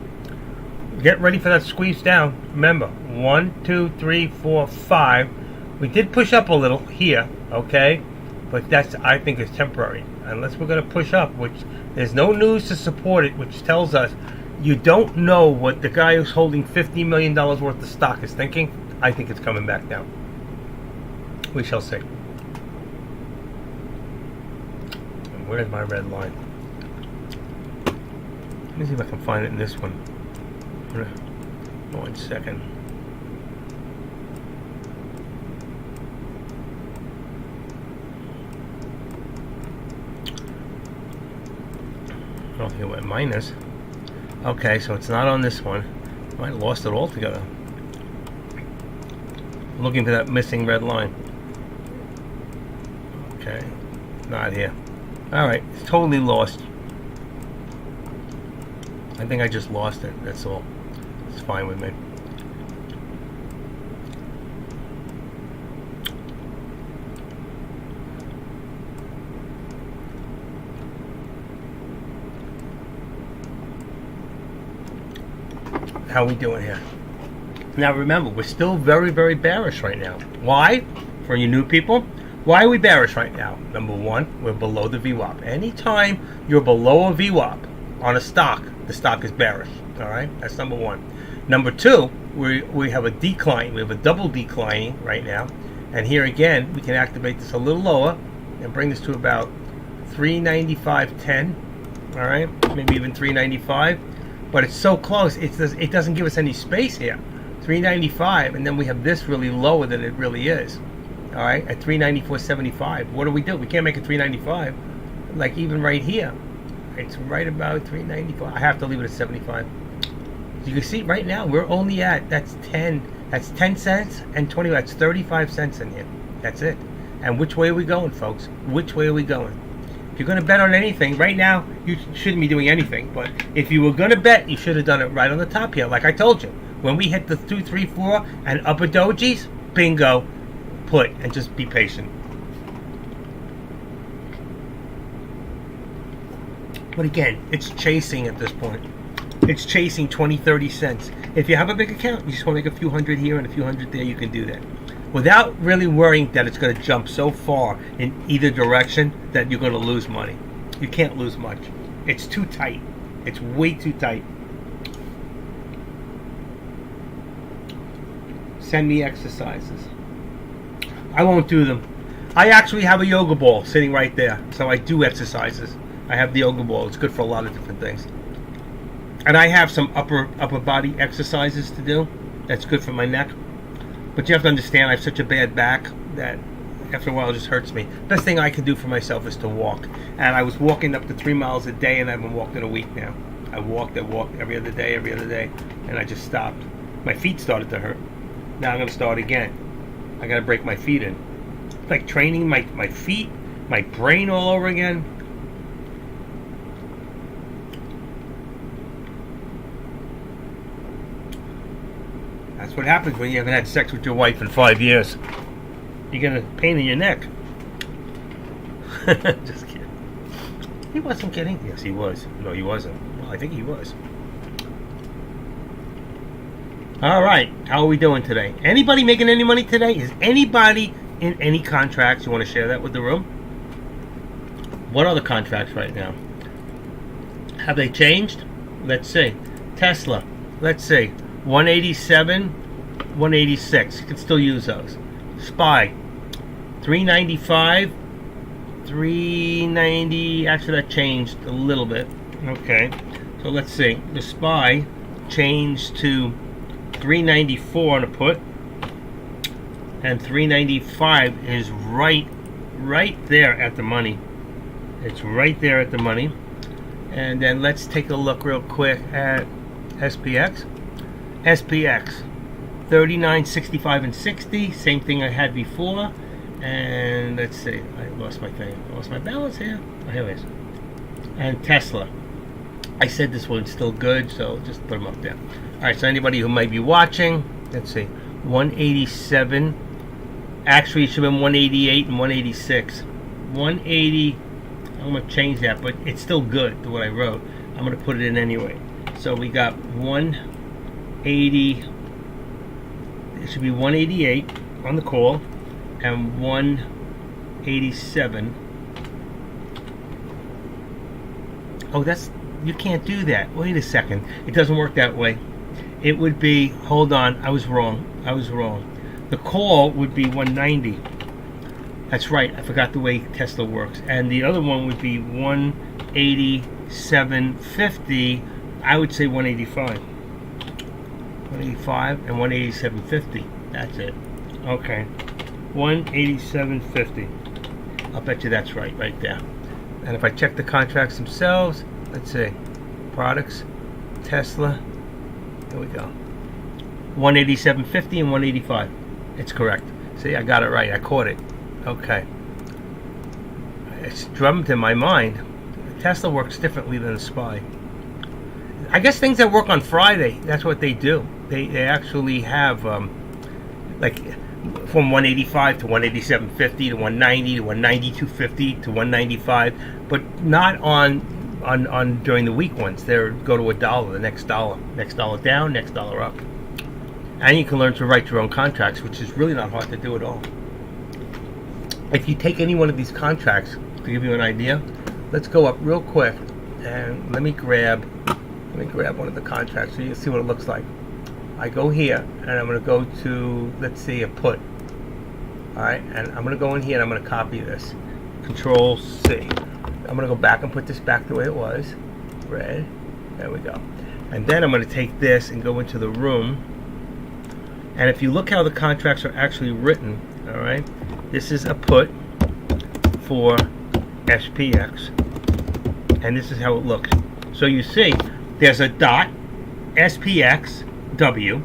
Get ready for that squeeze down. Remember, 1, 2, 3, 4, 5. We did push up a little here, okay? But that's, I think, is temporary. Unless we're going to push up, which there's no news to support it, which tells us you don't know what the guy who's holding $50 million worth of stock is thinking. I think it's coming back down. We shall see. And where's my red line? Let me see if I can find it in this one. 1 second. I don't think it went minus. Okay, so it's not on this one. I might have lost it altogether. Looking for that missing red line. Okay, not here. Alright, it's totally lost. I think I just lost it, that's all. It's fine with me. How are we doing here? Now remember, we're still very, very bearish right now. Why? For you new people, why are we bearish right now? Number one, we're below the VWAP. Anytime you're below a VWAP on a stock, the stock is bearish. All right, that's number one. Number two, we have a decline. We have a double declining right now. And here again, we can activate this a little lower and bring this to about 395.10. All right, maybe even 395. But it's so close, it doesn't give us any space here. 395, and then we have this really lower than it really is. All right, at 394.75. What do? We can't make it 395. Like even right here, it's right about 395. I have to leave it at 75. You can see right now we're only at that's 10 cents and 20. That's 35 cents in here. That's it. And which way are we going, folks? Which way are we going? If you're going to bet on anything right now, you shouldn't be doing anything. But if you were going to bet, you should have done it right on the top here, like I told you. When we hit the 2, 3, 4 and upper dojis, bingo, put and just be patient. But again, it's chasing at this point. It's chasing 20, 30 cents. If you have a big account, you just want to make a few hundred here and a few hundred there, you can do that. Without really worrying that it's going to jump so far in either direction that you're going to lose money. You can't lose much. It's too tight. It's way too tight. Send me exercises. I won't do them. I actually have a yoga ball sitting right there. So I do exercises. I have the yoga ball. It's good for a lot of different things. And I have some upper body exercises to do. That's good for my neck. But you have to understand, I have such a bad back that after a while it just hurts me. Best thing I can do for myself is to walk. And I was walking up to 3 miles a day, and I haven't walked in a week now. I walked every other day, and I just stopped. My feet started to hurt. Now I'm going to start again. I got to break my feet in. It's like training my feet, my brain all over again. That's what happens when you haven't had sex with your wife in 5 years. You get a pain in your neck. Just kidding. He wasn't kidding. Yes, he was. No, he wasn't. Well, I think he was. All right. How are we doing today? Anybody making any money today? Is anybody in any contracts? You want to share that with the room? What are the contracts right now? Have they changed? Let's see. Tesla. Let's see. 187, 186. You can still use those. SPY, 395, 390. Actually, that changed a little bit. Okay, so let's see. The SPY changed to 394 on a put, and 395 is right there at the money. It's right there at the money. And then let's take a look real quick at SPX. SPX 39, 65, and 60. Same thing I had before. And let's see. I lost my thing. I lost my balance here. Oh, here it is. And Tesla. I said this one's still good, so just put them up there. All right. So anybody who might be watching, let's see. 187. Actually, it should have been 188 and 186. 180. I'm going to change that, but it's still good to what I wrote. I'm going to put it in anyway. So we got 180. It should be 188 on the call and 187. Oh, that's, you can't do that. Wait a second. It doesn't work that way. It would be, hold on, I was wrong. The call would be 190. That's right. I forgot the way Tesla works. And the other one would be 187.50. I would say 185. 185 and 187.50. That's it. Okay. 187.50. I'll bet you that's right there. And if I check the contracts themselves, let's see. Products, Tesla. Here we go. 187.50 and 185. It's correct. See, I got it right. I caught it. Okay. It's drummed in my mind. Tesla works differently than the SPY. I guess things that work on Friday, that's what they do. They actually have like from 185 to 187.50 to 190 to 192.50 to 195, but not on on during the week ones. They go to $1, the next dollar down, next dollar up. And you can learn to write your own contracts, which is really not hard to do at all. If you take any one of these contracts, to give you an idea, let's go up real quick and let me grab one of the contracts so you can see what it looks like. I go here and I'm going to go to, let's see, a put. Alright, and I'm going to go in here and I'm going to copy this. Control C. I'm going to go back and put this back the way it was. Red. There we go. And then I'm going to take this and go into the room. And if you look how the contracts are actually written, alright, this is a put for SPX. And this is how it looks. So you see, there's a dot, SPX, W.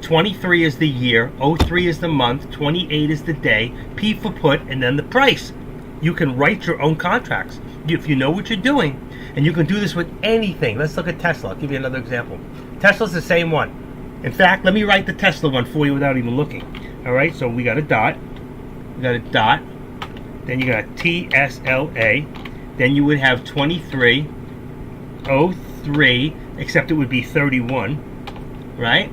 23 is the year, 03 is the month, 28 is the day, P for put, and then the price. You can write your own contracts if you know what you're doing, and you can do this with anything. Let's look at Tesla. I'll give you another example. Tesla's the same one. In fact, let me write the Tesla one for you without even looking. All right, so we got a dot, then you got TSLA, then you would have 23, 03, except it would be 31, right?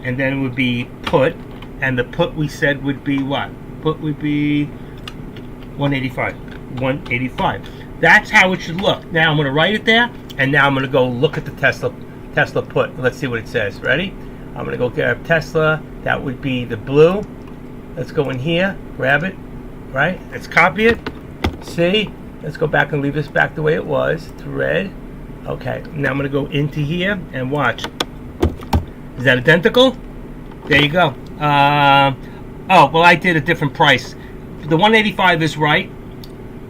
And then it would be put, and the put we said would be what? Put would be 185. That's how it should look. Now I'm going to write it there, and now I'm going to go look at the Tesla put. Let's see what it says. Ready? I'm going to go grab Tesla. That would be the blue. Let's go in here, grab it, right? Let's copy it. See? Let's go back and leave this back the way it was. It's red. Okay. Now I'm going to go into here and watch. Is that identical? There you go. Oh, well, I did a different price. The 185 is right,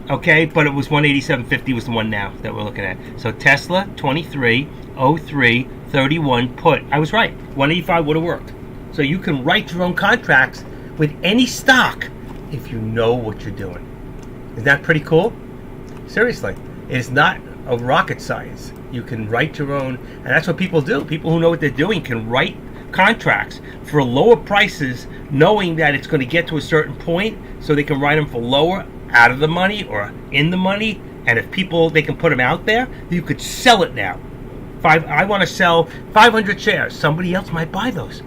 okay, but it was 187.50 was the one now that we're looking at. So Tesla 23, 03, 31 put. I was right. 185 would have worked. So you can write your own contracts with any stock if you know what you're doing. Isn't that pretty cool? Seriously, it's not a rocket science. You can write your own, and that's what people do. People who know what they're doing can write contracts for lower prices, knowing that it's going to get to a certain point, so they can write them for lower, out of the money or in the money. And if people, they can put them out there, you could sell it now. I want to sell 500 shares. Somebody else might buy those.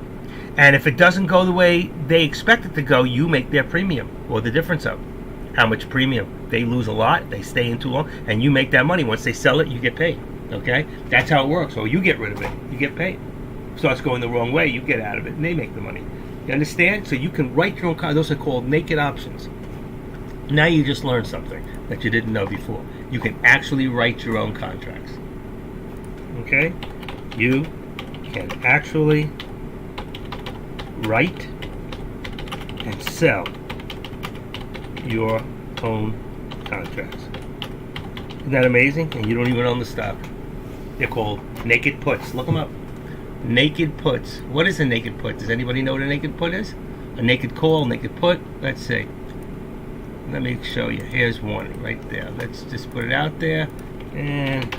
And if it doesn't go the way they expect it to go, you make their premium, or the difference of how much premium. They lose a lot, they stay in too long, and you make that money. Once they sell it, you get paid. Okay? That's how it works. So you get rid of it, you get paid. Starts going the wrong way, you get out of it, and they make the money. You understand? So you can write your own contracts. Those are called naked options. Now you just learned something that you didn't know before. You can actually write your own contracts. Okay? You can actually write and sell your own contracts. Isn't that amazing? And you don't even own the stock. They're called naked puts. Look them up. Naked puts. What is a naked put? Does anybody know what a naked put is? A naked call, naked put. Let's see. Let me show you. Here's one right there. Let's just put it out there. And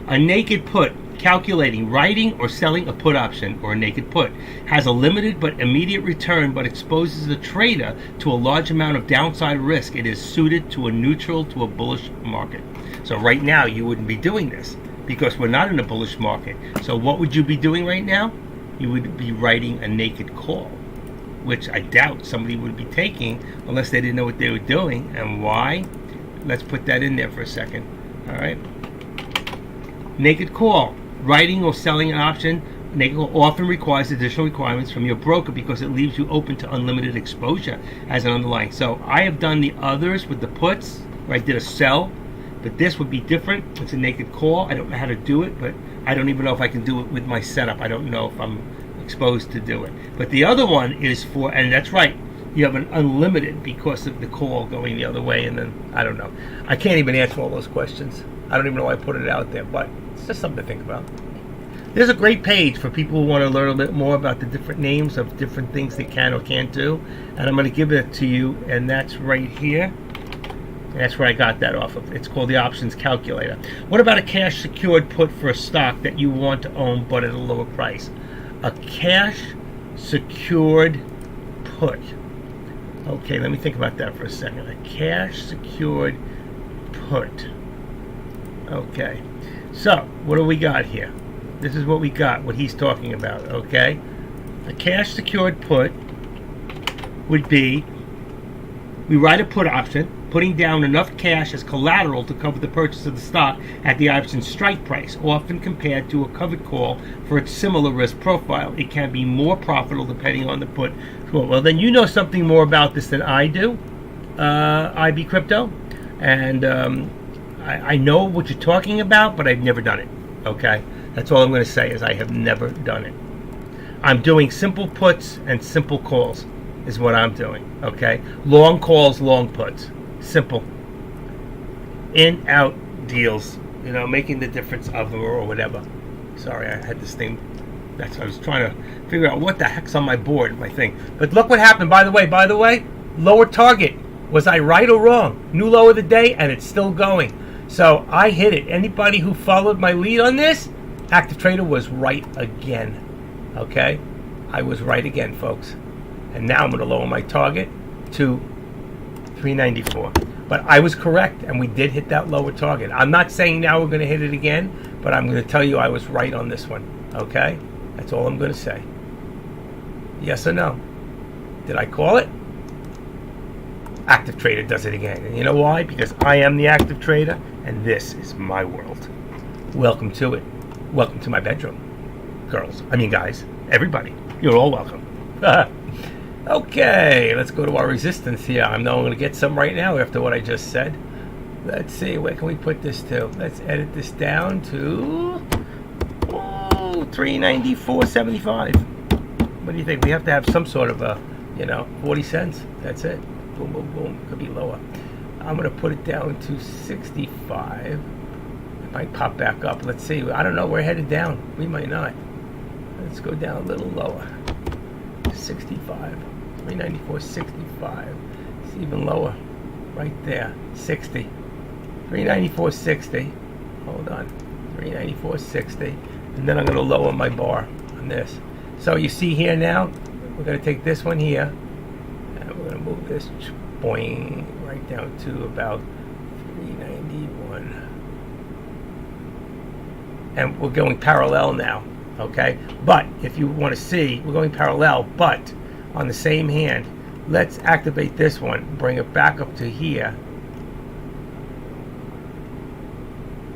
a naked put, calculating, writing or selling a put option, or a naked put, has a limited but immediate return, but exposes the trader to a large amount of downside risk. It is suited to a neutral to a bullish market. So right now you wouldn't be doing this because we're not in a bullish market. So what would you be doing right now? You would be writing a naked call, which I doubt somebody would be taking unless they didn't know what they were doing. And why? Let's put that in there for a second. All right. Naked call, writing or selling an option. Naked call often requires additional requirements from your broker because it leaves you open to unlimited exposure as an underlying. So I have done the others with the puts where I did a sell, but this would be different. It's a naked call. I don't know how to do it, but I don't even know if I can do it with my setup. I don't know if I'm exposed to do it. But the other one is for, and that's right, you have an unlimited because of the call going the other way, and then I don't know. I can't even answer all those questions. I don't even know why I put it out there, but it's just something to think about. There's a great page for people who want to learn a bit more about the different names of different things they can or can't do, and I'm going to give it to you, and that's right here. And that's where I got that off of. It's called the options calculator. What about a cash secured put for a stock that you want to own but at a lower price? A cash secured put. Okay, let me think about that for a second. A cash secured put. Okay. So, what do we got here? This is what we got, what he's talking about, okay? A cash secured put would be, we write a put option, putting down enough cash as collateral to cover the purchase of the stock at the option strike price, often compared to a covered call for its similar risk profile. It can be more profitable depending on the put. Well, then you know something more about this than I do, IB Crypto, and I know what you're talking about, but I've never done it, okay? That's all I'm going to say is I have never done it. I'm doing simple puts and simple calls is what I'm doing, okay? Long calls, long puts. Simple. In, out deals, making the difference of them or whatever. Sorry, I had this thing. That's what I was trying to figure out what the heck's on my board, my thing. But look what happened, by the way, lower target. Was I right or wrong? New low of the day, and it's still going. So I hit it. Anybody who followed my lead on this, Active Trader was right again. Okay? I was right again, folks. And now I'm going to lower my target to 394. But I was correct, and we did hit that lower target. I'm not saying now we're going to hit it again, but I'm going to tell you I was right on this one. Okay? That's all I'm going to say. Yes or no? Did I call it? Active Trader does it again. And you know why? Because I am the Active Trader, and this is my world. Welcome to it. Welcome to my bedroom. Guys, everybody. You're all welcome. Okay, let's go to our resistance here. I know I'm going to get some right now after what I just said. Let's see, where can we put this to? Let's edit this down to 394.75. What do you think? We have to have some sort of a, 40 cents. That's it. Boom, boom, boom. Could be lower. I'm going to put it down to 65. It might pop back up. Let's see. I don't know. We're headed down. We might not. Let's go down a little lower. 65. 394.65. It's even lower. Right there. 60. 394.60. Hold on. 394.60. And then I'm going to lower my bar on this. So you see here now, we're going to take this one here. And we're going to move this boing right down to about 391. And we're going parallel now. Okay, but if you want to see, we're going parallel, but on the same hand, let's activate this one, bring it back up to here.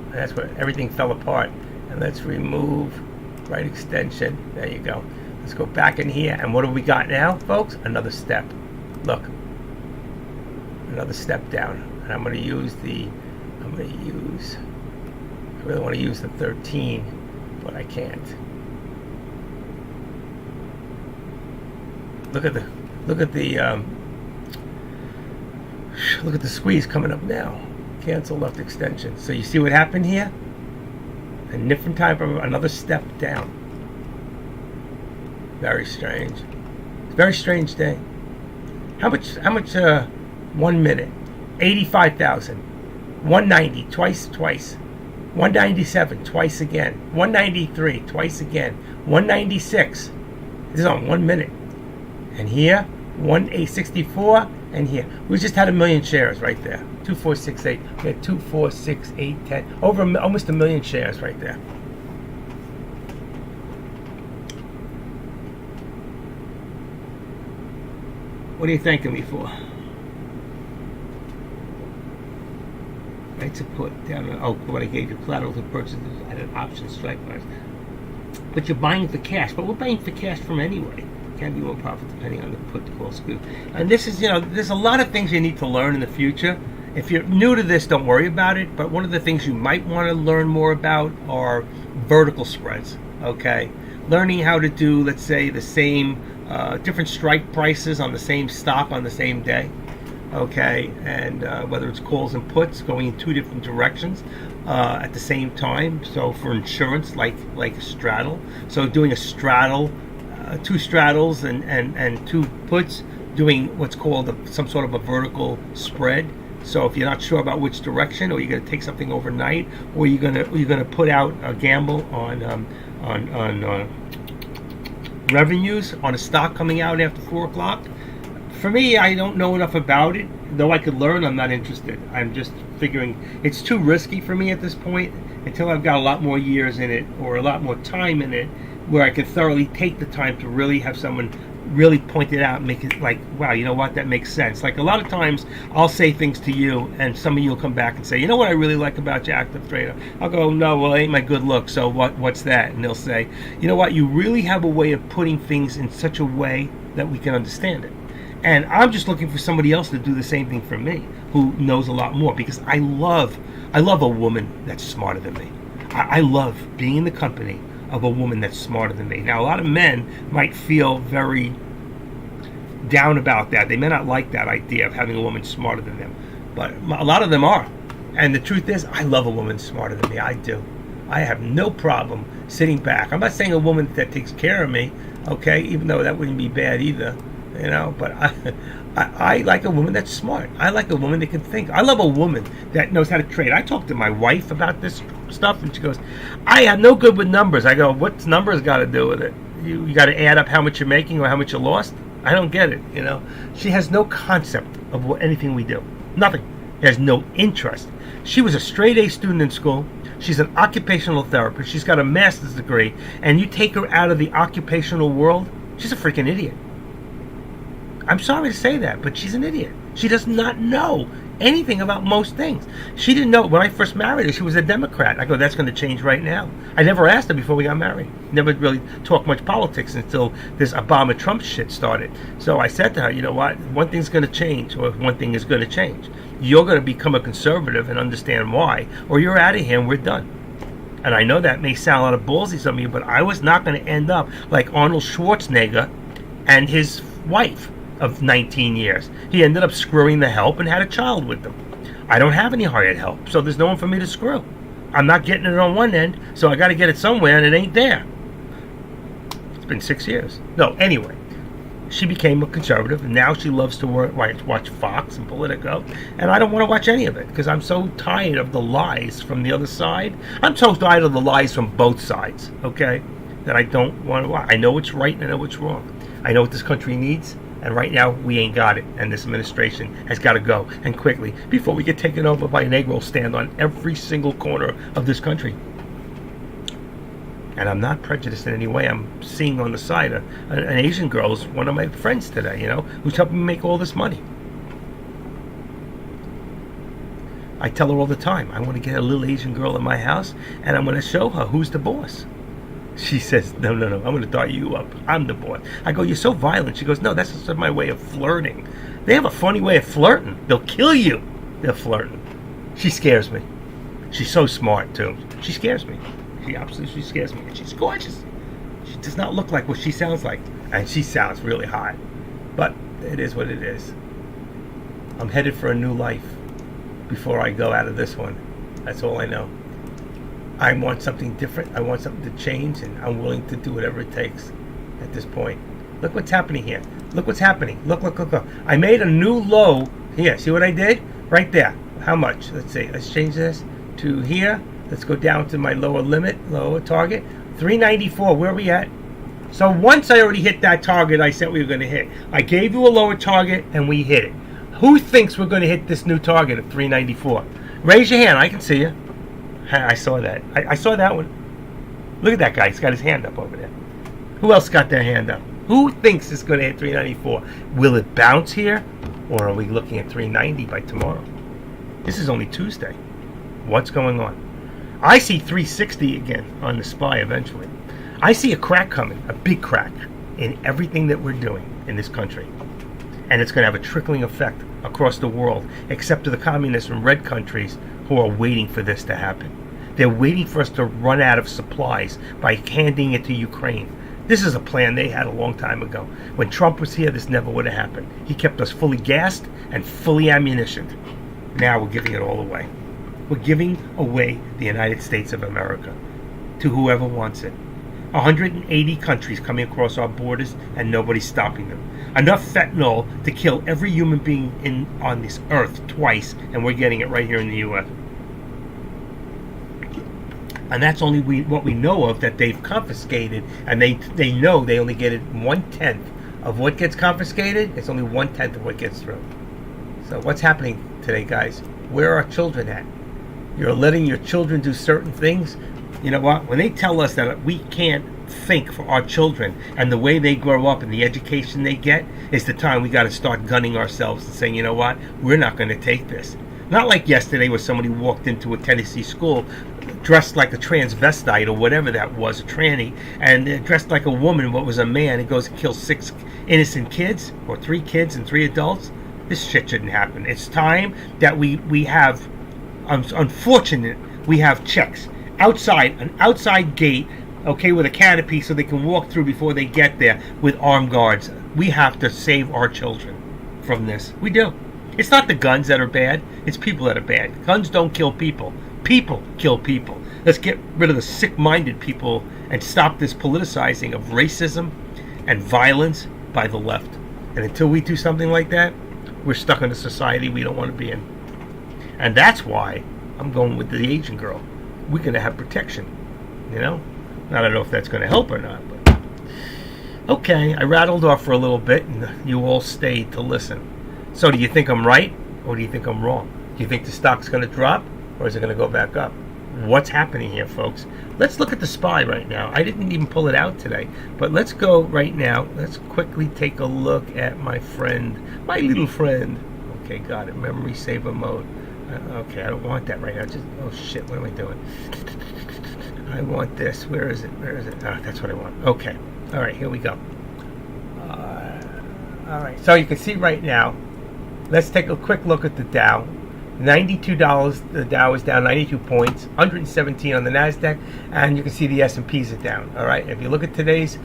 And that's where everything fell apart. And let's remove right extension. There you go. Let's go back in here, and what do we got now, folks? Another step. Look, another step down. And I really want to use the 13, but I can't. Look at the squeeze coming up now. Cancel left extension. So you see what happened here? A different type of another step down. Very strange. It's a very strange day. How much 1 minute? 85,000. 190 twice. 197 twice again. 193 twice again. 196. This is on 1 minute. And here, 1,864, and here. We just had 1 million shares right there. 2468. We had 246810. Almost 1 million shares right there. What are you thanking me for? Right to put down. What I gave you collateral to purchase at an option strike price. But you're buying for cash. But we're buying for cash from anyway. Can be more profit depending on the put call scoop. And this is, there's a lot of things you need to learn in the future. If you're new to this, don't worry about it. But one of the things you might want to learn more about are vertical spreads. Okay, learning how to do, let's say, the same different strike prices on the same stock on the same day. Okay, and whether it's calls and puts going in two different directions at the same time. So for insurance, like a straddle. So doing a straddle. Two straddles and two puts, doing what's called some sort of a vertical spread. So if you're not sure about which direction, or you're going to take something overnight, or you're going to put out a gamble on revenues on a stock coming out after 4 o'clock. For me, I don't know enough about it. though I could learn, I'm not interested. I'm just figuring it's too risky for me at this point until I've got a lot more years in it or a lot more time in it where I can thoroughly take the time to really have someone really point it out and make it like, wow, you know what, that makes sense. Like a lot of times I'll say things to you and some of you will come back and say, you know what I really like about you, active trader? I'll go, no, well, it ain't my good look, so what's that? And they'll say, you know what, you really have a way of putting things in such a way that we can understand it. And I'm just looking for somebody else to do the same thing for me, who knows a lot more, because I love a woman that's smarter than me. I love being in the company of a woman that's smarter than me. Now, a lot of men might feel very down about that. They may not like that idea of having a woman smarter than them, but a lot of them are. And the truth is, I love a woman smarter than me. I do. I have no problem sitting back. I'm not saying a woman that takes care of me, okay, even though that wouldn't be bad either. You know, but I like a woman that's smart. I like a woman that can think. I love a woman that knows how to trade. I talked to my wife about this stuff, and she goes, I am no good with numbers. I go, what's numbers got to do with it? You got to add up how much you're making or how much you lost? I don't get it, you know. She has no concept of anything we do. Nothing. She has no interest. She was a straight A student in school. She's an occupational therapist. She's got a master's degree. And you take her out of the occupational world, she's a freaking idiot. I'm sorry to say that, but she's an idiot. She does not know anything about most things. She didn't know when I first married her, she was a Democrat. I go, that's going to change right now. I never asked her before we got married. Never really talked much politics until this Obama-Trump shit started. So I said to her, you know what? One thing's going to change, or one thing is going to change. You're going to become a conservative and understand why, or you're out of here and we're done. And I know that may sound a lot of ballsy, some of you, but I was not going to end up like Arnold Schwarzenegger and his wife of 19 years. He ended up screwing the help and had a child with them. I don't have any hired help, so there's no one for me to screw. I'm not getting it on one end, so I got to get it somewhere, and it ain't there. It's been 6 years. No, anyway, she became a conservative, and now she loves to watch Fox and Politico, and I don't want to watch any of it, because I'm so tired of the lies from the other side. I'm so tired of the lies from both sides, okay, that I don't want to watch. I know what's right and I know what's wrong. I know what this country needs, and right now, we ain't got it. And this administration has got to go, and quickly, before we get taken over by an egg roll stand on every single corner of this country. And I'm not prejudiced in any way. I'm seeing on the side an Asian girl who's one of my friends today, you know, who's helping me make all this money. I tell her all the time, I want to get a little Asian girl in my house, and I'm going to show her who's the boss. She says, no, I'm going to dart you up. I'm the boss. I go, you're so violent. She goes, no, that's just my way of flirting. They have a funny way of flirting. They'll kill you. They're flirting. She scares me. She's so smart, too. She scares me. She absolutely scares me. And she's gorgeous. She does not look like what she sounds like. And she sounds really hot. But it is what it is. I'm headed for a new life before I go out of this one. That's all I know. I want something different. I want something to change, and I'm willing to do whatever it takes at this point. Look what's happening here. Look what's happening. Look. I made a new low here. See what I did? Right there. How much? Let's see. Let's change this to here. Let's go down to my lower limit, lower target. 394. Where are we at? So once I already hit that target I said we were going to hit. I gave you a lower target, and we hit it. Who thinks we're going to hit this new target of 394? Raise your hand. I can see you. I saw that. I saw that one. Look at that guy. He's got his hand up over there. Who else got their hand up? Who thinks it's going to hit 394? Will it bounce here? Or are we looking at 390 by tomorrow? This is only Tuesday. What's going on? I see 360 again on the SPY eventually. I see a crack coming. A big crack in everything that we're doing in this country. And it's going to have a trickling effect across the world, except to the communists and red countries who are waiting for this to happen. They're waiting for us to run out of supplies by handing it to Ukraine. This is a plan they had a long time ago. When Trump was here, this never would have happened. He kept us fully gassed and fully ammunitioned. Now we're giving it all away. We're giving away the United States of America to whoever wants it. 180 countries coming across our borders, and nobody's stopping them. Enough fentanyl to kill every human being on this earth twice, and we're getting it right here in the U.S. And that's only what we know of that they've confiscated, and they know they only get it 1/10 of what gets confiscated. It's only 1/10 of what gets through. So what's happening today, guys? Where are our children at? You're letting your children do certain things. You know what? When they tell us that we can't think for our children and the way they grow up and the education they get, is the time we got to start gunning ourselves and saying, you know what? We're not going to take this. Not like yesterday where somebody walked into a Tennessee school dressed like a transvestite or whatever that was, a tranny, and dressed like a woman but was a man, and goes and kills 6 innocent kids, or 3 kids and 3 adults. This shit shouldn't happen. It's time that we have, unfortunate, we have checks outside, an outside gate, okay, with a canopy so they can walk through before they get there with armed guards. We have to save our children from this. We do. It's not the guns that are bad. It's people that are bad. Guns don't kill people. People kill people. Let's get rid of the sick-minded people and stop this politicizing of racism and violence by the left. And until we do something like that, we're stuck in a society we don't want to be in. And that's why I'm going with the Asian girl. We're going to have protection, you know? I don't know if that's going to help or not, but okay, I rattled off for a little bit and you all stayed to listen. So do you think I'm right or do you think I'm wrong? Do you think the stock's going to drop or is it going to go back up? What's happening here, folks? Let's look at the SPY right now. I didn't even pull it out today, but let's go right now. Let's quickly take a look at my friend, my little friend. Okay, got it. Memory saver mode. Okay, I don't want that right now. Just, oh shit, what am I doing? I want this. Where is it? Where is it? Ah, that's what I want. Okay. All right, here we go. All right, so you can see right now, let's take a quick look at the Dow. $92, the Dow is down 92 points, 117 on the NASDAQ, and you can see the S&Ps are down. All right, if you look at today's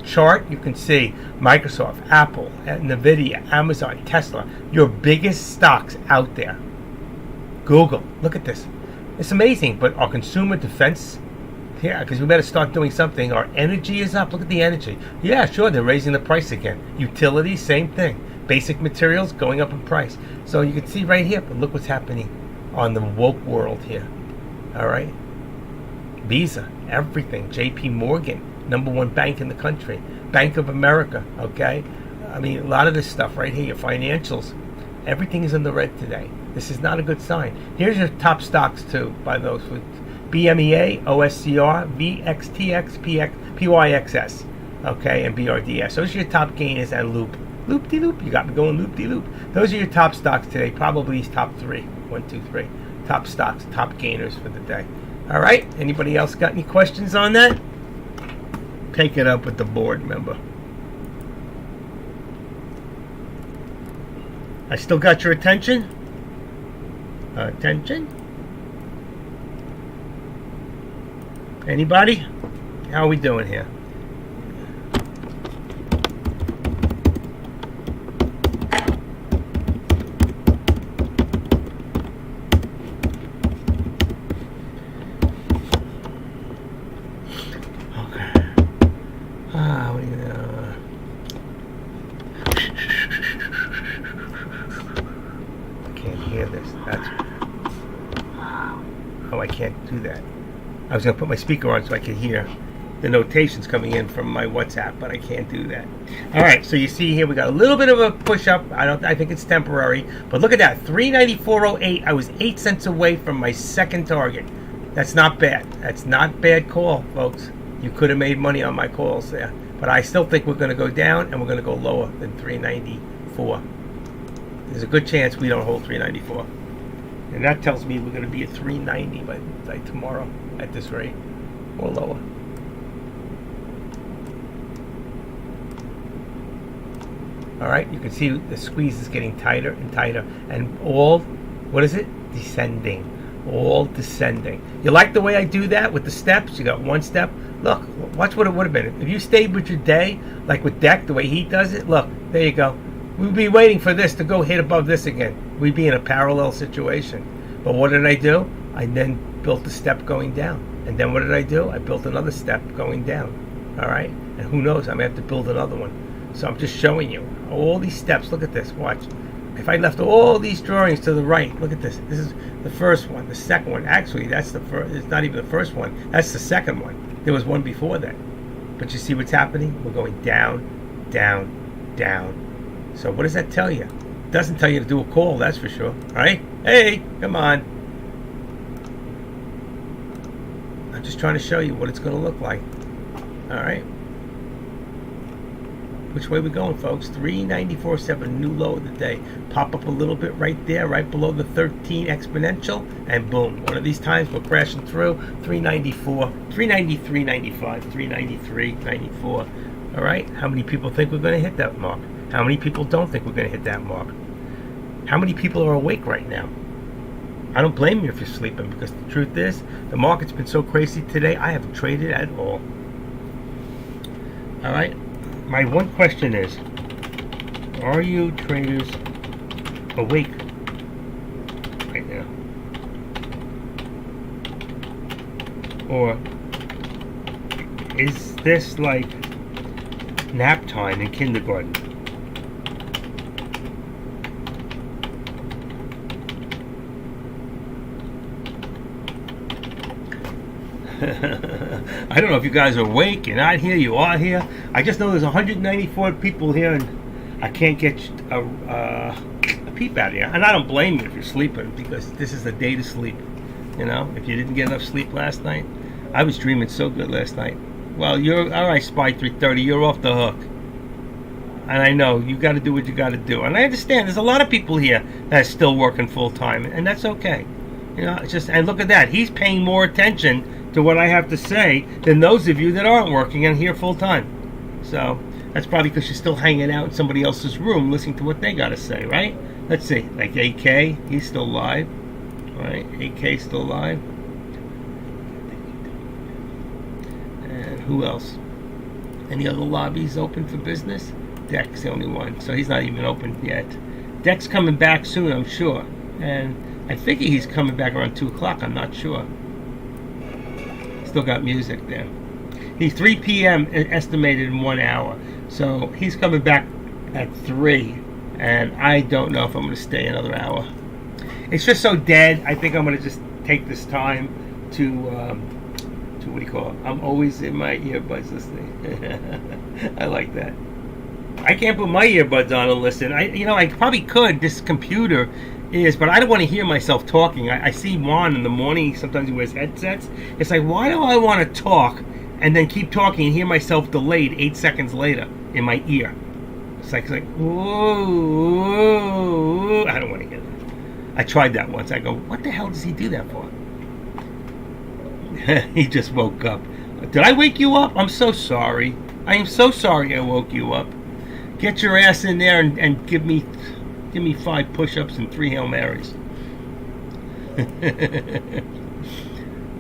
chart, you can see Microsoft, Apple, NVIDIA, Amazon, Tesla, your biggest stocks out there. Google, look at this. It's amazing, but our consumer defense, yeah, because we better start doing something. Our energy is up. Look at the energy. Yeah, sure, they're raising the price again. Utilities, same thing. Basic materials going up in price. So you can see right here, but look what's happening on the woke world here. All right. Visa, everything. JP Morgan, #1 bank in the country. Bank of America, okay? I mean, a lot of this stuff right here, your financials, everything is in the red today. This is not a good sign. Here's your top stocks too, by those with BMEA, OSCR, VXTX, PYXS, okay, and BRDS. Those are your top gainers, and Loop-de-loop. You got me going loop-de-loop. Those are your top stocks today. Probably top 3. 1, 2, 3. Top stocks, top gainers for the day. All right. Anybody else got any questions on that? Take it up with the board member. I still got your attention? Attention? Anybody? How are we doing here? Oh, I can't do that. I was going to put my speaker on so I could hear the notations coming in from my WhatsApp, but I can't do that. All right, so you see here we got a little bit of a push up. I think it's temporary, but look at that, 394.08. I was 8 cents away from my second target. That's not bad. That's not bad call, folks. You could have made money on my calls there, but I still think we're going to go down and we're going to go lower than 394. There's a good chance we don't hold 394. And that tells me we're going to be at 390 by tomorrow at this rate, or lower. All right, you can see the squeeze is getting tighter and tighter, and all, what is it? Descending, all descending. You like the way I do that with the steps? You got one step. Look, watch what it would have been. If you stayed with your day, like with Deck, the way he does it, look, there you go. We'd be waiting for this to go hit above this again. We'd be in a parallel situation. But what did I do? I then built a step going down. And then what did I do? I built another step going down. All right? And who knows? I may have to build another one. So I'm just showing you all these steps. Look at this. Watch. If I left all these drawings to the right, look at this. This is the first one. The second one. Actually, that's the first. It's not even the first one. That's the second one. There was one before that. But you see what's happening? We're going down, down, down. So what does that tell you? Doesn't tell you to do a call, that's for sure. All right? Hey, come on. I'm just trying to show you what it's going to look like. All right? Which way we going, folks? 394.7, new low of the day. Pop up a little bit right there, right below the 13 exponential, and boom. One of these times we're crashing through 394, 393.95, 393.94. All right? How many people think we're going to hit that mark? How many people don't think we're going to hit that mark? How many people are awake right now? I don't blame you if you're sleeping, because the truth is, the market's been so crazy today, I haven't traded at all. All right? My one question is, are you traders awake right now? Or is this like nap time in kindergarten? I don't know if you guys are awake. You're not here. You are here. I just know there's 194 people here, and I can't get a peep out of here. And I don't blame you if you're sleeping, because this is the day to sleep. You know, if you didn't get enough sleep last night, I was dreaming so good last night. Well, you're all right, Spy 330. You're off the hook, and I know you got to do what you got to do. And I understand. There's a lot of people here that's still working full time, and that's okay. You know, it's just, and look at that. He's paying more attention to what I have to say than those of you that aren't working and here full time. So that's probably because you're still hanging out in somebody else's room listening to what they got to say, right? Let's see, like AK, he's still live, right? AK still live. And who else? Any other lobbies open for business? Deck's the only one, so he's not even open yet. Deck's coming back soon, I'm sure, and I figure he's coming back around 2 o'clock. I'm not sure. Still got music there. He's 3 p.m. estimated in 1 hour. So he's coming back at 3. And I don't know if I'm going to stay another hour. It's just so dead. I think I'm going to just take this time to what do you call it? I'm always in my earbuds listening. I like that. I can't put my earbuds on and listen. I probably could. This computer is, but I don't want to hear myself talking. I see Juan in the morning. Sometimes he wears headsets. It's like, why do I want to talk and then keep talking and hear myself delayed 8 seconds later in my ear? It's like whoa. I don't want to hear that. I tried that once. I go, what the hell does he do that for? He just woke up. Did I wake you up? I'm so sorry. I am so sorry I woke you up. Get your ass in there and give me 5 push-ups and 3 Hail Marys.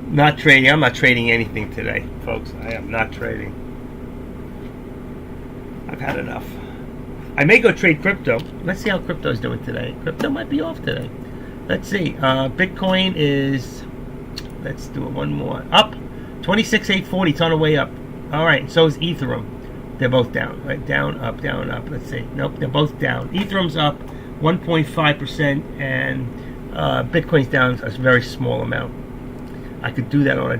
Not trading. I'm not trading anything today, folks. I am not trading. I've had enough. I may go trade crypto. Let's see how crypto is doing today. Crypto might be off today. Let's see. Bitcoin is, let's do it one more. Up. 26,840. It's on the way up. All right. So is Ethereum. They're both down. Right? Down, up, down, up. Let's see. Nope. They're both down. Ethereum's up 1.5%, and Bitcoin's down a very small amount. I could do that on a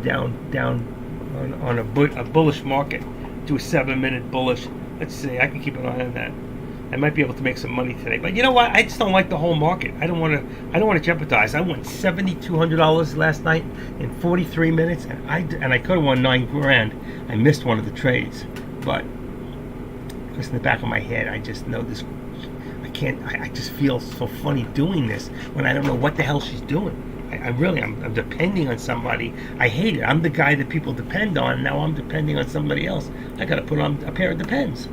on a bullish market. Do a 7-minute bullish. Let's see. I can keep an eye on that. I might be able to make some money today. But you know what? I just don't like the whole market. I don't want to jeopardize. I won $7,200 last night in 43 minutes, and I could have won $9,000. I missed one of the trades, but just in the back of my head, I just know this. I just feel so funny doing this when I don't know what the hell she's doing. I'm depending on somebody. I hate it. I'm the guy that people depend on, and now I'm depending on somebody else. I got to put on a pair of Depends.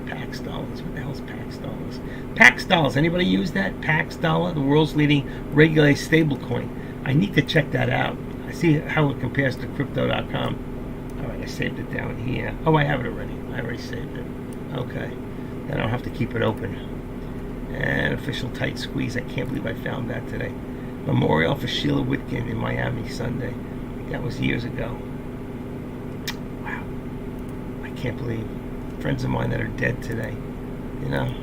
Pax Dollars. What the hell is Pax Dollars? Pax Dollars. Anybody use that? Pax Dollar, the world's leading regulated stablecoin. I need to check that out. I see how it compares to Crypto.com. All right, I saved it down here. Oh, I have it already. I already saved it. Okay. Then I don't have to keep it open. And official tight squeeze. I can't believe I found that today. Memorial for Sheila Whitkin in Miami Sunday. That was years ago. Wow. I can't believe friends of mine that are dead today. You know,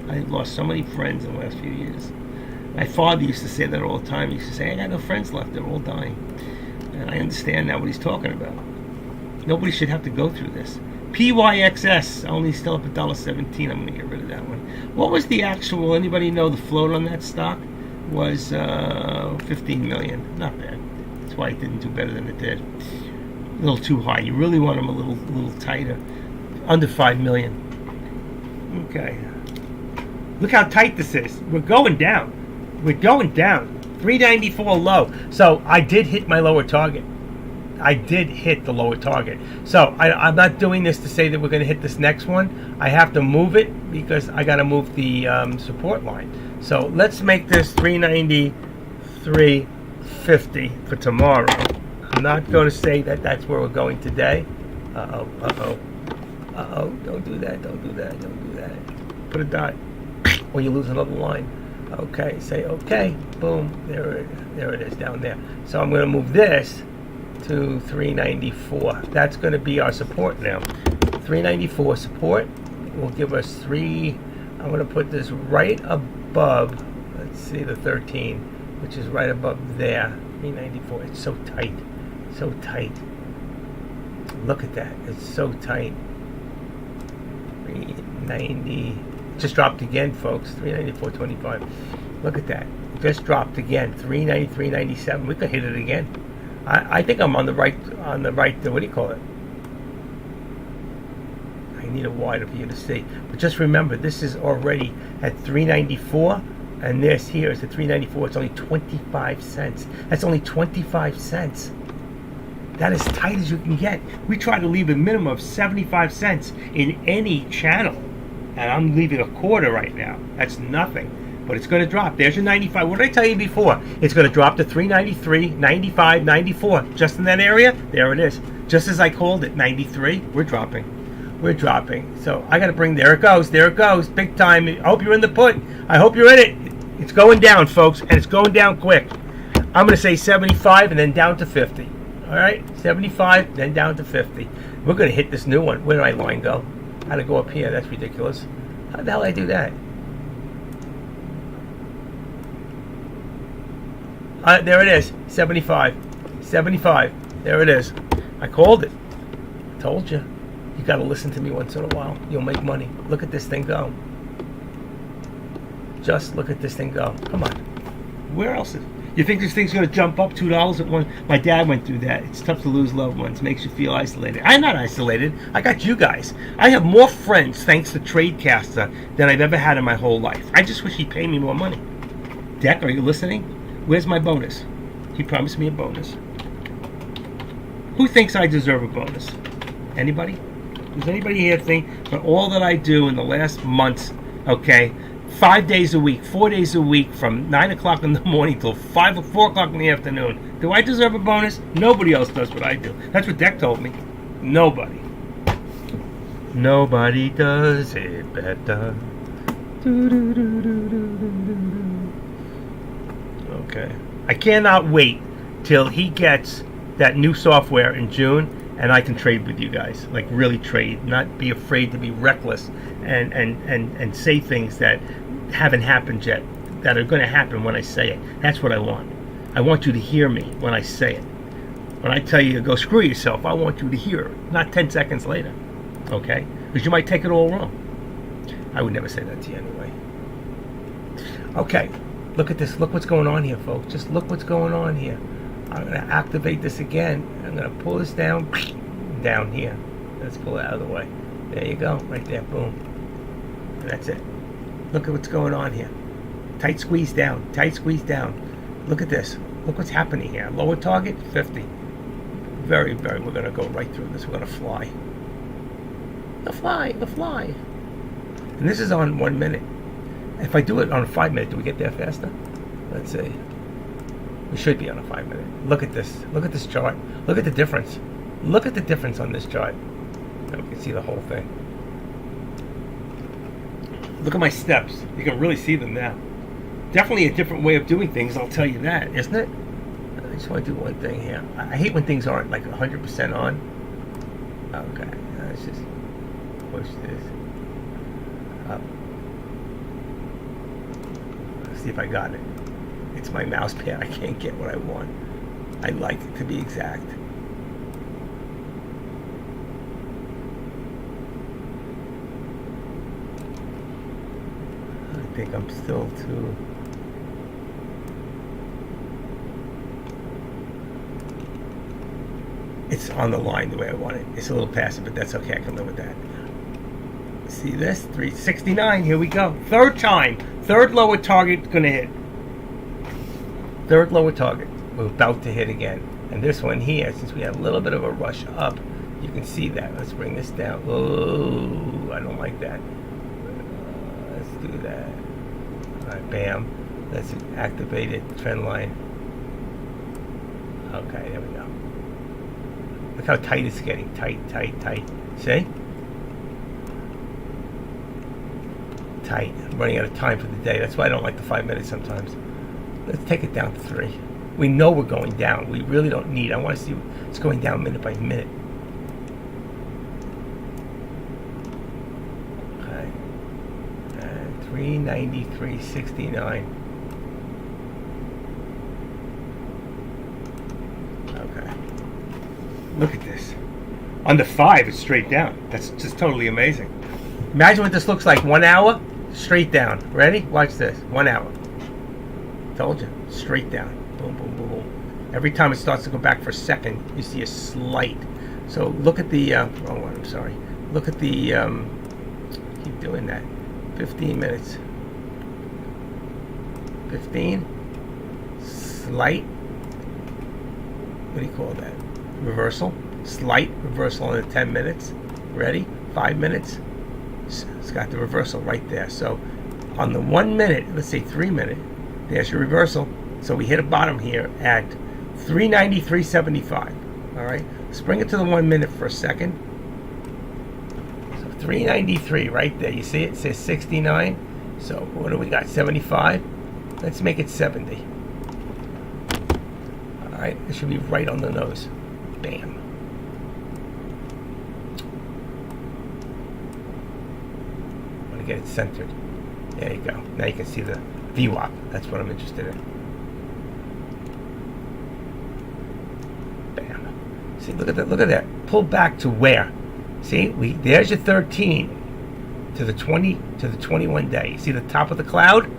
I lost so many friends in the last few years. My father used to say that all the time. He used to say, I got no friends left. They're all dying. And I understand now what he's talking about. Nobody should have to go through this. PYXS only still up $1.17. I'm going to get rid of that one. What was the actual? Anybody know the float on that stock? Was 15 million. Not bad. That's why it didn't do better than it did. A little too high. You really want them a little tighter. Under 5 million. Okay. Look how tight this is. We're going down. We're going down. 394 low. So I did hit my lower target. I did hit the lower target. So I'm not doing this to say that we're going to hit this next one. I have to move it because I got to move the support line. So let's make this 393.50 for tomorrow. I'm not going to say that that's where we're going today. Uh-oh, uh-oh. Uh-oh, don't do that, don't do that, don't do that. Put a dot, or you lose another line. Okay, say okay, boom, there it is down there. So I'm going to move this to 394. That's going to be our support now. 394 support will give us three. I'm going to put this right above, let's see, the 13, which is right above there. 394. It's so tight, so tight. Look at that, it's so tight. 390. Just dropped again, folks. 394.25. Look at that. Just dropped again. 393.97. We could hit it again. I think I'm on the right. What do you call it? I need a wider for you to see. But just remember, this is already at 394, and this here is at 394. It's only 25 cents. That's only 25 cents. That is tight as you can get. We try to leave a minimum of 75 cents in any channel. And I'm leaving a quarter right now. That's nothing. But it's going to drop. There's your 95. What did I tell you before? It's going to drop to 393, 95, 94. Just in that area, there it is. Just as I called it, 93. We're dropping. We're dropping. So I got to bring, there it goes. There it goes. Big time. I hope you're in the put. I hope you're in it. It's going down, folks. And it's going down quick. I'm going to say 75 and then down to 50. All right? 75, then down to 50. We're going to hit this new one. Where did my line go? I had to go up here. That's ridiculous. How the hell did I do that? There it is. 75. 75. There it is. I called it. I told you. You got to listen to me once in a while. You'll make money. Look at this thing go. Just look at this thing go. Come on. Where else is it? You think this thing's going to jump up $2 at one? My dad went through that. It's tough to lose loved ones. Makes you feel isolated. I'm not isolated. I got you guys. I have more friends thanks to Tradecaster than I've ever had in my whole life. I just wish he'd pay me more money. Deck, are you listening? Where's my bonus? He promised me a bonus. Who thinks I deserve a bonus? Anybody? Does anybody here think for all that I do in the last months, okay, 5 days a week, 4 days a week, from 9 o'clock in the morning till 4 o'clock in the afternoon, do I deserve a bonus? Nobody else does what I do. That's what Deck told me. Nobody. Nobody does it better. Okay. I cannot wait till he gets that new software in June and I can trade with you guys. Like really trade. Not be afraid to be reckless and say things that haven't happened yet, that are going to happen when I say it. That's what I want. I want you to hear me when I say it. When I tell you to go screw yourself, I want you to hear it, not 10 seconds later. Okay? Because you might take it all wrong. I would never say that to you anyway. Okay. Look at this. Look what's going on here, folks. Just look what's going on here. I'm going to activate this again. I'm going to pull this down here. Let's pull it out of the way. There you go. Right there. Boom. And that's it. Look at what's going on here. Tight squeeze down. Tight squeeze down. Look at this. Look what's happening here. Lower target, 50. Very, very. We're going to go right through this. We're going to fly. The fly. The fly. And this is on 1 minute. If I do it on a 5 minute, do we get there faster? Let's see. We should be on a 5 minute. Look at this. Look at this chart. Look at the difference. Look at the difference on this chart. Now we can see the whole thing. Look at my steps. You can really see them now. Definitely a different way of doing things, I'll tell you that, isn't it? I just want to do one thing here. I hate when things aren't like 100% on. Okay. Let's just push this up. Let's see if I got it. It's my mouse pad. I can't get what I want. I like it to be exact. think I'm still too. It's on the line the way I want it. It's a little passive, but that's okay. I can live with that. See this? 369. Here we go. Third time. Third lower target going to hit. Third lower target. We're about to hit again. And this one here, since we had a little bit of a rush up, you can see that. Let's bring this down. Oh, I don't like that. Let's do that. All right, bam. Let's activate it. Trend line. Okay, there we go. Look how tight it's getting. Tight, tight, tight. See? Tight. I'm running out of time for the day. That's why I don't like the 5 minutes sometimes. Let's take it down to 3. We know we're going down. We really don't need. I want to see it's going down minute by minute. Okay. 393.69. Okay. Look at this. On the 5, it's straight down. That's just totally amazing. Imagine what this looks like. 1 hour, straight down. Ready? Watch this. 1 hour. Told you. Straight down. Boom, boom, boom, boom. Every time it starts to go back for a second, you see a slight. So look at the, wrong one, I'm sorry. Look at the, keep doing that. 15 minutes. 15. Slight. What do you call that? Reversal. Slight reversal in the 10 minutes. Ready? 5 minutes. It's got the reversal right there. So on the 1 minute, let's say 3 minute, there's your reversal. So we hit a bottom here at 393.75. All right. Let's bring it to the 1 minute for a second. So 393 right there. You see it? It says 69. So what do we got? 75. Let's make it 70. All right. It should be right on the nose. Bam. I want to get it centered. There you go. Now you can see the VWAP. That's what I'm interested in. Bam. See, look at that. Look at that. Pull back to where? See, there's your 13 to the 20 to the 21 day. You see the top of the cloud?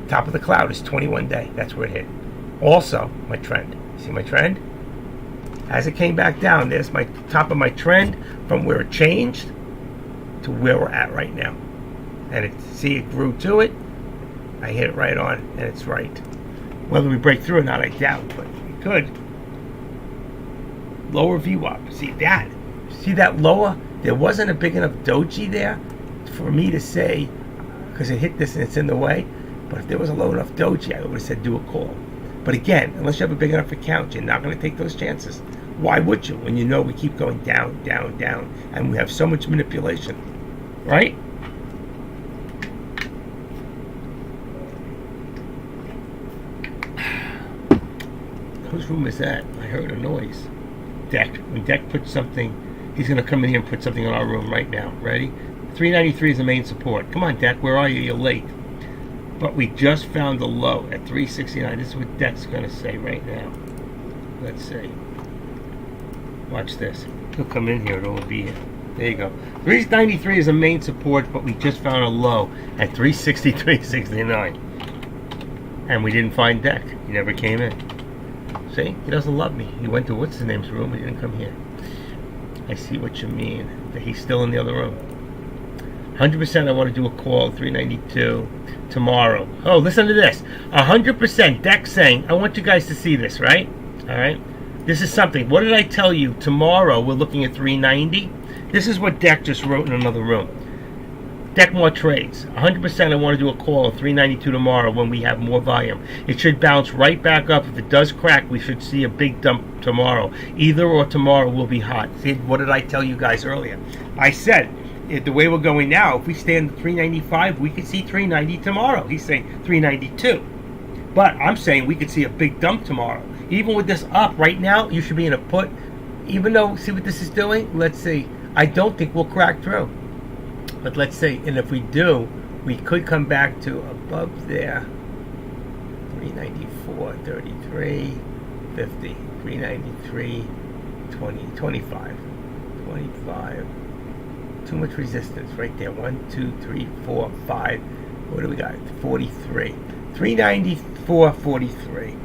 Top of the cloud is 21 day. That's where it hit. Also, my trend. See my trend? As it came back down, there's my top of my trend from where it changed to where we're at right now. And it grew to it. I hit it right on, and it's right. Whether we break through or not, I doubt, but we could. Lower VWAP. See that? See that lower? There wasn't a big enough doji there for me to say, because it hit this and it's in the way. But if there was a low enough doji, I would have said do a call. But again, unless you have a big enough account, you're not going to take those chances. Why would you? When you know we keep going down, down, down, and we have so much manipulation, right? Whose room is that? I heard a noise. Deck. When Deck puts something, he's going to come in here and put something in our room right now. Ready? 393 is the main support. Come on, Deck. Where are you? You're late. But we just found the low at 369. This is what Deck's going to say right now. Let's see. Watch this. He'll come in here. It'll be here. There you go. 393 is the main support, but we just found a low at 363.69. And we didn't find Deck. He never came in. See? He doesn't love me. He went to what's-his-name's room. He didn't come here. I see what you mean. That he's still in the other room. 100% I want to do a call, 392, tomorrow. Oh, listen to this. 100% Deck saying, I want you guys to see this, right? All right? This is something. What did I tell you? Tomorrow we're looking at 390. This is what Deck just wrote in another room. Deck more trades. 100% I want to do a call at 392 tomorrow when we have more volume. It should bounce right back up. If it does crack, we should see a big dump tomorrow. Either or tomorrow will be hot. See, what did I tell you guys earlier? I said, the way we're going now, if we stay in 395, we could see 390 tomorrow. He's saying 392. But I'm saying we could see a big dump tomorrow. Even with this up right now, you should be in a put. Even though, see what this is doing? Let's see. I don't think we'll crack through. But let's see. And if we do, we could come back to above there. 394, 33, 50, 393, 20, 25, 25. Too much resistance right there. 1, 2, 3, 4, 5. What do we got? 43. 394.43.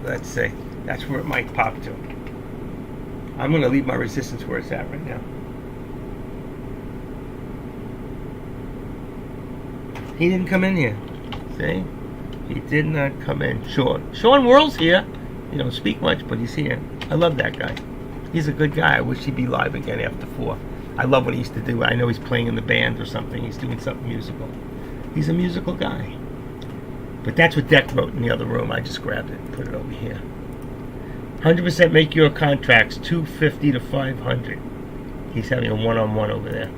Let's see. That's where it might pop to. I'm going to leave my resistance where it's at right now. He didn't come in here. See? He did not come in. Sean Worrell's here. He don't speak much, but he's here. I love that guy. He's a good guy. I wish he'd be live again after 4. I love what he used to do. I know he's playing in the band or something. He's doing something musical. He's a musical guy. But that's what Deck wrote in the other room. I just grabbed it and put it over here. 100% make your contracts 250 to 500. He's having a one-on-one over there.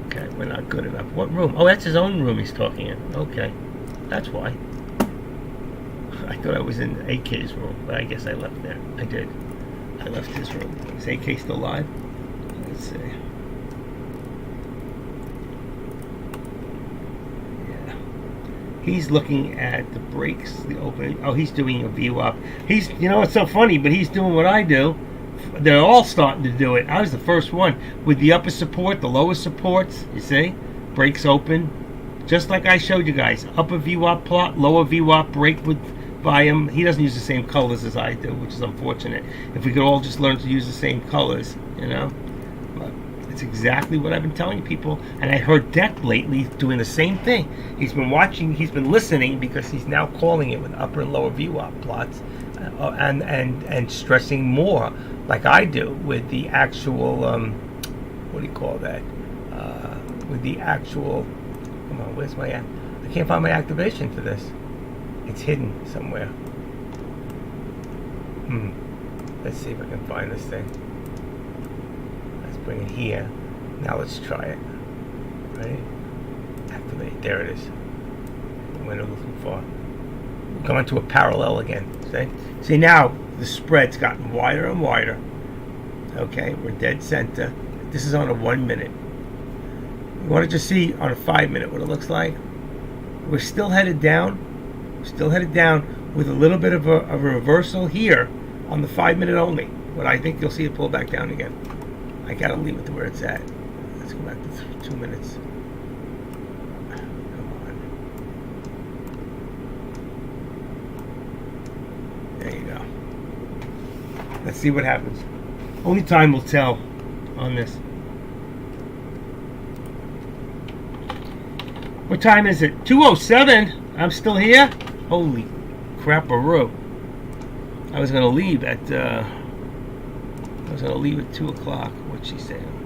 Okay, we're not good enough. What room? Oh, that's his own room he's talking in. Okay, that's why. I thought I was in AK's room, but I guess I left there. I did. I left his room. Is AK still live? Let's see. Yeah. He's looking at the breaks, the opening. Oh, he's doing a VWAP. He's, it's so funny, but he's doing what I do. They're all starting to do it. I was the first one with the upper support, the lower supports. You see, breaks open, just like I showed you guys. Upper VWAP plot, lower VWAP break with volume. He doesn't use the same colors as I do, which is unfortunate. If we could all just learn to use the same colors, But it's exactly what I've been telling people. And I heard Deck lately doing the same thing. He's been watching, he's been listening because he's now calling it with upper and lower VWAP plots, and stressing more, like I do, with the actual, what do you call that? With the actual, come on, where's my, I can't find my activation for this. It's hidden somewhere. Let's see if I can find this thing. Let's bring it here. Now let's try it. Ready? Activate. There it is. Went a little too far. We're going to a parallel again. See now the spread's gotten wider and wider. Okay, we're dead center. This is on a 1 minute. You want to just see on a 5 minute what it looks like? We're still headed down. Still headed down with a little bit of a reversal here on the 5 minute only. But I think you'll see it pull back down again. I gotta leave it to where it's at. Let's go back to 2 minutes. Come on. There you go. Let's see what happens. Only time will tell on this. What time is it? 2:07. I'm still here? Holy crap-a-roo. I was going to leave at 2 o'clock. What's she saying?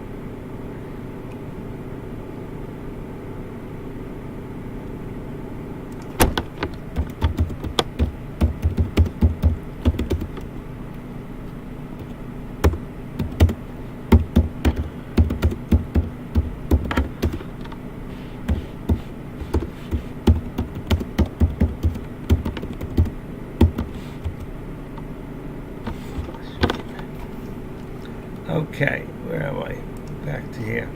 Okay, where am I? Back to here.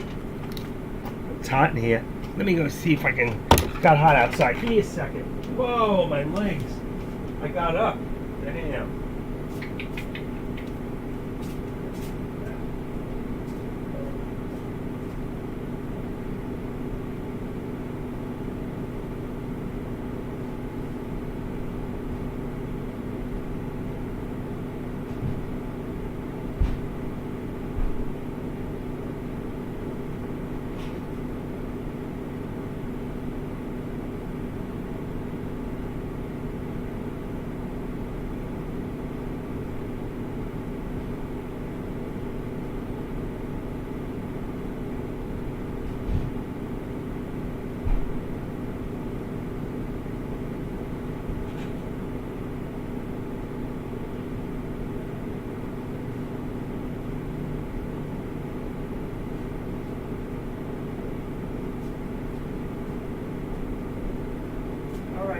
It's hot in here. Let me go see if I can. It got hot outside. Give me a second. Whoa, my legs. I got up. Damn.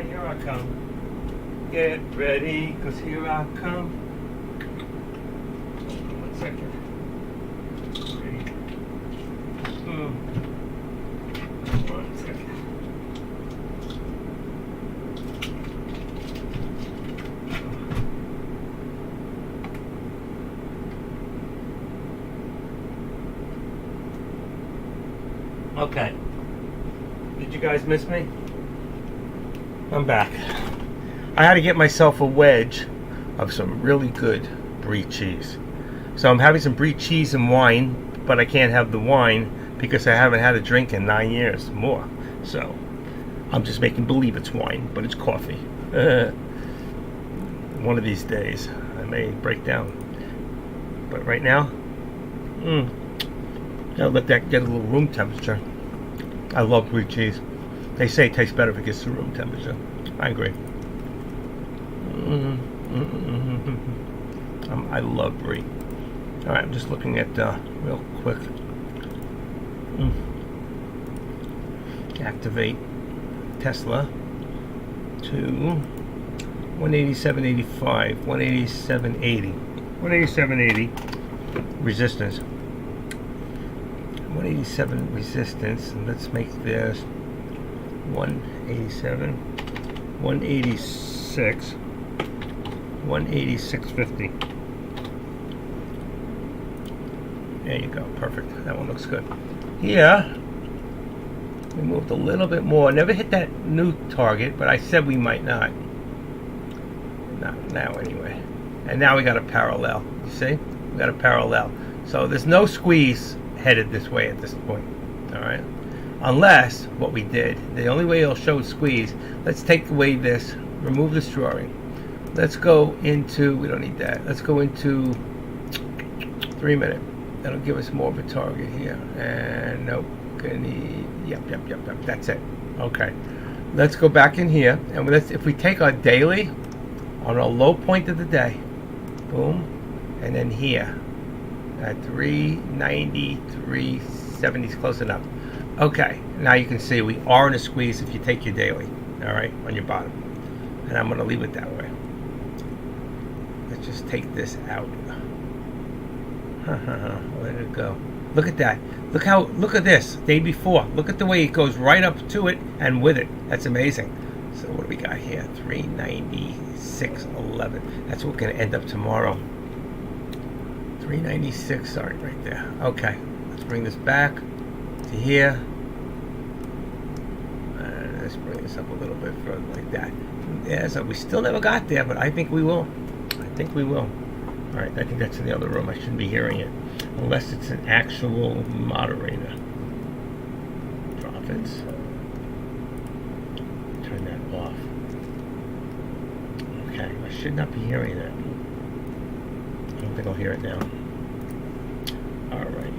Here I come. Get ready, cause here I come. 1 second. Ready. 1 second. Okay. Did you guys miss me? I'm back. I had to get myself a wedge of some really good brie cheese. So I'm having some brie cheese and wine, but I can't have the wine because I haven't had a drink in 9 years more. So I'm just making believe it's wine, but it's coffee. One of these days I may break down. But right now, gotta let that get a little room temperature. I love brie cheese. They say it tastes better if it gets to room temperature. I agree. I love brie. All right, I'm just looking at real quick. Activate Tesla to 187.85, 187.80, 187.80 resistance. 187 resistance, and let's make this 187, 186, 186.50. There you go, perfect. That one looks good. Here, we moved a little bit more. Never hit that new target, but I said we might not. Not now, anyway. And now we got a parallel. You see? We got a parallel. So there's no squeeze headed this way at this point. All right. Unless what we did, the only way it'll show squeeze. Let's take away this. Remove this drawing. Let's go into. We don't need that. Let's go into 3 minute. That'll give us more of a target here. And nope. Yep. That's it. Okay. Let's go back in here, and if we take our daily on a low point of the day, boom, and then here at 390, 370 is close enough. Okay. Now you can see we are in a squeeze if you take your daily. All right, on your bottom, and I'm going to leave it that way. Let's just take this out. Where did it go? Look at that. Look at this. Day before. Look at the way it goes right up to it and with it. That's amazing. So what do we got here? 396.11. That's what we're going to end up tomorrow. 396. Sorry, right there. Okay. Let's bring this back to here. And let's bring this up a little bit further like that. Yeah, so we still never got there, but I think we will. All right, I think that's in the other room. I shouldn't be hearing it. Unless it's an actual moderator. Profits. Turn that off. Okay, I should not be hearing that. I don't think I'll hear it now. Alright.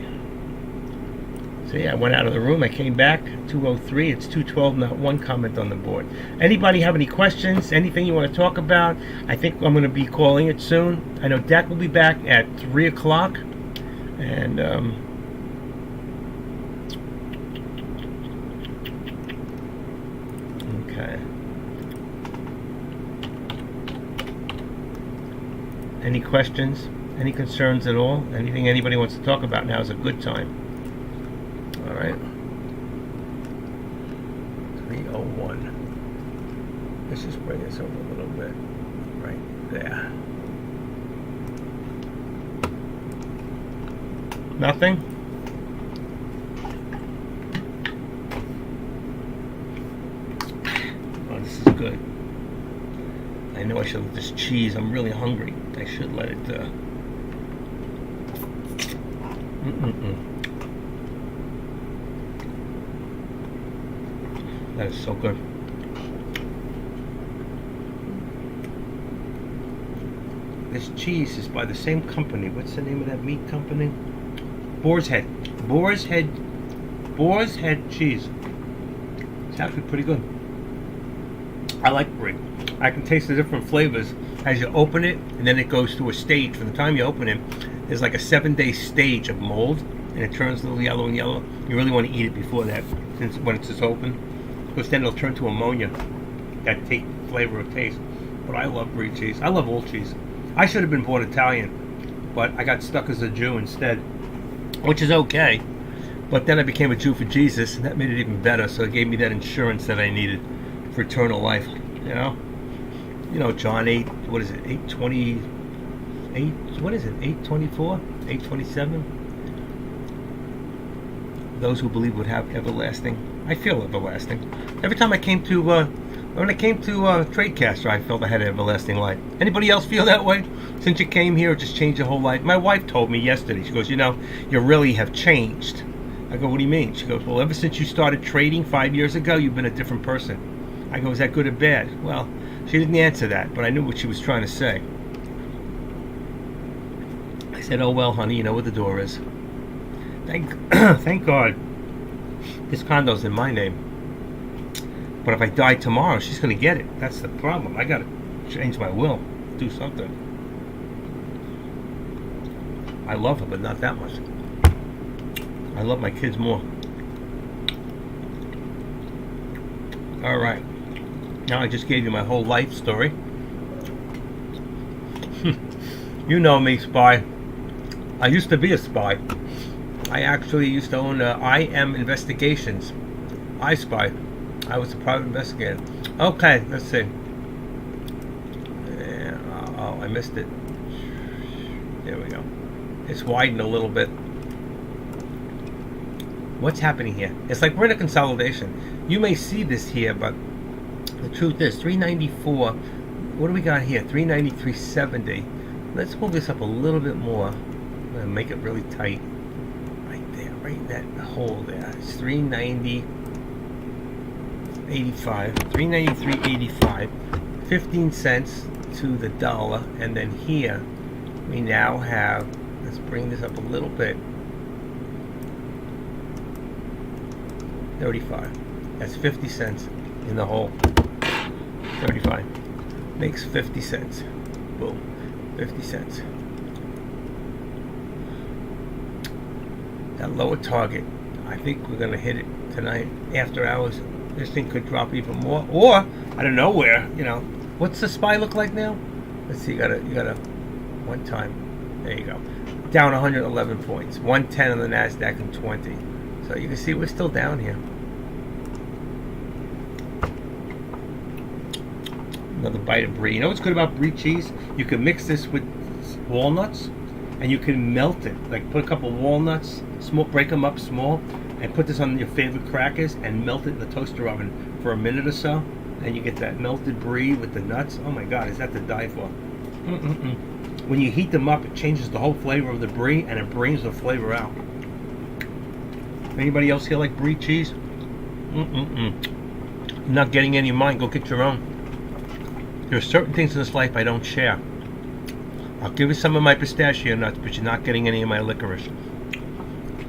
So yeah, I went out of the room. I came back. 203. It's 212. Not one comment on the board. Anybody have any questions? Anything you want to talk about? I think I'm going to be calling it soon. I know Dak will be back at 3 o'clock. And okay. Any questions? Any concerns at all? Anything anybody wants to talk about now is a good time. All right. 301. Let's just bring this over a little bit. Right there. Nothing? Oh, this is good. I know I should let this cheese. I'm really hungry. I should let it. That is so good. This cheese is by the same company. What's the name of that meat company? Boar's Head cheese. It's actually pretty good. I like brie. I can taste the different flavors as you open it, and then it goes through a stage. From the time you open it, there's like a 7-day stage of mold, and it turns a little yellow and yellow. You really want to eat it before that, since when it's just open, because then it'll turn to ammonia. That flavor of taste. But I love brie cheese. I love all cheese. I should have been born Italian, but I got stuck as a Jew instead, which is okay. But then I became a Jew for Jesus, and that made it even better. So it gave me that insurance that I needed for eternal life. You know, John 8. What is it? 8:28. What is it? 8:24. 8:27. Those who believe would have everlasting I feel everlasting. Every time I came to, when I came to Tradecaster, I felt I had an everlasting life. Anybody else feel that way? Since you came here, it just changed your whole life? My wife told me yesterday, she goes, you know, you really have changed. I go, what do you mean? She goes, well, ever since you started trading 5 years ago, you've been a different person. I go, is that good or bad? Well, she didn't answer that, but I knew what she was trying to say. I said, oh, well, honey, you know where the door is. Thank God this condo's in my name. But if I die tomorrow, she's going to get it. That's the problem. I got to change my will. Do something. I love her, but not that much. I love my kids more. All right. Now I just gave you my whole life story. You know me, spy. I used to be a spy. I actually used to own IM Investigations. I Spy. I was a private investigator. Okay, let's see. Oh, I missed it. There we go. It's widened a little bit. What's happening here? It's like we're in a consolidation. You may see this here, but the truth is 394. What do we got here? 393.70. Let's move this up a little bit more. I'm going to make it really tight. Right there, right in that hole there. It's 390.85. 393.85. 15 cents to the dollar. And then here we now have, let's bring this up a little bit. 35. That's 50 cents in the hole. 35 makes 50 cents. Boom. 50 cents. That lower target, I think we're gonna hit it tonight after hours. This thing could drop even more, or out of nowhere. You know, what's the SPY look like now? Let's see. You got a one time. There you go. Down 111 points. 110 on the Nasdaq and 20. So you can see we're still down here. Another bite of brie. You know what's good about brie cheese? You can mix this with walnuts, and you can melt it. Like put a couple walnuts, break them up small, and put this on your favorite crackers, and melt it in the toaster oven for a minute or so, and you get that melted brie with the nuts. Oh my God, is that to die for? When you heat them up, it changes the whole flavor of the brie, and it brings the flavor out. Anybody else here like brie cheese? You're not getting any of mine. Go get your own. There are certain things in this life I don't share. I'll give you some of my pistachio nuts, but you're not getting any of my licorice.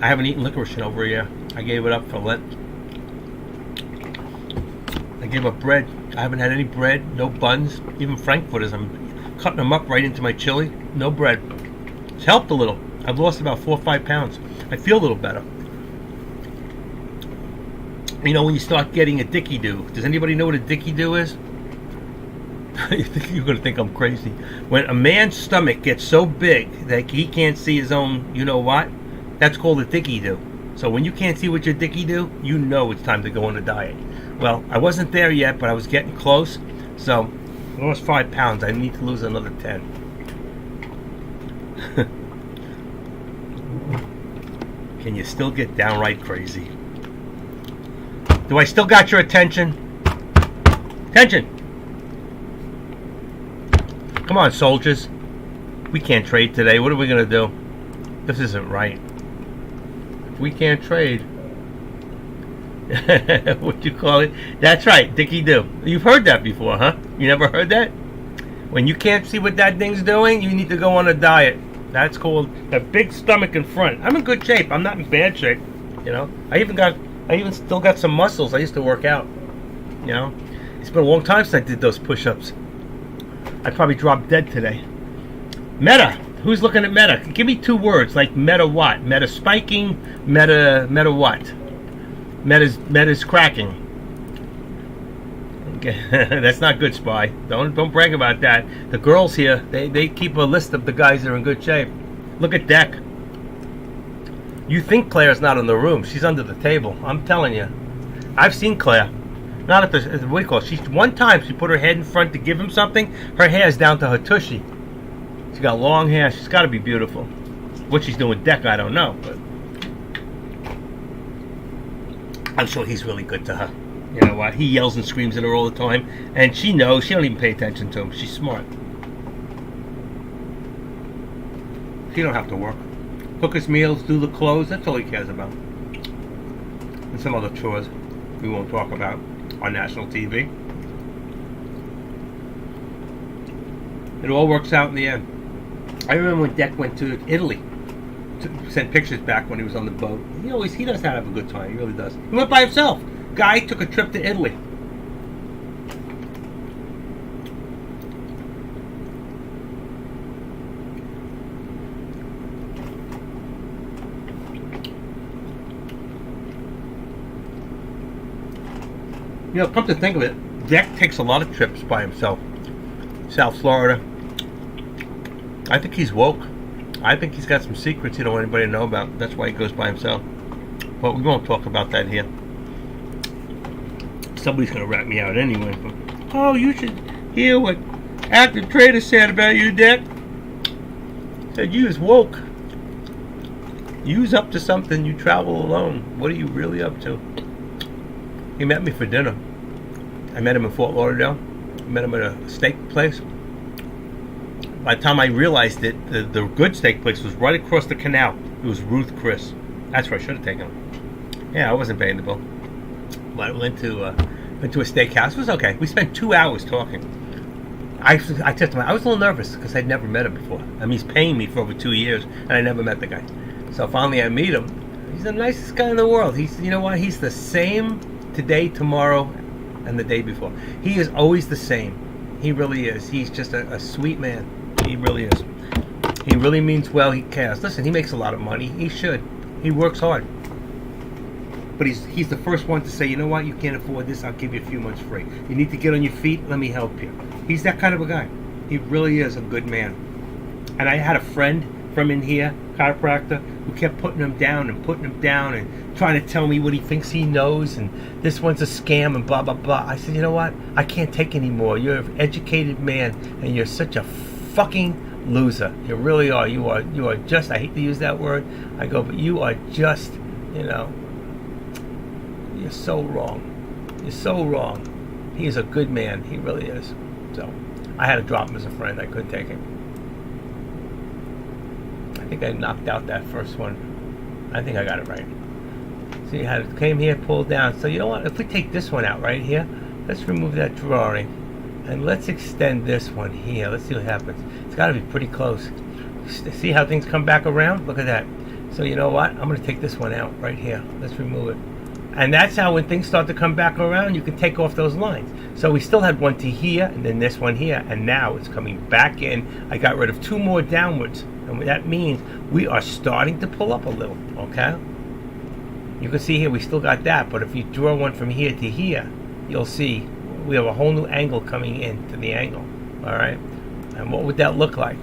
I haven't eaten licorice in over a year. I gave it up for Lent. I gave up bread. I haven't had any bread, no buns, even frankfurters. I'm cutting them up right into my chili. No bread. It's helped a little. I've lost about 4 or 5 pounds. I feel a little better. You know when you start getting a dicky-do. Does anybody know what a dicky-do is? You're going to think I'm crazy. When a man's stomach gets so big that he can't see his own, you know what? That's called a dicky-do. So when you can't see what your dicky-do, you know it's time to go on a diet. Well, I wasn't there yet, but I was getting close. So I lost 5 pounds. I need to lose another 10. Can you still get downright crazy? Do I still got your attention? Attention! Come on, soldiers. We can't trade today. What are we going to do? This isn't right. We can't trade. What you call it? That's right, dicky-do. You've heard that before, huh? You never heard that? When you can't see what that thing's doing, you need to go on a diet. That's called the big stomach in front. I'm in good shape. I'm not in bad shape. You know, I even still got some muscles. I used to work out. You know, it's been a long time since I did those push-ups. I'd probably drop dead today. Meta. Who's looking at Meta? Give me 2 words, like Meta what? Meta spiking, Meta what? Meta's cracking. Okay. That's not good, Spy. Don't brag about that. The girls here, they keep a list of the guys that are in good shape. Look at Deck. You think Claire's not in the room. She's under the table. I'm telling you. I've seen Claire. Not at the, what do you call it? One time she put her head in front to give him something. Her hair's down to her tushy. She's got long hair. She's got to be beautiful. What she's doing with Deck, I don't know. But I'm sure he's really good to her. You know what? He yells and screams at her all the time, and she knows. She don't even pay attention to him. She's smart. She don't have to work. Cook his meals, do the clothes. That's all he cares about. And some other chores we won't talk about on national TV. It all works out in the end. I remember when Deck went to Italy, sent pictures back when he was on the boat. He does have a good time. He really does. He went by himself. Guy took a trip to Italy. Come to think of it, Deck takes a lot of trips by himself. South Florida. I think he's woke. I think he's got some secrets he don't want anybody to know about. That's why he goes by himself. But we won't talk about that here. Somebody's going to rat me out anyway. But, oh, you should hear what Active Trader said about you, Deck. Said you is woke. You's up to something. You travel alone. What are you really up to? He met me for dinner. I met him in Fort Lauderdale. I met him at a steak place. By the time I realized it, the good steak place was right across the canal. It was Ruth Chris. That's where I should have taken him. Yeah, I wasn't paying the bill. But I went to a steakhouse. It was okay. We spent 2 hours talking. I said to him, I was a little nervous because I'd never met him before. I mean, he's paying me for over 2 years, and I never met the guy. So finally I meet him. He's the nicest guy in the world. You know what? He's the same today, tomorrow, and the day before. He is always the same. He really is. He's just a sweet man. He really is. He really means well. He cares. Listen, he makes a lot of money. He should. He works hard. But he's the first one to say, you know what, you can't afford this, I'll give you a few months free. You need to get on your feet, let me help you. He's that kind of a guy. He really is a good man. And I had a friend from in here, chiropractor, who kept putting him down and trying to tell me what he thinks he knows, and this one's a scam and blah, blah, blah. I said, you know what, I can't take anymore. You're an educated man, and you're such a fucking loser. You really are. You are just, I hate to use that word, I go, but you are just, you're so wrong. You're so wrong. He is a good man. He really is. So, I had to drop him as a friend. I couldn't take him. I think I knocked out that first one. I think I got it right. So you had came here, pulled down. So you know what? If we take this one out right here, let's remove that drawing, and let's extend this one here. Let's see what happens. It's got to be pretty close. See how things come back around? Look at that. So you know what? I'm going to take this one out right here. Let's remove it. And that's how when things start to come back around, you can take off those lines. So we still had one to here, and then this one here, and now it's coming back in. I got rid of 2 more downwards, and that means we are starting to pull up a little, okay? You can see here we still got that, but if you draw one from here to here, you'll see we have a whole new angle coming into the angle, all right? And what would that look like?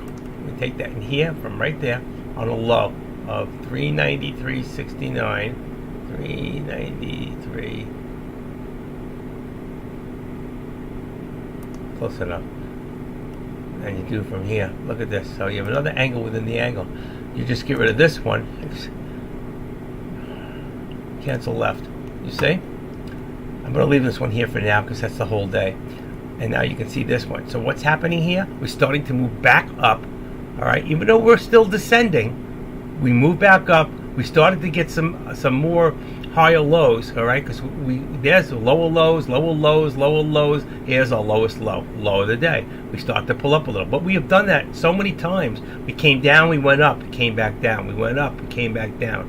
We take that in here from right there on a low of 393.69. 393, close enough. And you do from here. Look at this. So you have another angle within the angle. You just get rid of this one. Cancel left. You see? I'm going to leave this one here for now because that's the whole day. And now you can see this one. So what's happening here? We're starting to move back up. All right. Even though we're still descending, we move back up. We started to get some more higher lows, all right? Because there's lower lows, lower lows, lower lows. Here's our lowest low of the day. We start to pull up a little, but we have done that so many times. We came down, we went up, we came back down. We went up, we came back down.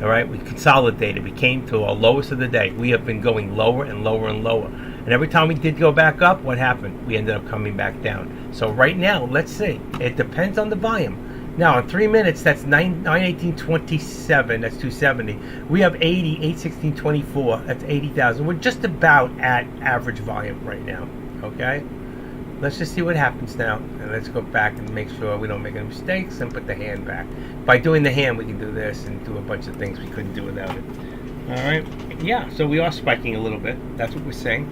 All right, we consolidated. We came to our lowest of the day. We have been going lower and lower and lower. And every time we did go back up, what happened? We ended up coming back down. So right now, let's see. It depends on the volume. Now, in 3 minutes, that's 918.27. That's 270. We have 80, 816.24. That's 80,000. We're just about at average volume right now. Okay? Let's just see what happens now. And let's go back and make sure we don't make any mistakes and put the hand back. By doing the hand, we can do this and do a bunch of things we couldn't do without it. All right? Yeah, so we are spiking a little bit. That's what we're saying.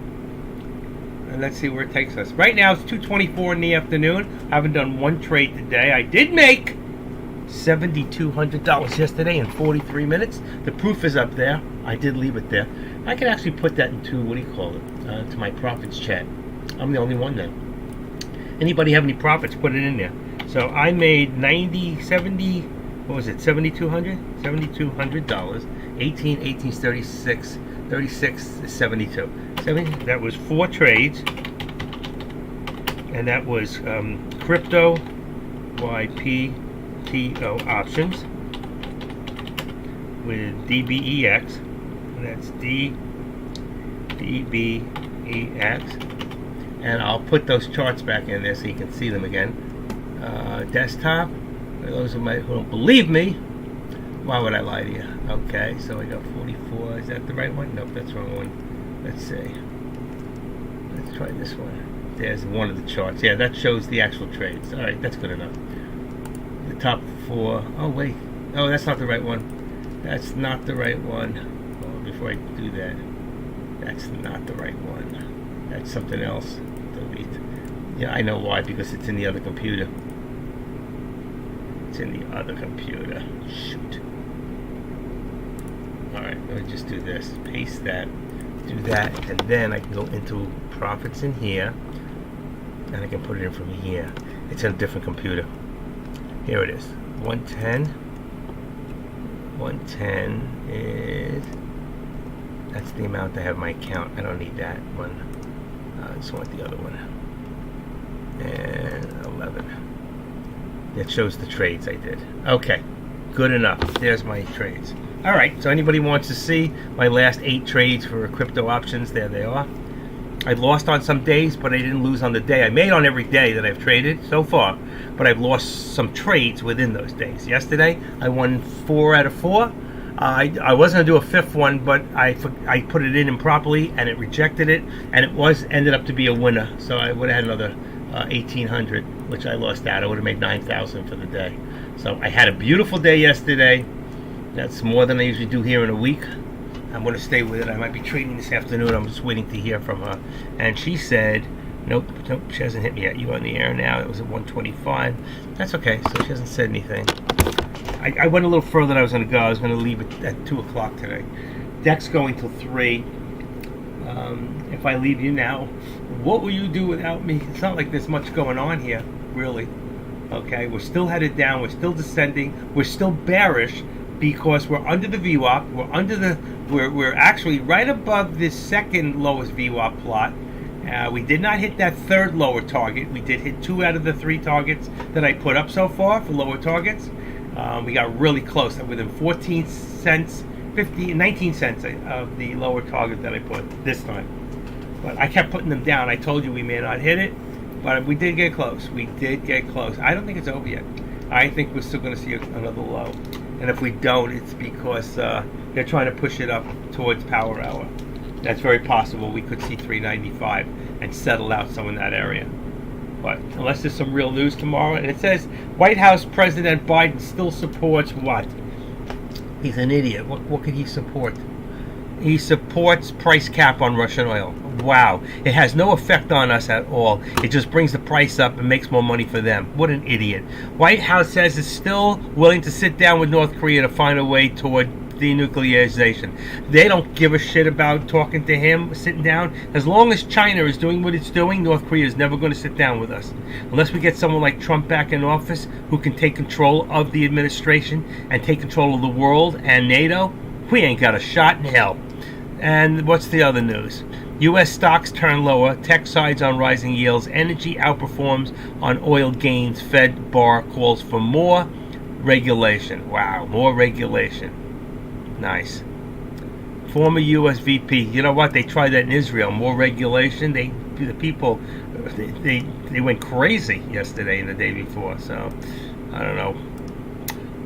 And let's see where it takes us. Right now it's 2:24 in the afternoon. I haven't done one trade today. I did make $7,200 yesterday in 43 minutes. The proof is up there. I did leave it there. I could actually put that into, what do you call it, to my profits chat. I'm the only one now. Anybody have any profits, put it in there. So I made what was it, $7,200? $7,200. 18 is 36. 36 is 72. That was 4 trades. And that was crypto YPTO options with DBEX. And that's DBEX. And I'll put those charts back in there so you can see them again. Desktop. For those who don't believe me, why would I lie to you? Okay, so I got 44. Is that the right one? Nope, that's the wrong one. Let's see. Let's try this one. There's one of the charts. Yeah, that shows the actual trades. All right, that's good enough. The top 4. Oh, wait. Oh, that's not the right one. That's not the right one. Oh, before I do that, that's not the right one. That's something else. Delete. Yeah, I know why, because it's in the other computer. It's in the other computer. Shoot. Alright, let me just do this. Paste that. Do that. And then I can go into profits in here. And I can put it in from here. It's in a different computer. Here it is. 110. 110 is... That's the amount I have in my account. I don't need that one. I just want the other one. And 11. That shows the trades I did. Okay, good enough. There's my trades. All right, so anybody wants to see my last 8 trades for crypto options, there they are. I lost on some days, but I didn't lose on the day. I made on every day that I've traded so far, but I've lost some trades within those days. Yesterday, I won 4 out of 4. I wasn't going to do a 5th one, but I put it in improperly, and it rejected it, and it ended up to be a winner. So I would have had another 1,800, which I lost out. I would have made 9,000 for the day. So I had a beautiful day yesterday. That's more than I usually do here in a week. I'm going to stay with it. I might be trading this afternoon. I'm just waiting to hear from her. And she said, nope, she hasn't hit me yet. You're on the air now. It was at 125. That's okay. So she hasn't said anything. I went a little further than I was going to go. I was going to leave it at 2 o'clock today. Deck's going till 3. If I leave you now, what will you do without me? It's not like there's much going on here, really. Okay, we're still headed down. We're still descending. We're still bearish because we're under the VWAP. We're actually right above this second lowest VWAP plot. We did not hit that 3rd lower target. We did hit 2 out of the 3 targets that I put up so far for lower targets. We got really close, within 14 cents, 19 cents of the lower target that I put this time. But I kept putting them down. I told you we may not hit it, but we did get close. We did get close. I don't think it's over yet. I think we're still going to see another low. And if we don't, it's because they're trying to push it up towards power hour. That's very possible. We could see 395 and settle out some in that area. But unless there's some real news tomorrow, and it says White House President Biden still supports what? He's an idiot. What could he support? He supports price cap on Russian oil. Wow. It has no effect on us at all. It just brings the price up and makes more money for them. What an idiot. White House says it's still willing to sit down with North Korea to find a way toward denuclearization. They don't give a shit about talking to him, sitting down. As long as China is doing what it's doing, North Korea is never going to sit down with us. Unless we get someone like Trump back in office who can take control of the administration and take control of the world and NATO, we ain't got a shot in hell. And what's the other news? U.S. stocks turn lower, tech sides on rising yields, energy outperforms on oil gains, Fed bar calls for more regulation. Wow, more regulation. Nice. Former U.S. VP. You know what? They tried that in Israel. More regulation. The people, they went crazy yesterday and the day before. So, I don't know.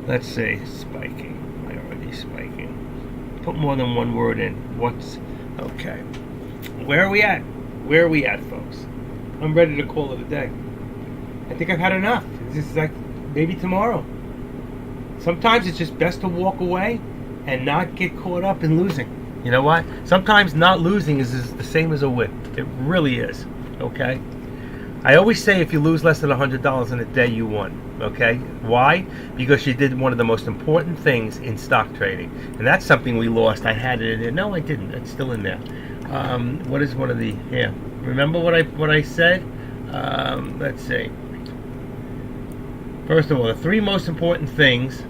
Let's see. Spiking. Already spiking. Put more than one word in. What's... Okay. Where are we at? Where are we at, folks? I'm ready to call it a day. I think I've had enough. This is like maybe tomorrow. Sometimes it's just best to walk away and not get caught up in losing. You know what? Sometimes not losing is the same as a win. It really is. Okay? I always say if you lose less than $100 in a day, you won. Okay? Why? Because you did one of the most important things in stock trading. And that's something we lost. I had it in there. No, I didn't. It's still in there. What is one of the... Yeah. Remember what I said? Let's see. First of all, the 3 most important things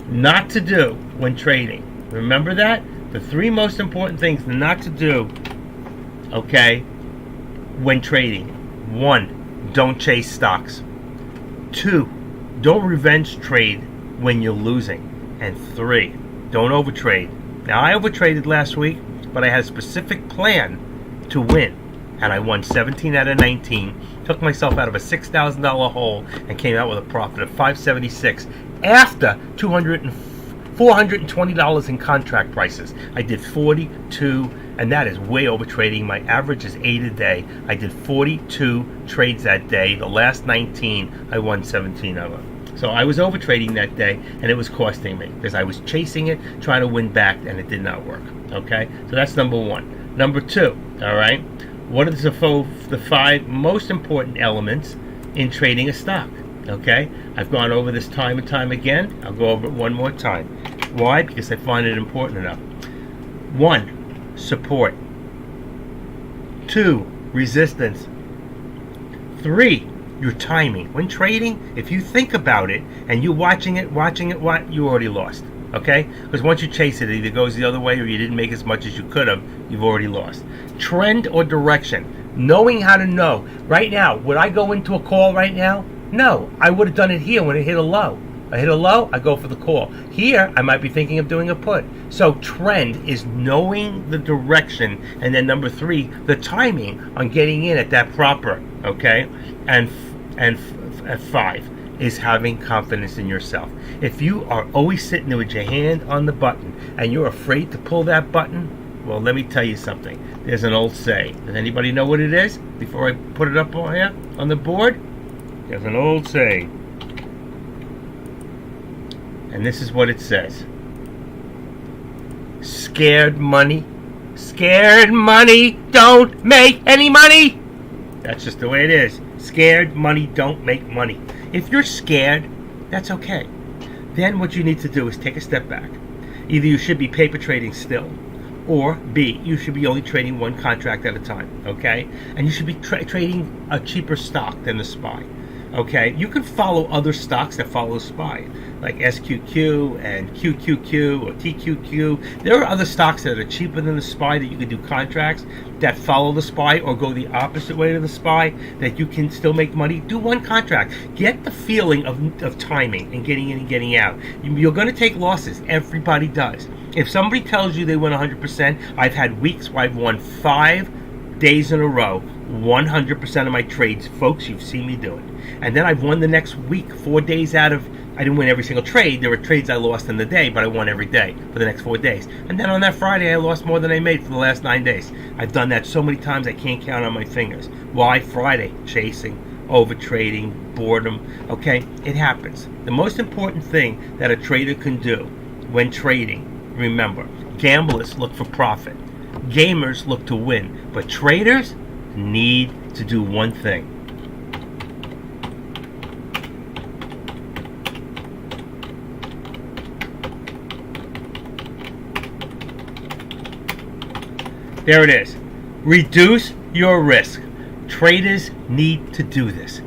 not to do when trading. Remember that? The 3 most important things not to do, okay, when trading. 1, don't chase stocks. 2, don't revenge trade when you're losing. And 3, don't overtrade. Now, I overtraded last week, but I had a specific plan to win. And I won 17 out of 19. Took myself out of a $6,000 hole and came out with a profit of $576 after $420 in contract prices. I did 42, and that is way over trading. My average is 8 a day. I did 42 trades that day. The last 19, I won 17 of them. So I was over trading that day, and it was costing me because I was chasing it, trying to win back, and it did not work. Okay, so that's number 1. Number 2, all right. What are the 5 most important elements in trading a stock? Okay, I've gone over this time and time again. I'll go over it one more time. Why? Because I find it important enough. 1, support. 2, resistance. 3, your timing. When trading, if you think about it and you're watching it, you already lost. Okay? Because once you chase it, it either goes the other way or you didn't make as much as you could have, you've already lost. Trend or direction. Knowing how to know. Right now, would I go into a call right now? No. I would have done it here when it hit a low. I hit a low, I go for the call. Here, I might be thinking of doing a put. So trend is knowing the direction. And then number 3, the timing on getting in at that proper. Okay? And 5 is having confidence in yourself. If you are always sitting there with your hand on the button and you're afraid to pull that button, well, let me tell you something. There's an old saying. Does anybody know what it is before I put it up on here on the board? There's an old saying. And this is what it says. Scared money don't make any money. That's just the way it is. Scared money don't make money. If you're scared, that's okay. Then what you need to do is take a step back. Either you should be paper trading still, or B, you should be only trading 1 contract at a time, okay? And you should be trading a cheaper stock than the SPY, okay? You can follow other stocks that follow the SPY, like SQQ and QQQ or TQQ. There are other stocks that are cheaper than the SPY that you can do contracts that follow the SPY or go the opposite way to the SPY that you can still make money. Do 1 contract. Get the feeling of timing and getting in and getting out. You're going to take losses. Everybody does. If somebody tells you they win 100%, I've had weeks where I've won 5 days in a row, 100% of my trades. Folks, you've seen me do it. And then I've won the next week, 4 days out of... I didn't win every single trade. There were trades I lost in the day, but I won every day for the next 4 days. And then on that Friday, I lost more than I made for the last 9 days. I've done that so many times I can't count on my fingers. Why? Friday, chasing, over trading, boredom. Okay, it happens. The most important thing that a trader can do when trading, remember, gamblers look for profit. Gamers look to win. But traders need to do one thing. There it is. Reduce your risk. Traders need to do this.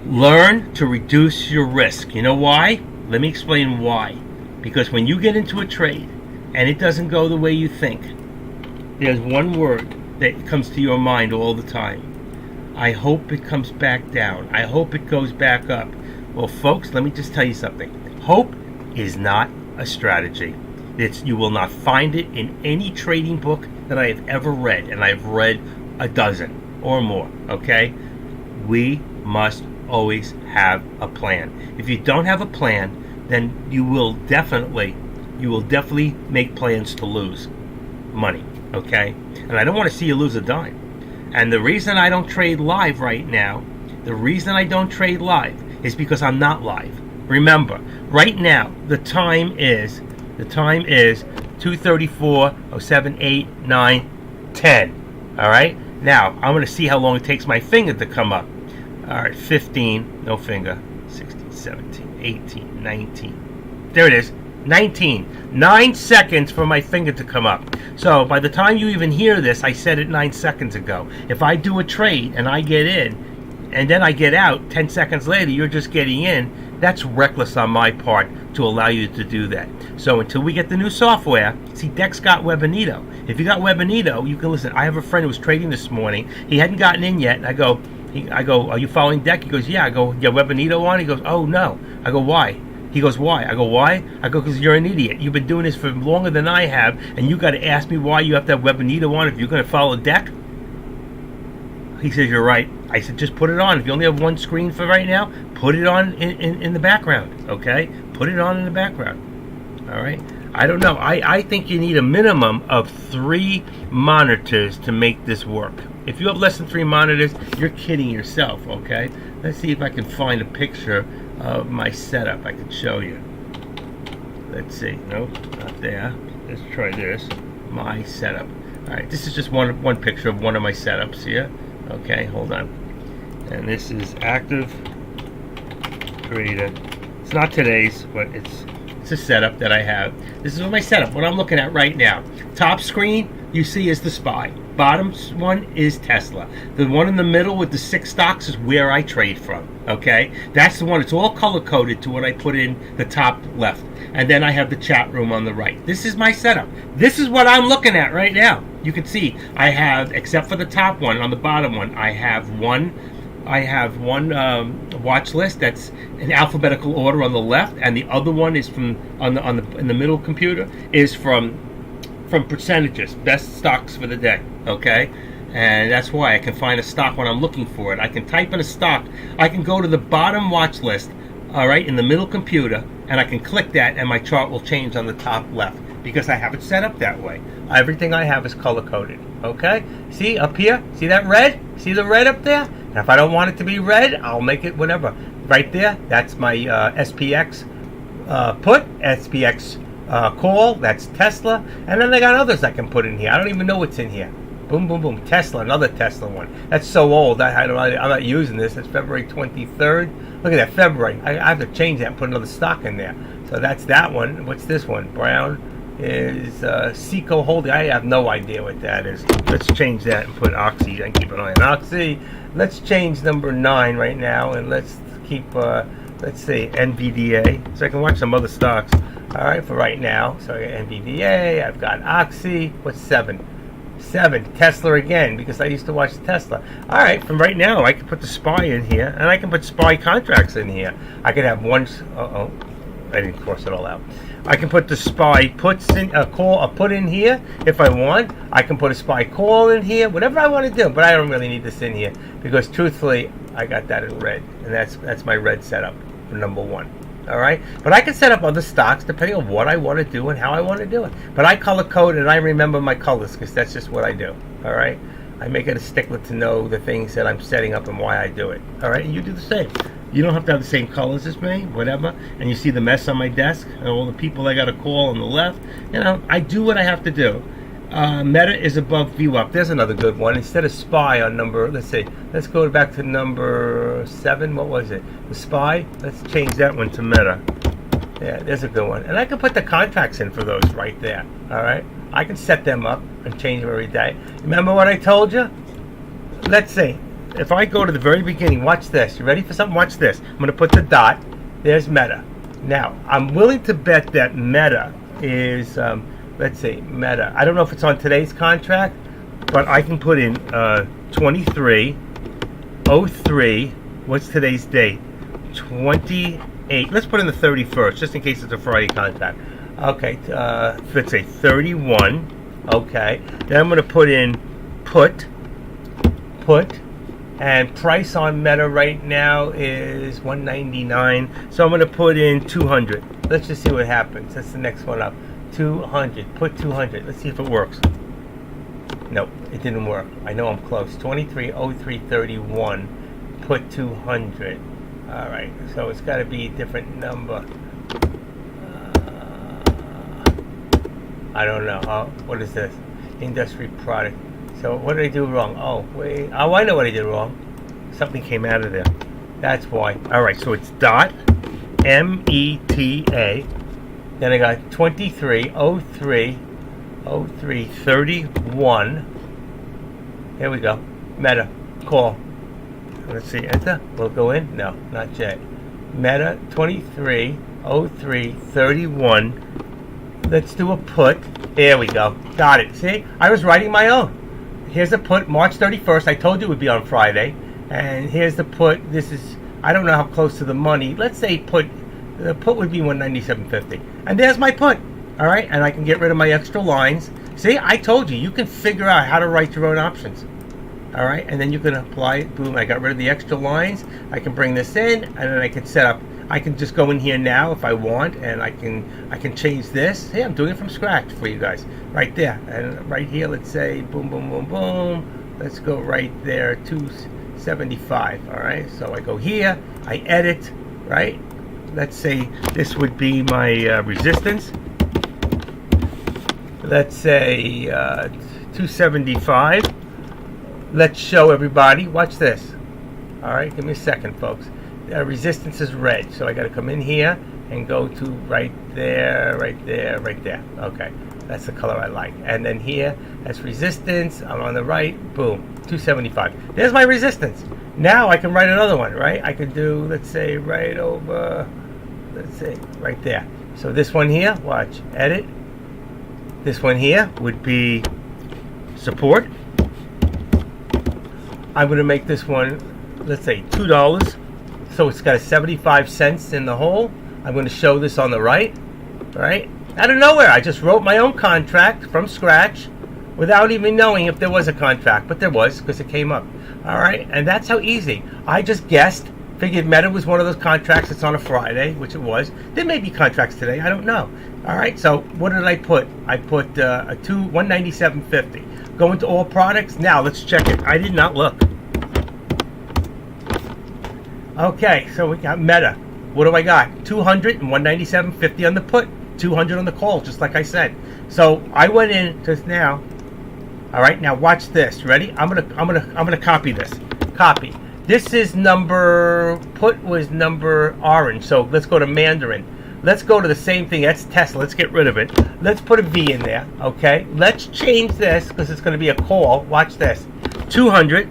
Learn to reduce your risk. You know why? Let me explain why. Because when you get into a trade and it doesn't go the way you think, there's one word that comes to your mind all the time. I hope it comes back down. I hope it goes back up. Well, folks, let me just tell you something. Hope is not a strategy. You will not find it in any trading book that I have ever read, and I've read a dozen or more, okay? We must always have a plan. If you don't have a plan, then you will definitely make plans to lose money, okay? And I don't want to see you lose a dime. And the reason I don't trade live right now, is because I'm not live. Remember, right now, the time is 2:34, 07, 8, 9, 10. All right? Now, I'm going to see how long it takes my finger to come up. All right, 15, no finger. 16, 17, 18, 19. There it is, 19. 9 seconds for my finger to come up. So by the time you even hear this, I said it 9 seconds ago. If I do a trade and I get in, and then I get out 10 seconds later, you're just getting in, that's reckless on my part to allow you to do that. So until we get the new software, see, Dex got Webinito. If you got Webinito, you can listen. I have a friend who was trading this morning. He hadn't gotten in yet. I go, are you following Dex? He goes, yeah. I go, you have Webinito on? He goes, oh, no. I go, why? He goes, why? I go, why? I go, because you're an idiot. You've been doing this for longer than I have, and you got to ask me why you have to have Webinito on if you're going to follow Dex? He says, you're right. I said, just put it on. If you only have one screen for right now, put it on in the background, okay? Put it on in the background, all right? I don't know. I think you need a minimum of 3 monitors to make this work. If you have less than 3 monitors, you're kidding yourself, okay? Let's see if I can find a picture of my setup. I can show you. Let's see. Nope, not there. Let's try this. My setup. All right, this is just one picture of one of my setups here. Okay, hold on. And this is Active Trader. It's not today's, but it's a setup that I have. This is my setup, what I'm looking at right now. Top screen, you see, is the SPY. Bottom one is Tesla. The one in the middle with the 6 stocks is where I trade from, okay? That's the one. It's all color-coded to what I put in the top left. And then I have the chat room on the right. This is my setup. This is what I'm looking at right now. You can see I have, except for the top one, on the bottom one, I have one watch list that's in alphabetical order on the left, and the other one is from in the middle computer is from percentages, best stocks for the day. Okay, and that's why I can find a stock when I'm looking for it. I can type in a stock. I can go to the bottom watch list, all right, in the middle computer, and I can click that, and my chart will change on the top left because I have it set up that way. Everything I have is color coded. Okay, see up here, see that red? See the red up there? And if I don't want it to be red, I'll make it whatever. Right there, that's my SPX put, SPX call, that's Tesla. And then I got others I can put in here. I don't even know what's in here. Boom, boom, boom. Tesla, another Tesla one. That's so old, I'm not using this. It's February 23rd. Look at that, February. I have to change that and put another stock in there. So that's that one. What's this one? Brown is Seco Holding. I have no idea what that is. Let's change that and put Oxy and keep an eye on Oxy. Let's change number 9 right now, and let's keep, let's say NVDA, so I can watch some other stocks. All right, for right now. So I got NVDA, I've got Oxy. What's 7? 7, Tesla again, because I used to watch Tesla. All right, from right now, I can put the SPY in here, and I can put SPY contracts in here. I could have one, I didn't cross it all out. I can put the SPY puts in a call, a put in here if I want. I can put a SPY call in here, whatever I want to do. But I don't really need this in here because, truthfully, I got that in red, and that's my red setup for number 1. All right, but I can set up other stocks depending on what I want to do and how I want to do it. But I color code and I remember my colors because that's just what I do. All right, I make it a stickler to know the things that I'm setting up and why I do it. All right, and you do the same. You don't have to have the same colors as me, whatever. And you see the mess on my desk and all the people I got to call on the left. You know, I do what I have to do. Meta is above VWAP. There's another good one. Instead of SPY on number, let's see. Let's go back to number 7. What was it? The SPY. Let's change that one to Meta. Yeah, there's a good one. And I can put the contracts in for those right there. All right. I can set them up and change them every day. Remember what I told you? Let's see. If I go to the very beginning, watch this. You ready for something? Watch this. I'm going to put the dot. There's Meta. Now, I'm willing to bet that Meta is, let's see, Meta. I don't know if it's on today's contract, but I can put in 2303. What's today's date? 28. Let's put in the 31st, just in case it's a Friday contract. Okay, let's say 31. Okay. Then I'm going to put in put. And price on Meta right now is $199. So I'm going to put in 200. Let's just see what happens. That's the next one up. 200. Put 200. Let's see if it works. Nope, it didn't work. I know I'm close. 230331. Put 200. All right. So it's got to be a different number. I don't know. What is this? Industry product. So what did I do wrong? Oh, wait. Oh, I know what I did wrong. Something came out of there. That's why. All right, so it's dot META. Then I got 23030331. Here we go. Meta. Call. Let's see. Enter. Will it go in? No, not yet. Meta 230331. Let's do a put. There we go. Got it. See? I was writing my own. Here's the put. March 31st. I told you it would be on Friday. And here's the put. This is, I don't know how close to the money. Let's say the put would be 197.50. And there's my put. All right? And I can get rid of my extra lines. See? I told you. You can figure out how to write your own options. All right? And then you can apply it. Boom. I got rid of the extra lines. I can bring this in. And then I can set up. I can just go in here now if I want, and I can change this. Hey, I'm doing it from scratch for you guys, right there. And right here, let's say, boom, boom, boom, boom. Let's go right there, 275. All right. So I go here, I edit, right? Let's say this would be my resistance. Let's say 275. Let's show everybody. Watch this. All right. Give me a second, folks. Resistance is red, so I got to come in here and go to right there, right there, right there. Okay, that's the color I like. And then here, that's resistance. I'm on the right. Boom, 275. There's my resistance. Now I can write another one, right? I could do, let's say, right over, let's say, right there. So this one here, watch, edit. This one here would be support. I'm going to make this one, let's say, $2. So it's got a 75 cents in the hole. I'm going to show this on the right. Right? Out of nowhere, I just wrote my own contract from scratch without even knowing if there was a contract. But there was, because it came up. All right? And that's how easy. I just guessed. Figured Meta was one of those contracts that's on a Friday, which it was. There may be contracts today. I don't know. All right? So what did I put? I put a 197.50. Go into all products. Now, let's check it. I did not look. Okay, so we got Meta. What do I got? 200 and 197.50 on the put, 200 on the call, just like I said. So I went in just now. All right, now watch this. Ready? I'm gonna copy this. Copy. This is number put was number orange. So let's go to Mandarin. Let's go to the same thing. That's Tesla. Let's get rid of it. Let's put a V in there. Okay. Let's change this because it's going to be a call. Watch this. 200.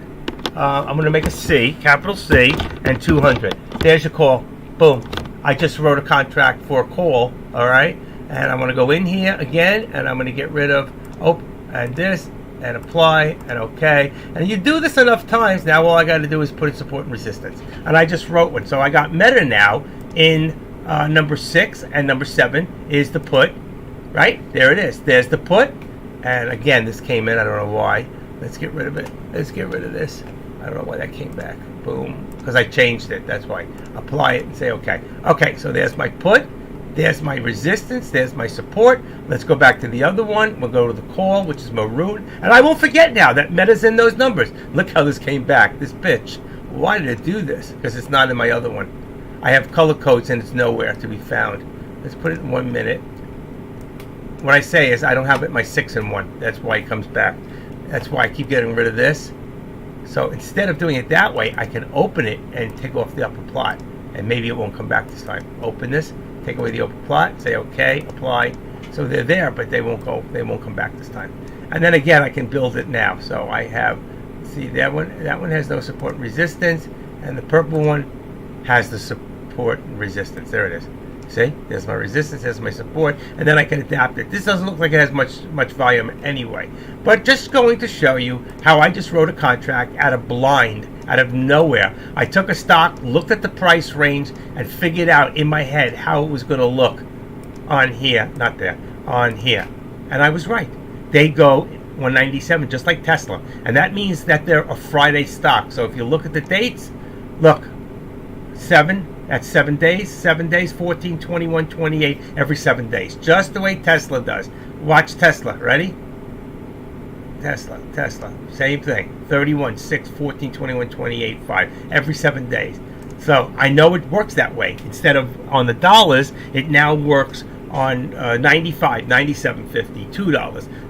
I'm going to make a C, capital C, and 200. There's your call. Boom. I just wrote a contract for a call, all right? And I'm going to go in here again, and I'm going to get rid of, and this, and apply, and okay. And you do this enough times, now all I got to do is put in support and resistance. And I just wrote one. So I got Meta now in number 6, and number 7 is the put, right? There it is. There's the put. And again, this came in. I don't know why. Let's get rid of it. Let's get rid of this. I don't know why that came back. Boom. Because I changed it. That's why. Apply it and say okay. Okay, so there's my put. There's my resistance. There's my support. Let's go back to the other one. We'll go to the call, which is maroon. And I won't forget now that Meta's in those numbers. Look how this came back. This bitch. Why did it do this? Because it's not in my other one. I have color codes and it's nowhere to be found. Let's put it in 1 minute. What I say is I don't have it in my 6 and 1. That's why it comes back. That's why I keep getting rid of this. So instead of doing it that way, I can open it and take off the upper plot. And maybe it won't come back this time. Open this, take away the upper plot, say okay, apply. So they're there, but they won't come back this time. And then again, I can build it now. So I have, see that one has no support and resistance, and the purple one has the support and resistance. There it is. See, there's my resistance, there's my support, and then I can adapt it. This doesn't look like it has much volume anyway. But just going to show you how I just wrote a contract out of blind, out of nowhere. I took a stock, looked at the price range, and figured out in my head how it was going to look on here, not there, on here. And I was right. They go 197, just like Tesla. And that means that they're a Friday stock. So if you look at the dates, look, 7, that's 7 days, 7 days, 14, 21, 28, every 7 days. Just the way Tesla does. Watch Tesla. Ready? Tesla. Same thing. 31, 6, 14, 21, 28, 5. Every 7 days. So I know it works that way. Instead of on the dollars, it now works on 95, 97.50, $2,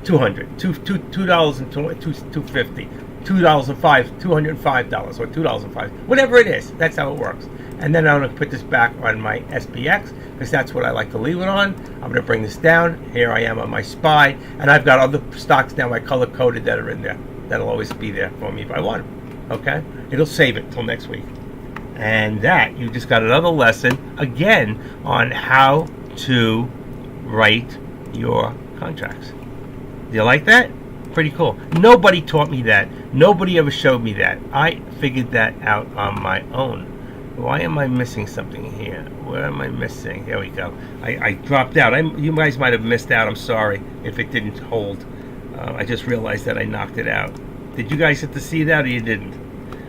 $200, $2 and $2.50, $2.05, $205, or $2.05, whatever it is. That's how it works. And then I'm going to put this back on my SPX because that's what I like to leave it on. I'm going to bring this down. Here I am on my SPY, and I've got other stocks now I color coded that are in there. That'll always be there for me if I want them. Okay? It'll save it till next week. And that, you just got another lesson again on how to write your contracts. Do you like that? Pretty cool. Nobody taught me that. Nobody ever showed me that. I figured that out on my own. Why am I missing something here? Where am I missing? Here we go. I dropped out. You guys might have missed out. I'm sorry if it didn't hold. I just realized that I knocked it out. Did you guys get to see that, or you didn't?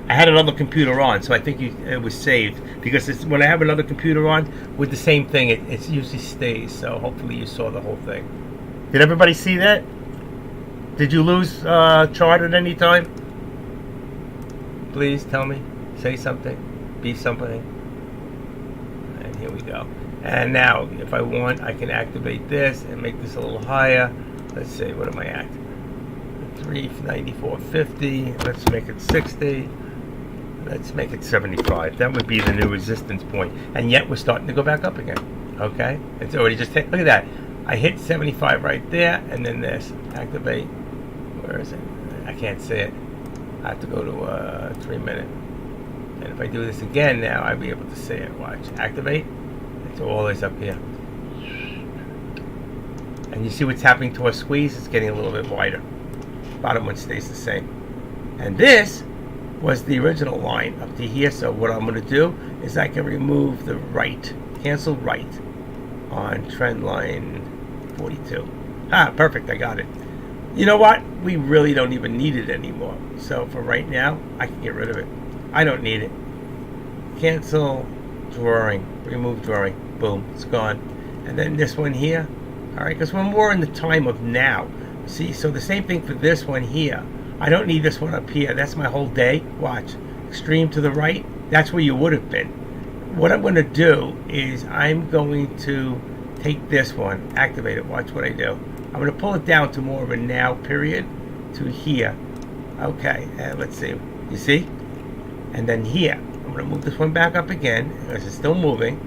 I had another computer on, so I think it was saved. Because when I have another computer on, with the same thing, it usually stays. So hopefully you saw the whole thing. Did everybody see that? Did you lose chart at any time? Please tell me. Say something. Be somebody. And here we go. And now, if I want, I can activate this and make this a little higher. Let's see, what am I at? 394.50. Let's make it 60. Let's make it 75. That would be the new resistance point. And yet we're starting to go back up again. Okay? It's already just hit. Look at that. I hit 75 right there, and then this. Activate. Where is it? I can't see it. I have to go to 3 minute. And if I do this again now, I'll be able to see it. Watch. Activate. It's always up here. And you see what's happening to our squeeze? It's getting a little bit wider. Bottom one stays the same. And this was the original line up to here. So what I'm going to do is I can remove the right. Cancel right on trend line 42. Ah, perfect. I got it. You know what? We really don't even need it anymore. So for right now, I can get rid of it. I don't need it. Cancel drawing. Remove drawing. Boom. It's gone. And then this one here. All right, because we're more in the time of now. See, so the same thing for this one here. I don't need this one up here. That's my whole day. Watch. Extreme to the right. That's where you would have been. What I'm going to do is I'm going to take this one, activate it. Watch what I do. I'm going to pull it down to more of a now period to here. Okay, and let's see. You see? And then here. I'm going to move this one back up again because it's still moving.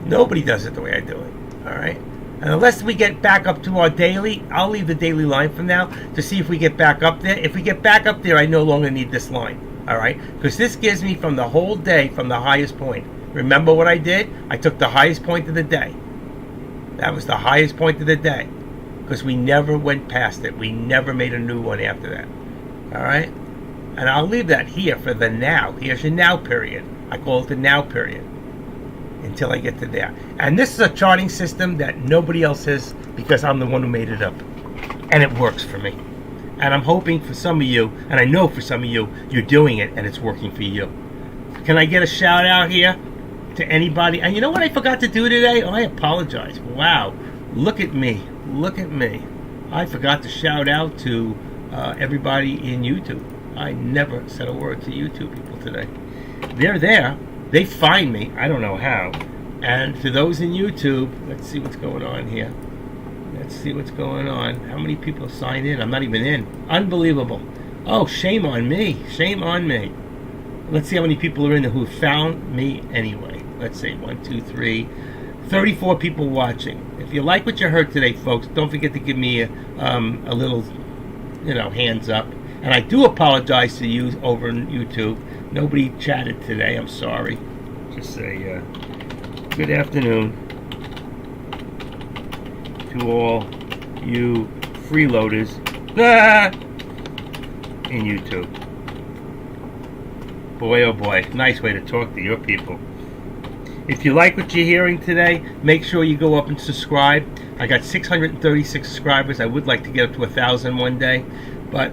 Nobody does it the way I do it. All right? And unless we get back up to our daily, I'll leave the daily line for now to see if we get back up there. If we get back up there, I no longer need this line. All right? Because this gives me from the whole day, from the highest point. Remember what I did? I took the highest point of the day. That was the highest point of the day. Because we never went past it. We never made a new one after that. All right? And I'll leave that here for the now. Here's your now period. I call it the now period. Until I get to there. And this is a charting system that nobody else has because I'm the one who made it up. And it works for me. And I'm hoping for some of you, and I know for some of you, you're doing it and it's working for you. Can I get a shout out here to anybody? And you know what I forgot to do today? Oh, I apologize. Wow. Look at me. Look at me. I forgot to shout out to everybody in YouTube. I never said a word to YouTube people today. They're there. They find me. I don't know how. And for those in YouTube, let's see what's going on here. Let's see what's going on. How many people signed in? I'm not even in. Unbelievable. Oh, shame on me. Shame on me. Let's see how many people are in there who found me anyway. Let's see. 1, 2, 3. 34 people watching. If you like what you heard today, folks, don't forget to give me a little, hands up. And I do apologize to you over on YouTube. Nobody chatted today. I'm sorry. Just say good afternoon to all you freeloaders in YouTube. Boy, oh boy. Nice way to talk to your people. If you like what you're hearing today, make sure you go up and subscribe. I got 636 subscribers. I would like to get up to 1,000 one day. But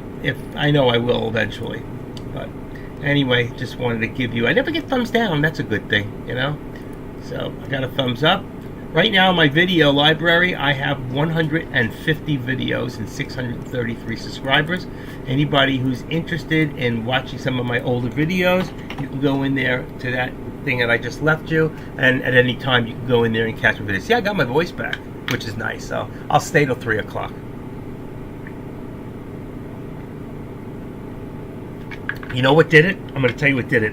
I know I will eventually. But anyway, just wanted to give you... I never get thumbs down. That's a good thing, So I got a thumbs up. Right now in my video library, I have 150 videos and 633 subscribers. Anybody who's interested in watching some of my older videos, you can go in there to that thing that I just left you. And at any time, you can go in there and catch my videos. See, I got my voice back. which is nice. So I'll stay till 3 o'clock. You know what did it? I'm going to tell you what did it.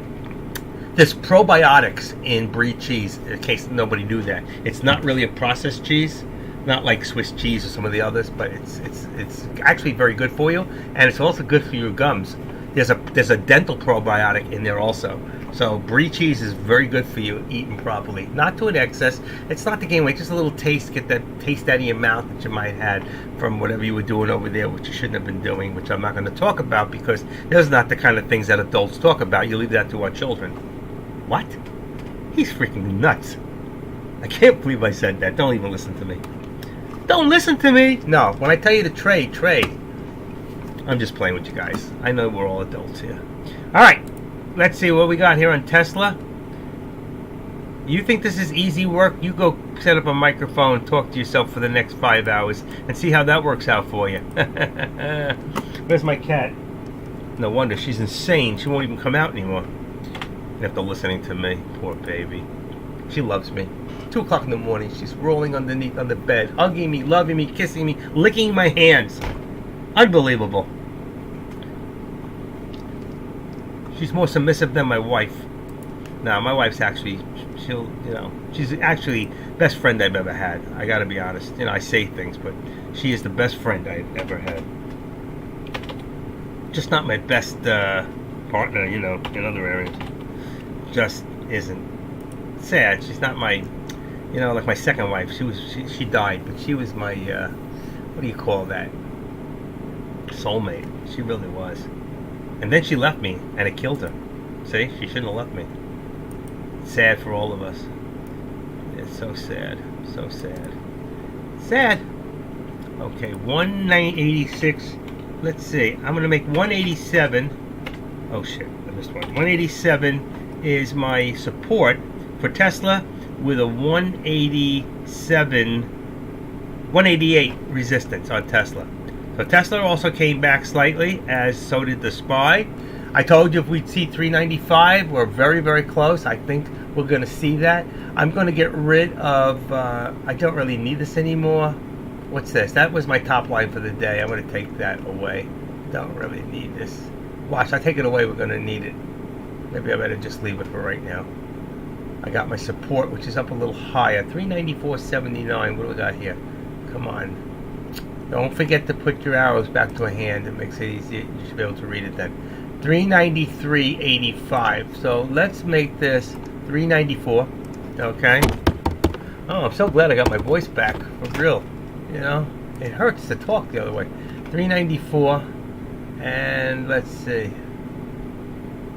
There's probiotics in brie cheese, in case nobody knew that. It's not really a processed cheese, not like Swiss cheese or some of the others, but it's actually very good for you, and it's also good for your gums. There's a dental probiotic in there also. So brie cheese is very good for you eaten properly. Not to an excess. It's not to gain weight, just a little taste, get that taste out of your mouth that you might have had from whatever you were doing over there, which you shouldn't have been doing, which I'm not going to talk about because those are not the kind of things that adults talk about. You leave that to our children. What? He's freaking nuts. I can't believe I said that. Don't even listen to me. Don't listen to me! No, when I tell you to trade. I'm just playing with you guys. I know we're all adults here. Alright. Let's see what we got here on Tesla. You think this is easy work? You go set up a microphone and talk to yourself for the next 5 hours and see how that works out for you. Where's my cat? No wonder, she's insane. She won't even come out anymore after listening to me. Poor baby. She loves me. 2 o'clock in the morning, she's rolling underneath on the bed, hugging me, loving me, kissing me, licking my hands. Unbelievable. She's more submissive than my wife. Now, my wife's actually, she's actually best friend I've ever had. I gotta be honest. I say things, but she is the best friend I've ever had. Just not my best partner, in other areas. Just isn't. Sad. She's not my, like my second wife. She died, but she was my, what do you call that? Soulmate. She really was. And then she left me, and it killed her. See? She shouldn't have left me. Sad for all of us. It's so sad. So sad. Sad! Okay, 186. Let's see. I'm going to make 187. Oh, shit. I missed one. 187 is my support for Tesla with a 188 resistance on Tesla. So Tesla also came back slightly, as so did the SPY. I told you if we'd see 395, we're very, very close. I think we're going to see that. I'm going to get rid of, I don't really need this anymore. What's this? That was my top line for the day. I'm going to take that away. Don't really need this. Watch, I take it away, we're going to need it. Maybe I better just leave it for right now. I got my support, which is up a little higher. 394.79. What do we got here? Come on. Don't forget to put your arrows back to a hand. It makes it easier. You should be able to read it then. 393.85. So let's make this 394. Okay. Oh, I'm so glad I got my voice back. For real. It hurts to talk the other way. 394. And let's see.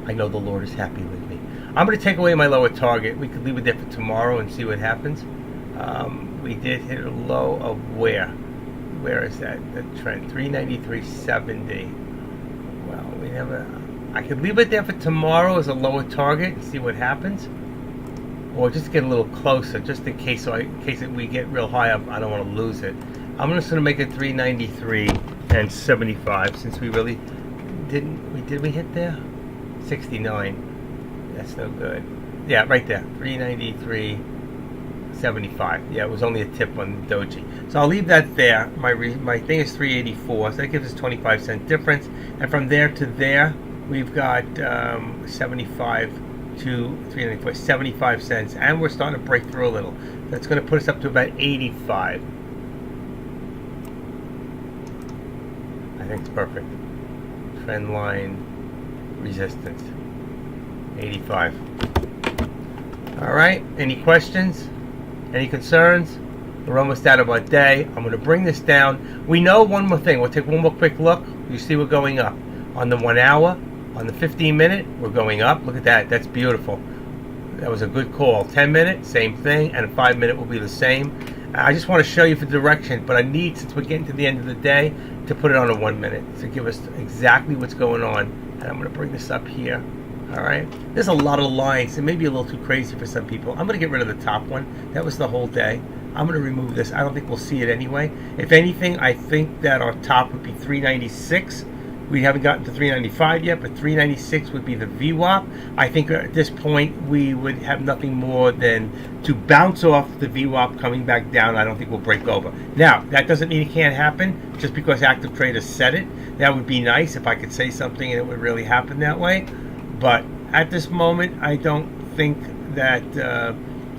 I know the Lord is happy with me. I'm going to take away my lower target. We could leave it there for tomorrow and see what happens. We did hit a low of where? Where is that? The trend? 393.70. Well, we never... I could leave it there for tomorrow as a lower target and see what happens. Or just get a little closer, just in case we get real high up, I don't want to lose it. I'm just going to make it 393.75 since we really didn't... Did we hit there? 69. That's no good. Yeah, right there. 393.75. Yeah, it was only a tip on the Doji. So I'll leave that there. My thing is 384, so that gives us 25-cent difference. And from there to there, we've got 75 to 394, 75 cents. And we're starting to break through a little. That's going to put us up to about 85. I think it's perfect. Trend line resistance. 85. All right. Any questions? Any concerns? We're almost out of our day. I'm going to bring this down. We know one more thing. We'll take one more quick look. You see we're going up. On the 1 hour, on the 15-minute, we're going up. Look at that. That's beautiful. That was a good call. 10-minute, same thing. And a 5-minute will be the same. I just want to show you the direction, but I need, since we're getting to the end of the day, to put it on a 1 minute to give us exactly what's going on. And I'm going to bring this up here. All right. There's a lot of lines. It may be a little too crazy for some people. I'm going to get rid of the top one. That was the whole day. I'm going to remove this. I don't think we'll see it anyway. If anything, I think that our top would be 396. We haven't gotten to 395 yet, but 396 would be the VWAP. I think at this point we would have nothing more than to bounce off the VWAP coming back down. I don't think we'll break over. Now, that doesn't mean it can't happen just because active traders said it. That would be nice if I could say something and it would really happen that way. But at this moment, I don't think that,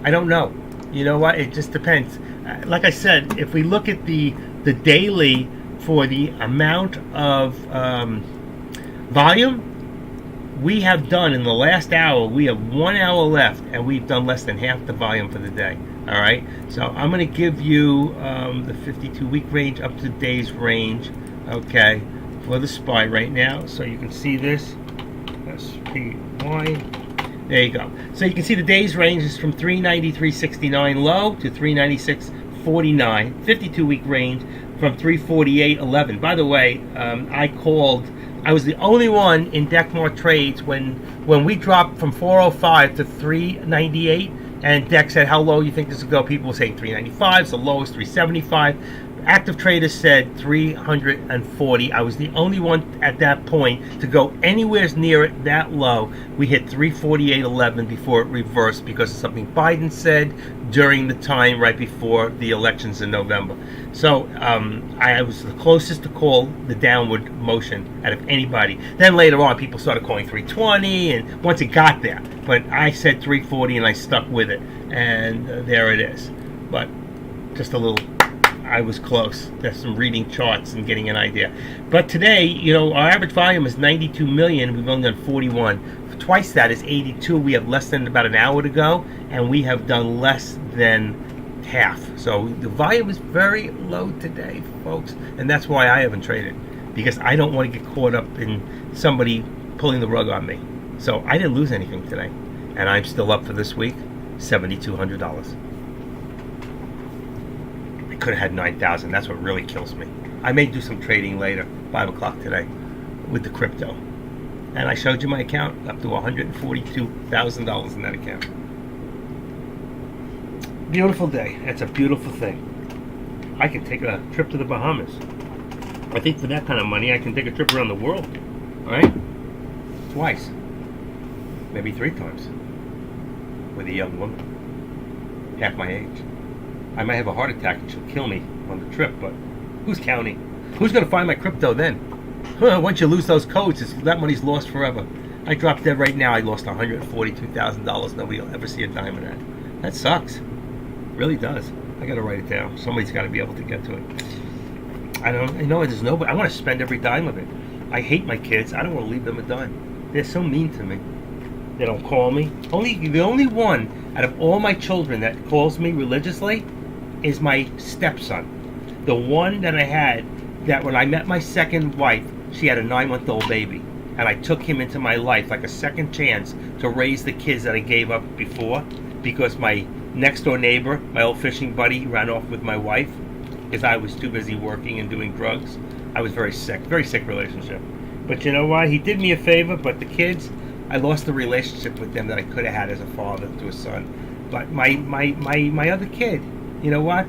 I don't know. You know what? It just depends. Like I said, if we look at the daily for the amount of volume, we have done in the last hour, we have 1 hour left, and we've done less than half the volume for the day. All right? So I'm going to give you the 52-week range up to today's range, okay, for the SPY right now. So you can see this. SPY. There you go. So you can see the day's range is from 393.69 low to 396.49. 52-week range from 348.11. By the way, I was the only one in Deckmore trades when we dropped from 405 to 398, and Deck said, how low you think this will go? People were saying 395, so low is 375. Active traders said 340. I was the only one at that point to go anywhere near it that low. We hit 348.11 before it reversed because of something Biden said during the time right before the elections in November. So I was the closest to call the downward motion out of anybody. Then later on, people started calling 320, and once it got there. But I said 340, and I stuck with it. And there it is. But just a little... I was close. There's some reading charts and getting an idea. But today, you know, our average volume is 92 million. We've only done 41. Twice that is 82. We have less than about an hour to go, and we have done less than half. So the volume is very low today, folks, and that's why I haven't traded, because I don't want to get caught up in somebody pulling the rug on me. So I didn't lose anything today, and I'm still up for this week, $7,200. Could have had 9,000. That's what really kills me. I may do some trading later, 5 o'clock today, with the crypto. And I showed you my account, up to $142,000 in that account. Beautiful day. That's a beautiful thing. I can take a trip to the Bahamas. I think for that kind of money, I can take a trip around the world. All right? Twice. Maybe 3 times. With a young woman. Half my age. I might have a heart attack and she'll kill me on the trip, but who's counting? Who's going to find my crypto then? Once you lose those codes, that money's lost forever. I dropped dead right now. I lost $142,000. Nobody will ever see a dime of that. That sucks. Really does. I got to write it down. Somebody's got to be able to get to it. There's nobody. I want to spend every dime of it. I hate my kids. I don't want to leave them a dime. They're so mean to me. They don't call me. The only one out of all my children that calls me religiously is my stepson. The one that I had, that when I met my second wife, she had a 9-month-old baby. And I took him into my life like a second chance to raise the kids that I gave up before, because my next door neighbor, my old fishing buddy, ran off with my wife because I was too busy working and doing drugs. I was very sick relationship. But you know what? He did me a favor, but the kids, I lost the relationship with them that I could have had as a father to a son. But my other kid, you know what?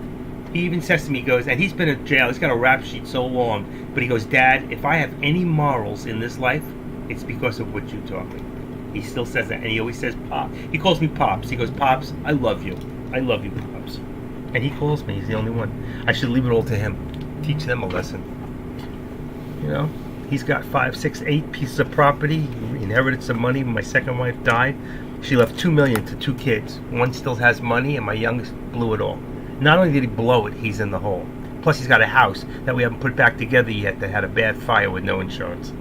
He even says to me, he goes, and he's been in jail, he's got a rap sheet so long, but he goes, Dad, if I have any morals in this life, it's because of what you taught me. He still says that, and he always says Pop. He calls me Pops. He goes, Pops, I love you. I love you, Pops. And he calls me, he's the only one. I should leave it all to him. Teach them a lesson. You know? He's got 5, 6, 8 pieces of property. He inherited some money when my second wife died. She left $2 million to 2 kids. One still has money, and my youngest blew it all. Not only did he blow it, he's in the hole. Plus, he's got a house that we haven't put back together yet that had a bad fire with no insurance.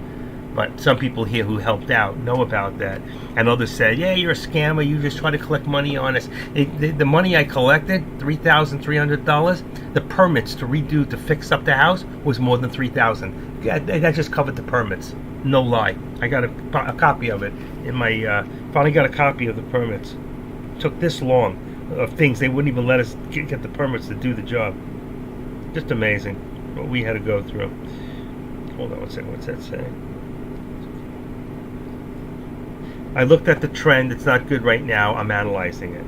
But some people here who helped out know about that. And others said, yeah, you're a scammer. You just try to collect money on us. The money I collected, $3,300, the permits to fix up the house was more than $3,000. That just covered the permits. No lie. I got a copy of it. Finally got a copy of the permits. It took this long of things. They wouldn't even let us get the permits to do the job. Just amazing what we had to go through. Hold on one second. What's that saying? I looked at the trend. It's not good right now. I'm analyzing it.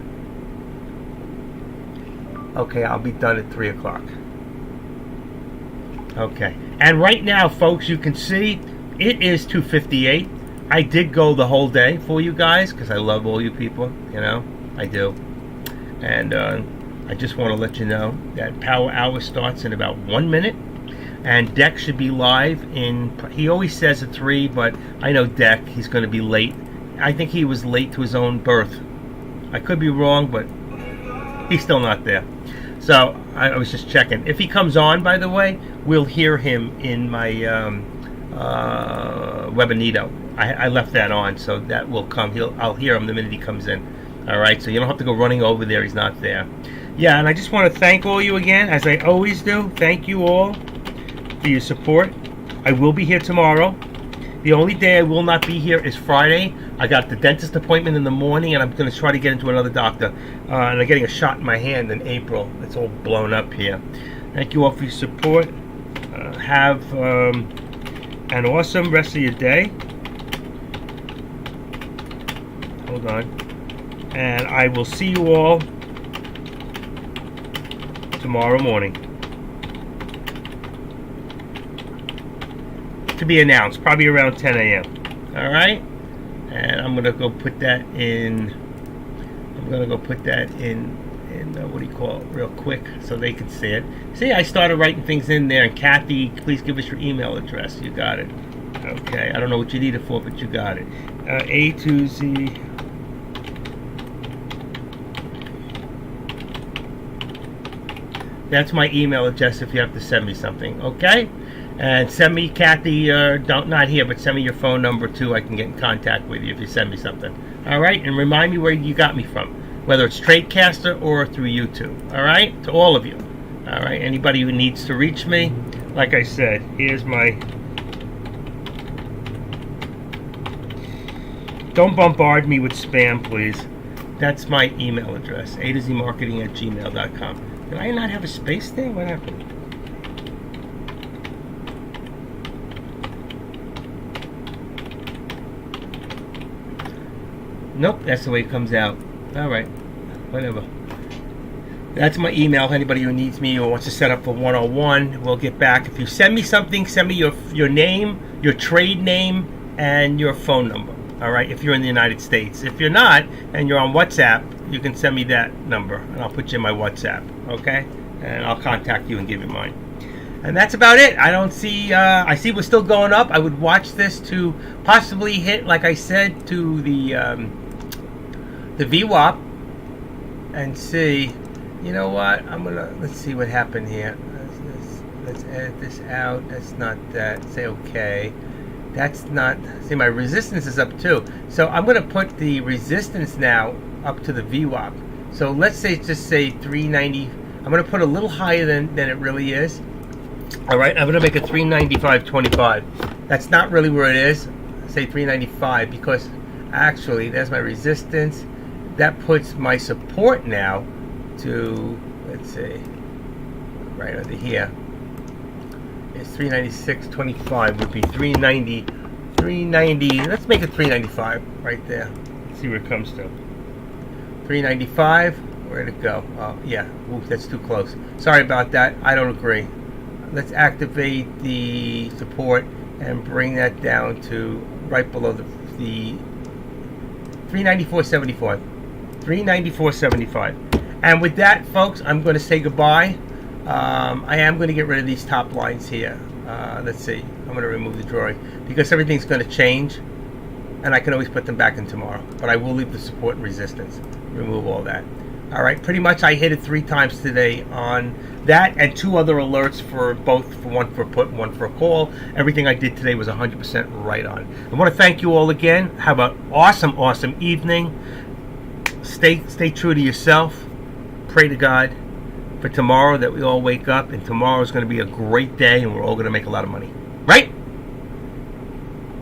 Okay, I'll be done at 3 o'clock. Okay. And right now, folks, you can see It is 2:58. I did go the whole day for you guys because I love all you people. You know, I do. And I just want to let you know that Power Hour starts in about 1 minute. And Deck should be live in, he always says at 3, but I know Deck, he's going to be late. I think he was late to his own birth. I could be wrong, but he's still not there. So I was just checking. If he comes on, by the way, we'll hear him in my Webinito. I left that on, so that will come. I'll hear him the minute he comes in. All right, so you don't have to go running over there. He's not there. Yeah, and I just want to thank all you again, as I always do. Thank you all for your support. I will be here tomorrow. The only day I will not be here is Friday. I got the dentist appointment in the morning, and I'm going to try to get into another doctor. And I'm getting a shot in my hand in April. It's all blown up here. Thank you all for your support. Have an awesome rest of your day. Hold on. And I will see you all tomorrow morning. To be announced, probably around 10 a.m. All right? And I'm going to go put that in, what do you call it, real quick so they can see it. See, I started writing things in there. And Kathy, please give us your email address. You got it. Okay, I don't know what you need it for, but you got it. A to Z. That's my email address if you have to send me something, okay? And send me, Kathy, not here, but send me your phone number too. I can get in contact with you if you send me something. All right? And remind me where you got me from, whether it's Tradecaster or through YouTube. All right? To all of you. All right? Anybody who needs to reach me, like I said, here's my... Don't bombard me with spam, please. That's my email address, a2zmarketing@gmail.com. Did I not have a space there? What happened? Nope, that's the way it comes out. All right, whatever. That's my email. Anybody who needs me or wants to set up a one-on-one, we'll get back. If you send me something, send me your name, your trade name, and your phone number. All right, if you're in the United States. If you're not, and you're on WhatsApp, you can send me that number, and I'll put you in my WhatsApp, okay? And I'll contact you and give you mine. And that's about it. I don't see, I see we're still going up. I would watch this to possibly hit, like I said, to the VWAP and see, you know what, let's see what happened here. Let's edit this out. That's not that. Say okay. That's not, see, my resistance is up too. So I'm going to put the resistance now up to the VWAP. So let's say, just say 390. I'm going to put a little higher than it really is. All right, I'm going to make it 395.25. That's not really where it is. Say 395 because actually there's my resistance. That puts my support now to, let's see, right under here. It's 396.25 would be 390. Let's make it 395 right there. Let's see where it comes to. 395. Where'd it go? Oh, yeah. Ooh, that's too close. Sorry about that. I don't agree. Let's activate the support and bring that down to right below the 394.75. 394.75. And with that, folks, I'm going to say goodbye. I am going to get rid of these top lines here. Let's see. I'm going to remove the drawing because everything's going to change, and I can always put them back in tomorrow. But I will leave the support and resistance. Remove all that. All right. Pretty much, I hit it 3 times today on that, and 2 other alerts for both. For one for a put, and one for a call. Everything I did today was 100% right on. I want to thank you all again. Have an awesome, awesome evening. Stay true to yourself. Pray to God for tomorrow that we all wake up, and tomorrow is going to be a great day, and we're all going to make a lot of money. Right?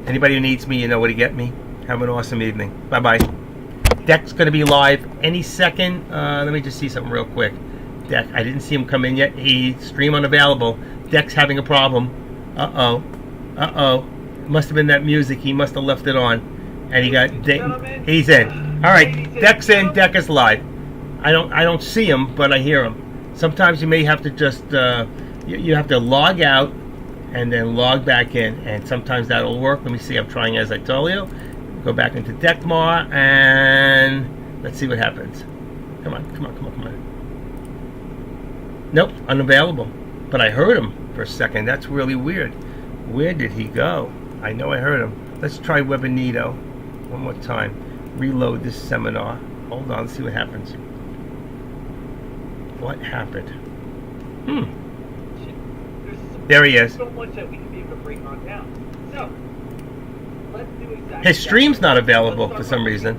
Anybody who needs me, you know where to get me. Have an awesome evening. Bye-bye. Deck's going to be live any second. Let me just see something real quick. Deck, I didn't see him come in yet. He's stream unavailable. Deck's having a problem. Uh-oh. Must have been that music. He must have left it on. And he got... He's in. All right. Deck's in. Deck is live. I don't see him, but I hear him. Sometimes you may have to just... you have to log out and then log back in, and sometimes that'll work. Let me see. I'm trying as I told you. Go back into Decmar and let's see what happens. Come on. Nope, unavailable. But I heard him for a second. That's really weird. Where did he go? I know I heard him. Let's try Webinito one more time. Reload this seminar. Hold on, see what happens. What happened? There he is. So much that we can be able to break on down. So, let's do exactly his stream's not available for some reason.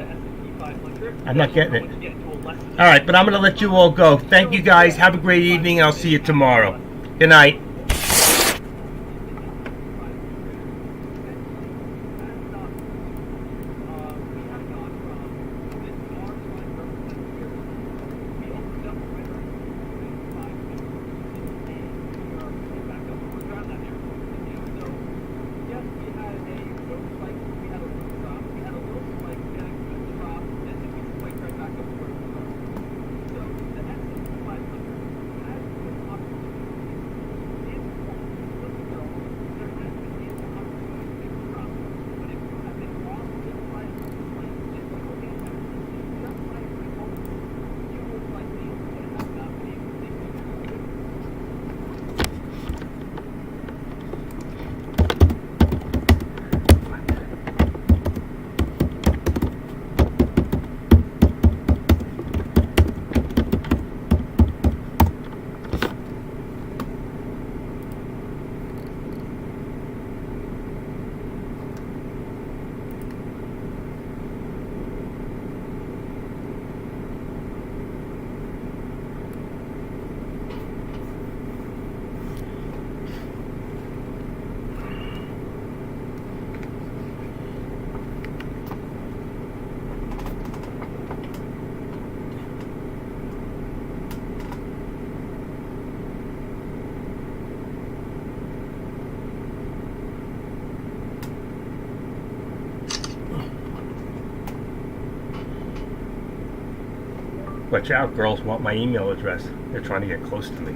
I'm not getting it. All right, but I'm going to let you all go. Thank you guys. Have a great evening. I'll see you tomorrow. Good night. Watch out, girls want my email address. They're trying to get close to me.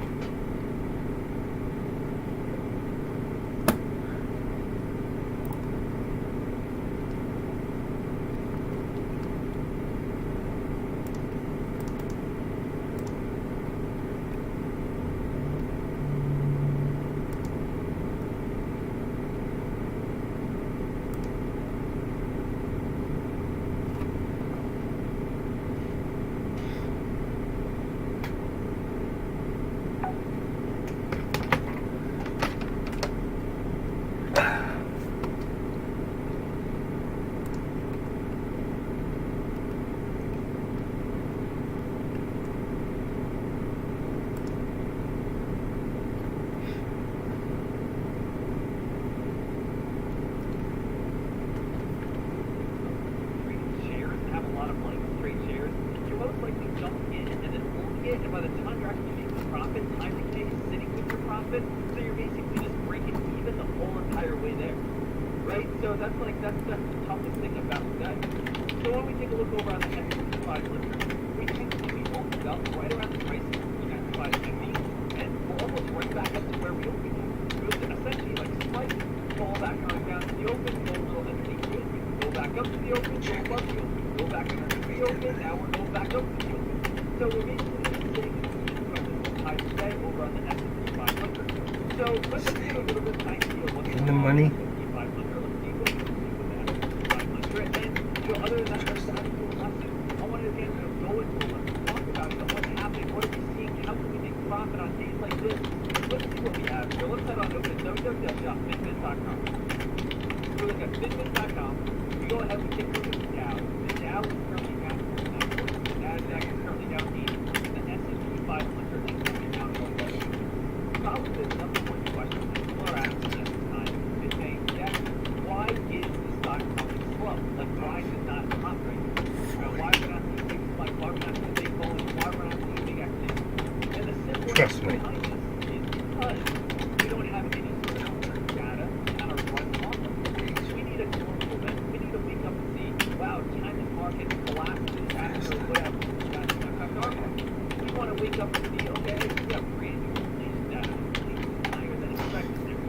Trust me.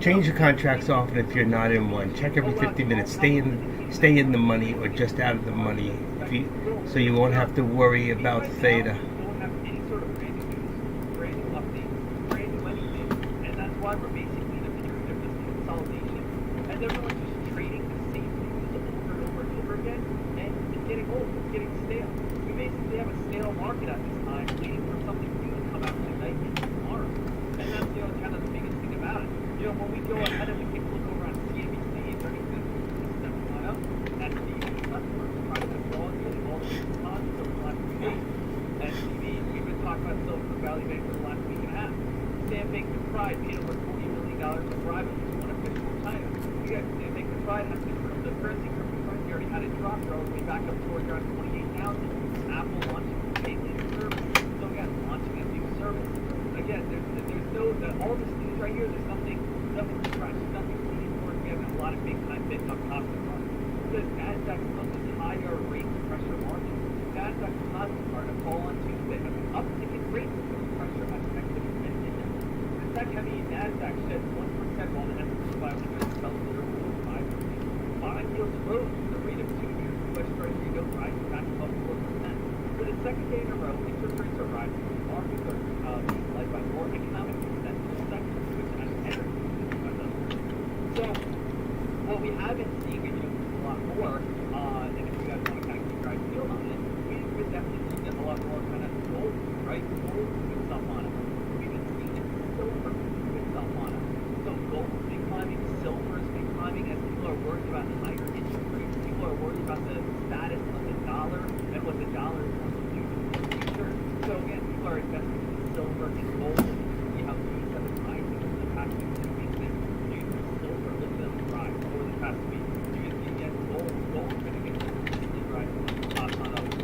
Change your contracts often if you're not in one. Check every 50 minutes. Stay in the money or just out of the money, so you won't have to worry about theta. Don't have any sort of brand new news, brand new updates, brand new anything, and that's why we're basically in a period of this consolidation, and everyone's just trading the same news over and over and over again, and it's getting old, it's getting stale. We basically have a stale market at this time, waiting for something new to come out tonight and tomorrow, and that's kind of the biggest thing about it. When we go ahead and we take a look over on CNBC, is there anything that's coming up? That's the customers trying to fall nearly all the way to the over the last few days. And we've been talking about Silicon Valley Bank for the last week and a half. Sam Bankman-Fried paid over $40 million to bribe one official in China. We got Sam Bankman-Fried has the currency he already had it dropped all the way back up towards around 28,000. Apple launching a pay later service. So again, launching a new service. Again, there's no all this news right here. There's nothing fresh, nothing leading towards. We have a lot of big time bits on top of the market. Because Nasdaq's on this higher rate of pressure margin. Nasdaq deposits are to fall on Tuesday. I mean, uptick in rates of pressure has affected the tech heavy Nasdaq shed 1% while the S&P 500 fell 0.5%. Bond yields rose at the rate of 2 years. U.S. Treasury note rising back above 4%. For the second day in a row, interest rates are rising. Markets are being led by more economically sensitive sectors, which has energy. So, what we have been seeing, and a lot more, and if you guys want to kind of keep your eyes peeled on it, we've been definitely seeing a lot more kind of gold, right? Gold with stuff on it. We've been seeing silver with stuff on it. So gold's been climbing, silver's been climbing as people are worried about higher interest rates. People are worried about the status of the dollar and what the dollar is going to do in the future. So again, people are investing in silver and gold and see how these have been rising over the past few weeks. Silver looked at them rise over the past week. You can see again, gold's been again consistently rising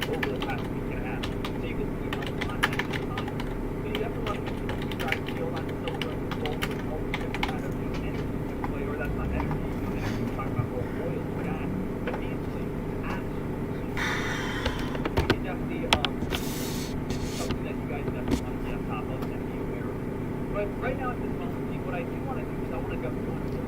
over the past week and a half. So you can see how the content is on. So you definitely want to make sure you guys feel on silver and gold with all the different kind of new energy play, or that's not energy, new energy. We're talking about more oil and gas. But these things absolutely you definitely something that you guys definitely want to be on top of and be aware of. But right now at this moment, what I do want to do is I want to go into the lesson.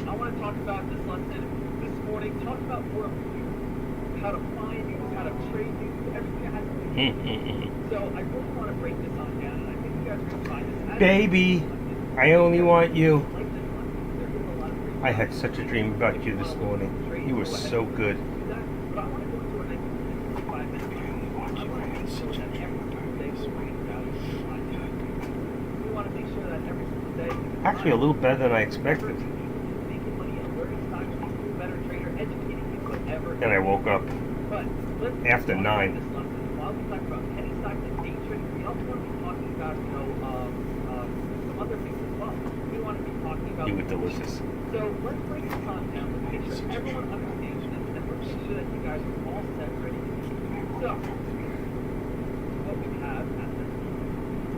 I want to talk about this lesson this morning, talk about more of news, how to find news, how to trade news, everything that has to do with news. So I really want to break this on down, and I think you guys are going to find this. Baby, I only want you. Like this lesson, there is a lot of great I had such a dream about you this morning. You were so good. but I want to go into our next 5 minutes. I want to make sure that every single day we're bringing value to your life. We want to make sure that every single day. Actually, a little better than I expected. Making money and learning stocks, becoming a better trader, educating you whatever. And I woke up But let's after talk 9. about this lesson. While we talk about penny stocks and day trading, we also want to be talking about some other things as well. We want to be talking about. You were delicious. So let's break this on down. Let's make sure everyone understands this, and let's make sure that you guys are all set, ready to go. So, what we have at this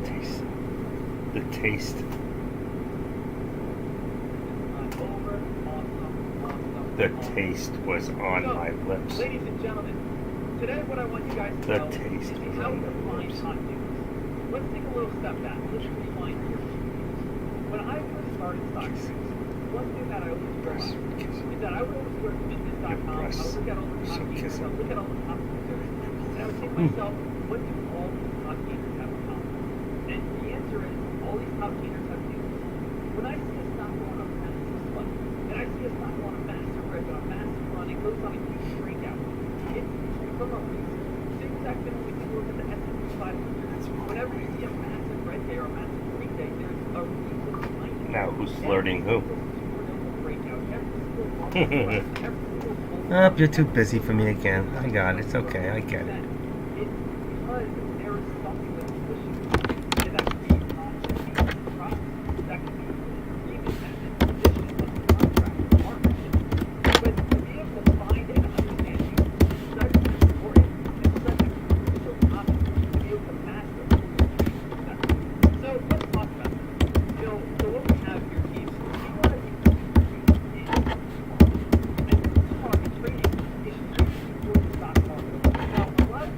Taste. The taste. over, awesome. The taste was on So, my lips. Ladies and gentlemen, today what I want you guys to The know taste is was how on to my find lips. hot news. Let's take a little step back. Let's rewind here. When I first started stock trading, one thing that I always realized is that I would always go to business.com, I would look at all the top gainers, I would look at all the top users, and I would say to myself, what do all these top gainers have in common? And the answer is, all these top gainers have news. When I see a stock go on a massive spike, and I see a stock go on a massive rip, and a massive run, it goes on a huge breakout, it's from a reason. Same exact thing when we take a look at the S&P 500. Whenever you see a massive red day or a massive green day, there's a reason behind it. Now, who's flirting who? Every Oh, you're too busy for me again. I got it. It's okay. I get it. It's because there is something that's pushing you in that green process that can be independent position of the contract partnership. But to be able to find and understand you is such an important and such a crucial topic to be able to master the trading sector. So let's talk about this. So what we have here is we want to be target trading is trading for the stock market. Now, a lot of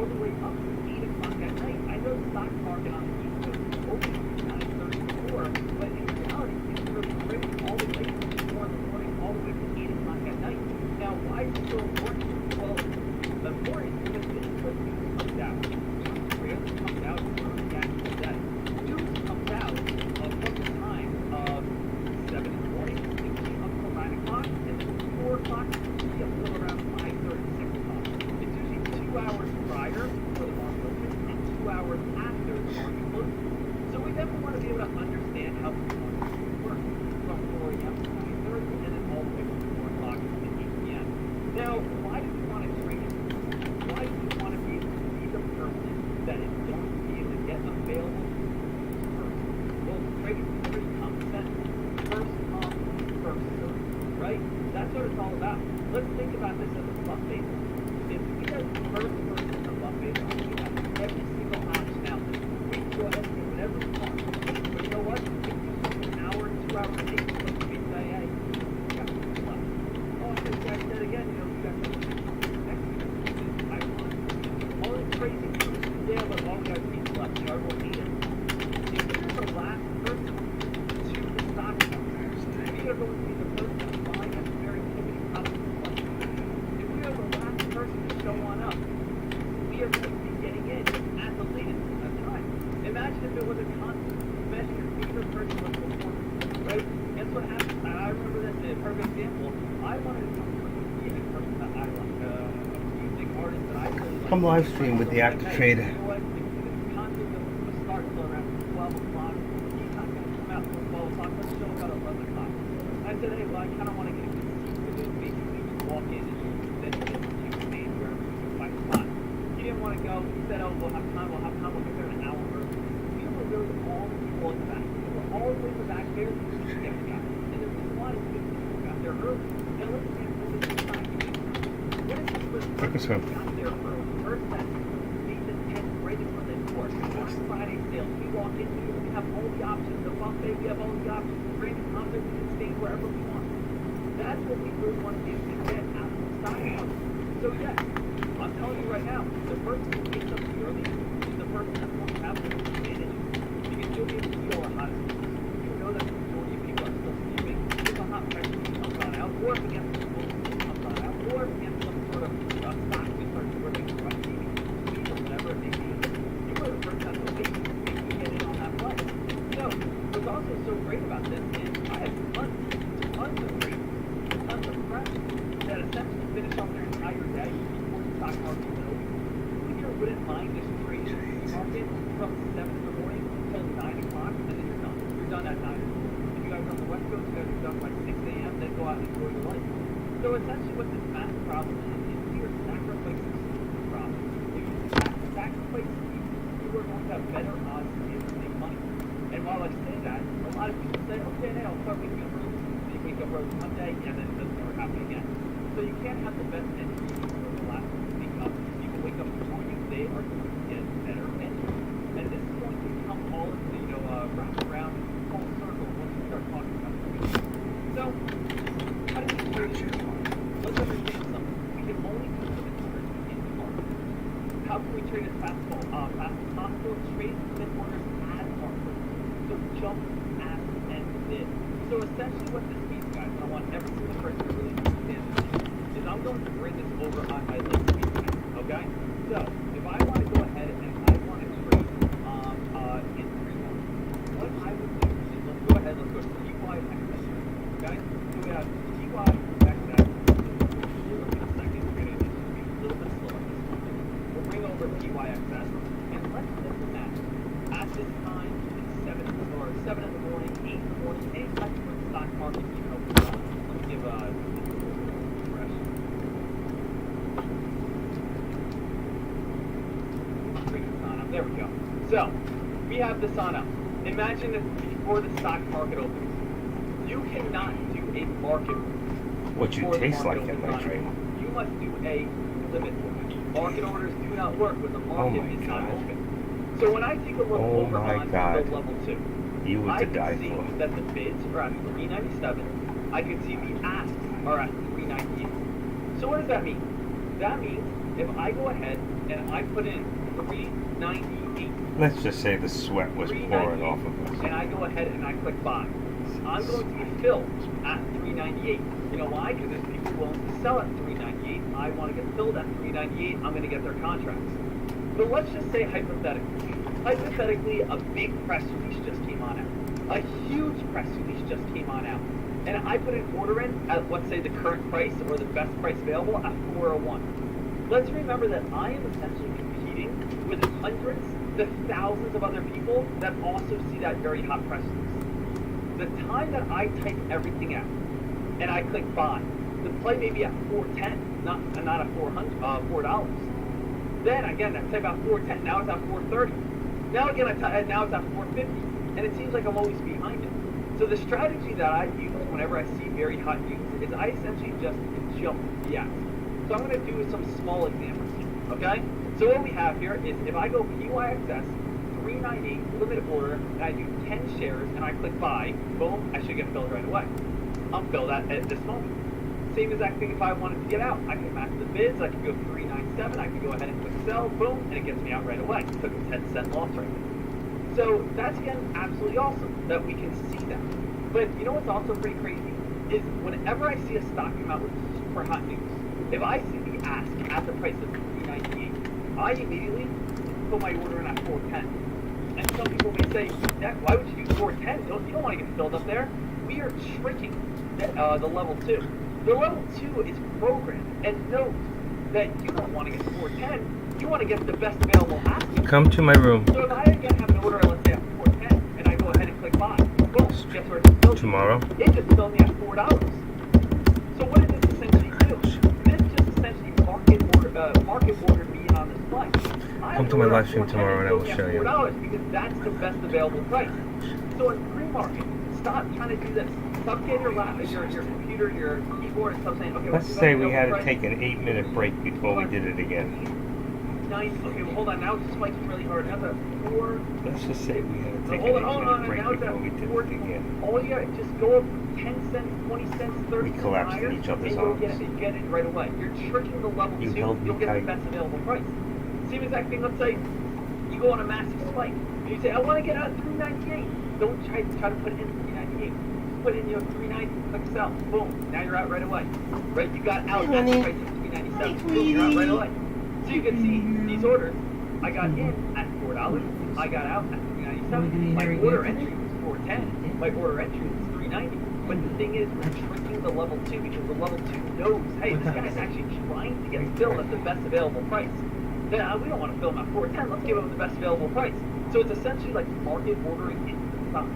all the way up to 8 o'clock at night. I know the stock market on the East Coast is open from 9:34, but in reality, it's really trading all the way from 4 in the morning, all the way to 8 o'clock at night. Now, why is it so important? Well, the important because this is what news comes out. News rarely comes out during the actual day. News comes out from the time of 7 in the morning, usually up till 9 o'clock, and then 4 o'clock, usually up till around 5:30, 6 o'clock. It's usually 2 hours prior for the market opens and 2 hours after the market closes. So we definitely want to be able to understand how the market works from 4 a.m. to 9:30 and then all the way from 4 o'clock to 8 p.m. Now, why do we want to trade it? Why do we want to be able to be the person that is going to be able to get available first? Well, trading is pretty common sense. First come, first serve, right? That's what it's all about. Let's think about this as a buffet. If we are the first person in the buffet, we have every single option out there. We can go ahead and do whatever we want. But you know what? If you spend an hour, 2 hours a day, you can say, hey, we got some left. Oh, this guy said again, you know, we got some next week. I want all the crazy news. Yeah, but all we got people left. You know, everyone need it. If you're the last person to the stock market, we are going to be the first to buy at the very pivoting top of the market. If we are the last person to show on up, we are going to be getting in at the latest time. Imagine if it was a constant. Imagine your favorite person was performing, right? Guess what happened? I remember this a perfect example. I wanted to come to a music person that I like, a music artist that I really like. Come live stream with the So, active hey, trader. you know what? The concert will start till around 12 o'clock. He's not going to come out till 12 o'clock. Let's show him about 11 o'clock. I said, hey, well, I kind of want to get a good seat for this. Basically, you walk in and then you get to stage wherever you can find a spot. He didn't want to go. He said, oh, we'll have time. We'll get there an hour early. We were really all the people in the back. We were all the way in the back there to get the guy. And the reason why is because people got there early. Now, let's say what is the time you get. What if this was Take a swim. got there early? First, that's Nathan and right in front of the door. Black Friday sales. We walk in here, we have all the options. The buffet, we have all the options. Brandon concert, we can stay wherever we want. That's what we really want to be able to get out of the stock market. So yes, I'm telling you right now, the person who wakes up early is the person that's going to have the advantage. Because you'll be able to see all the hot spots. You know that the majority of people are still sleeping. If a hot price comes on out, or if against the comes on out, or if against some sort of stock just starts working on TV, or whatever it may be, you are the first that's awake and you get in on that play. So, what's also so great about this is I have tons of traders, tons of press that essentially finish off their entire day before the stock market is open. Who here wouldn't mind just trading the market from 7 in the morning until 9 o'clock, and then you're done. You're done at 9 in the morning. If you guys are on the West Coast, you guys are done by 6 a.m., then go out and enjoy your life. So essentially what this math problem is we are sacrificing sleep problem. If you sacrifice sleep, you are going to have better odds to be able to make money. And while I say that, a lot of people say, okay, hey, I'll start waking up early. They wake up early one day, and then it doesn't ever happen again. So you can't have the best energy for the last one to wake up. You can wake up before you, they are going to get better energy. And this is going to become all of the, wrap around full circle once you start talking about it. So, how do we trade in the market? Let's understand something. We can only do limit orders in the market. How can we trade as fast as possible? Trade limit orders as market. So jump, ask, and bid. So essentially what this means, guys, and I want every single person to really understand this, is I'm going to bring this over on my list of guys, okay? So, if I want to go ahead and I want to trade in 3 months, what I would do is let's go ahead, let's go to TY XS, okay? So we have TY XS. Here, look at a second, we're going to be a little bit slow at this moment. We'll bring over TY XS, and let's listen that. At this time, it's 7 in the morning, 8 in the morning, any time for the stock market, you know, let me give a refresh. Bring this on up. There we go. So, we have this on up. Imagine that before the stock market opens, you cannot do a market What you before the taste like market in opens my on drink. it. You must do a limit order. Market orders do not work when the market my is not God. open. So when I take a look Oh over my on God. the level 2, You were I to can die see for. that the bids are at $397. I can see the asks are at $398. So what does that mean? That means if I go ahead and I put in 398, Let's just say the sweat was pouring off of us. and I go ahead and I click buy, I'm going to get filled at 398. You know why? Because there's people willing to sell at 398. I want to get filled at 398. I'm going to get their contracts. But let's just say hypothetically, a big press release just came on out. A huge press release just came on out. And I put an order in at, let's say, the current price or the best price available at 401. Let's remember that I am essentially competing with hundreds to thousands of other people that also see that very hot press release. The time that I type everything out and I click buy, the play may be at 410, not at $4. Then again, I type out 410. Now it's at 430. Now again, now it's at 450, and it seems like I'm always behind it. So the strategy that I use whenever I see very hot news is I essentially just jump the ads. So I'm going to do some small examples. Okay. So what we have here is if I go PYXS 398 limit order and I do 10 shares and I click buy, boom, I should get filled right away. I'm filled at this moment. Same exact thing if I wanted to get out. I can match the bids, I can go 397, I can go ahead and click sell, boom, and it gets me out right away. It took a 10-cent loss right there. So that's again absolutely awesome that we can see that. But you know what's also pretty crazy is whenever I see a stock come out with super hot news, if I see the ask at the price of 398, I immediately put my order in at 410. And some people may say, Jack, why would you do 410? You don't want to get filled up there. We are tricking the level 2. The level 2 is programmed and knows that you don't want to get 410. You want to get the best available asking. Come to my room. So if I again have an order, let's say at 410, and I go ahead and click buy, boom, guess where it's filled? Tomorrow. It just filled me at $4. So what does this essentially do? This just essentially market order me in on this price. Come to my live stream tomorrow and I will show you. $4 because that's the best available price. So in pre-market, stop trying to do this. Stop getting your computer, your keyboard, and stop saying, okay, Let's say we had to take an 8-minute break before we did it again. Nice. Okay, well, hold on. Now it's spiking really hard. Now it's at 4. Let's just say we had to take an Hold 8-minute on. break Now it's before we at did 4. it again. All you got, just go up 10 cents, 20 cents, 30 We cents collapsed higher, in each other's and you'll arms. get it right away. You're tricking the level You 2. held me You'll get tight. the best available price. Same exact thing. Let's say you go on a massive spike. And you say, I want to get out at 398. Don't try to put it in 398. Put in 390, click sell, boom. Now you're out right away. Right, you got out at the price of 397. Boom, you're out right away. So you can see these orders. I got in at $4. I got out at 397. My order entry was 410. My order entry was 390. But the thing is, we're tricking the level 2 because the level 2 knows, hey, this guy's actually trying to get filled at the best available price. Then we don't want to fill him at 410. Let's give him the best available price. So it's essentially like market ordering into the stock.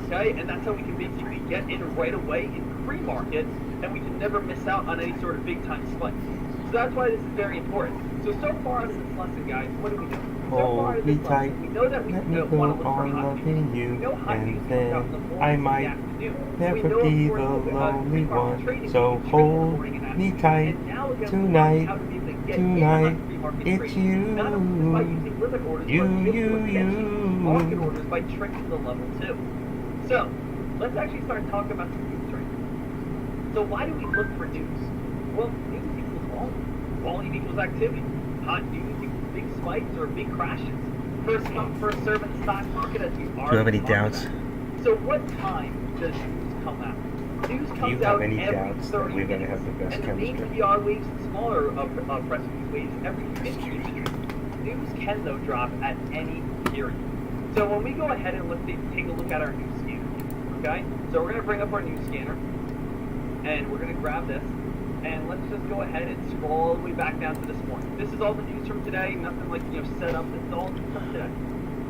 Okay, and that's how we can basically get in right away in pre-market, and we can never miss out on any sort of big-time spikes. So that's why this is very important. So far in this lesson, guys, what do we do? So far in this lesson, we know that we Let me want go to look for on hot news. loving We you, know hot news and comes out in the then morning I and the might afternoon. never We know, be of the course, lonely pre-market trading, one. So we trade in the hold morning and me afternoon. tight And now again, tonight. how to be able to get in on pre-market It's trading. Not only by using limit orders, You, but you, essentially you. market orders by tricking the level 2. So, let's actually start talking about some news right now. So why do we look for news? Well, news equals volume. Volume equals activity. Hot news equals big spikes or big crashes. First come, first serve in the stock market as we are. Do you have any doubts? So what time does news come out? News Do comes you have out any every doubts that 30 we're going to minutes. have the best And the main chemistry? PR waves and smaller press release waves every 50 minutes. News can, though, drop at any period. So when we go ahead and take a look at our news scanner, okay? So we're going to bring up our news scanner, and we're going to grab this, and let's just go ahead and scroll all the way back down to this morning. This is all the news from today, nothing like, set up. This is all news from today.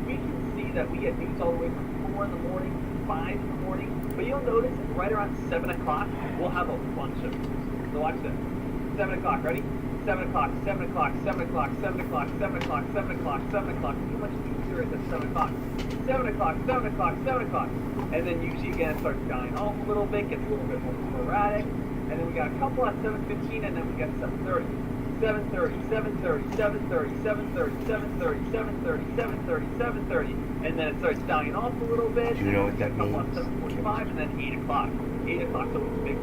We can see that we get news all the way from 4 in the morning, 5 in the morning, but you'll notice right around 7 o'clock, we'll have a bunch of news. So watch this. 7 o'clock, ready? 7 o'clock, 7 o'clock, 7 o'clock, 7 o'clock, 7 o'clock, 7 o'clock, 7 o'clock. Too much news here at 7 o'clock. 7 o'clock, 7 o'clock, 7 o'clock. And then usually again it starts dying off a little bit, gets a little bit more sporadic. And then we got a couple at 7:15, and then we got 7:30. 7:30, 7:30, 7:30, 7:30, 7:30, 7:30, 7:30, 7:30. And then it starts dying off a little bit. Do you know what that A couple at means? 7:45, and then 8 o'clock. 8 o'clock's always big.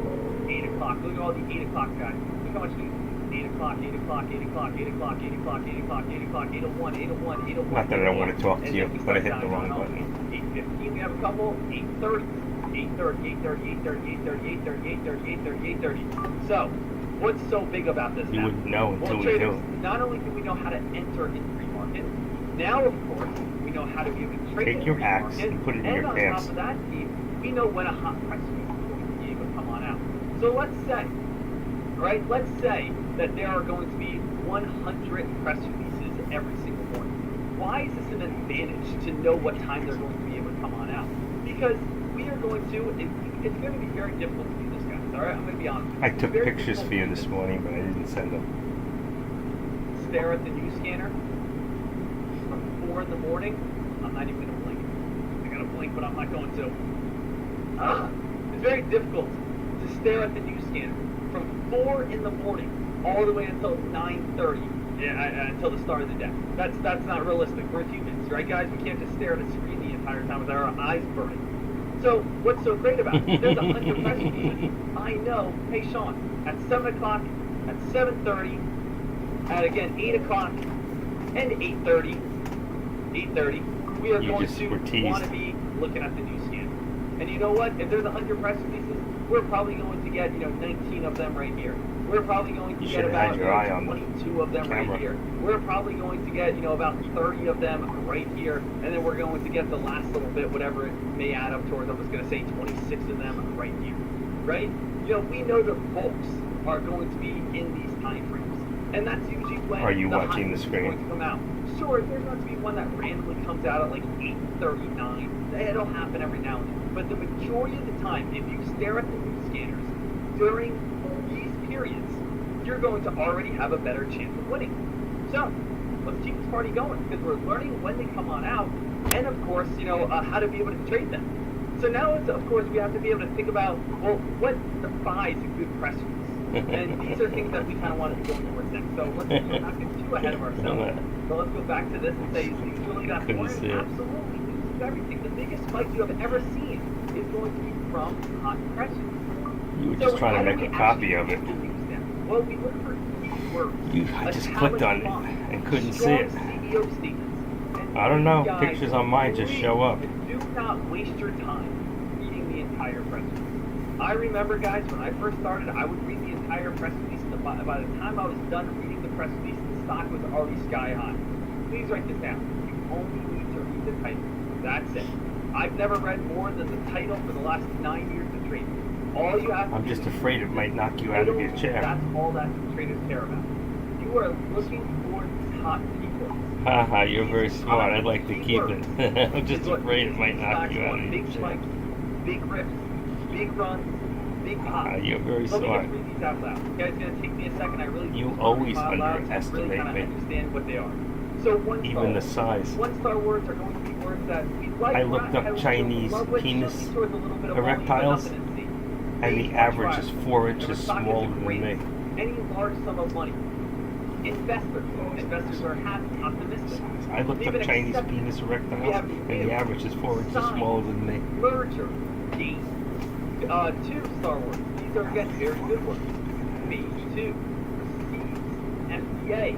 8 o'clock. Look at all the 8 o'clock guys. Look how much news. 8 o'clock. o'clock, 8 o'clock, 8 o'clock, 8 o'clock, 8 o'clock, 8 o'clock, 8 o'clock, 8:01, 8:01, 8:01. Not that I don't want to talk to you, but I hit the wrong button. button. 8:15, we have a couple. 8:30, 8:30, 8:30, 8:30, 8:30, 8:30, 8:30, 8:30, 8:30. So, what's so big about this? You now? wouldn't know until we do traders, it. not only do we know how to enter in pre-market, now of course we know how to be able to trade Take in your pre-market, axe and put it in and your on pants. top of that, Steve, we know when a hot price is going to be able to come on out. So let's say, right? Let's say that there are going to be 100 press releases every single morning. Why is this an advantage to know what time they're going to be able to come on out? Because we are going to, it's going to be very difficult to do this, guys. All right, I'm going to be honest. I took Very pictures difficult for you to do this morning, but I didn't send them. Stare at the news scanner from 4 in the morning. I'm not even going to blink. I got to blink, but I'm not going to. It's very difficult to stare at the news scanner from 4 in the morning all the way until 9:30. Until the start of the day. That's not realistic. We're humans, right, guys? We can't just stare at a screen the entire time with our eyes burning. So what's so great about it? There's 100 press releases. I know. Hey, Sean, at 7 o'clock, at 7:30, at again 8 o'clock, and 8:30, we are You going just to were teased. want to be looking at the news scan. And you know what? If there's 100 press releases, we're probably going to get 19 of them right here. We're probably going to You get should have about had your eye on the 22 of them right camera. here. We're probably going to get about 30 of them right here, and then we're going to get the last little bit, whatever it may add up towards. I was going to say 26 of them right here, right? We know the bulks are going to be in these time frames, and that's usually when Are you the watching high the is screen? going to come out. Sure, there's going to be one that randomly comes out at like 8:39. It'll happen every now and then, but the majority of the time, if you stare at the news scanners during these periods, you're going to already have a better chance of winning. So, let's keep this party going, because we're learning when they come on out, and of course, how to be able to trade them. So now, of course, we have to be able to think about, well, what defines a good press release? And these are things that we kind of wanted to go towards next. So let's not get too ahead of ourselves. So let's go back to this and say, these really got Couldn't important. see it. Absolutely, this is everything. The biggest spike you have ever seen is going to be from hot press releases. You were just trying to make a copy of it. Well, we look for keywords. I just clicked on it and couldn't see it. CEO statements. And I don't know. guys, Pictures on mine just please show up. Do not waste your time reading the entire press release. I remember, guys, when I first started, I would read the entire press release, and by the time I was done reading the press release, the stock was already sky high. Please write this down. You only need to read the title. That's it. I've never read more than the title for the last 9 years of trading. All you have to I'm do just is afraid it might knock you out of your chair. That's all that traders care about. You are looking for these hot keywords. Haha, you're very smart. I'd like to keep it. I'm just afraid it might knock you out of your Big chair. spikes, big rips, big runs, big pops. You're very Let me smart. just read these out loud. You guys, gonna take me a second. I really You need to always read them out loud to underestimate really kind me. of understand what they are. So Even the size. 1-star words are going to be words that we like. I looked up Chinese penis erectiles, and the average is 4 inches smaller than me. Any large sum of money. Investors are happy, optimistic. I looked up Chinese penis erectiles, and the average is 4 inches smaller than me. Merger, gain. 2-star words. These are again very good words. Phase 2, receives, FDA.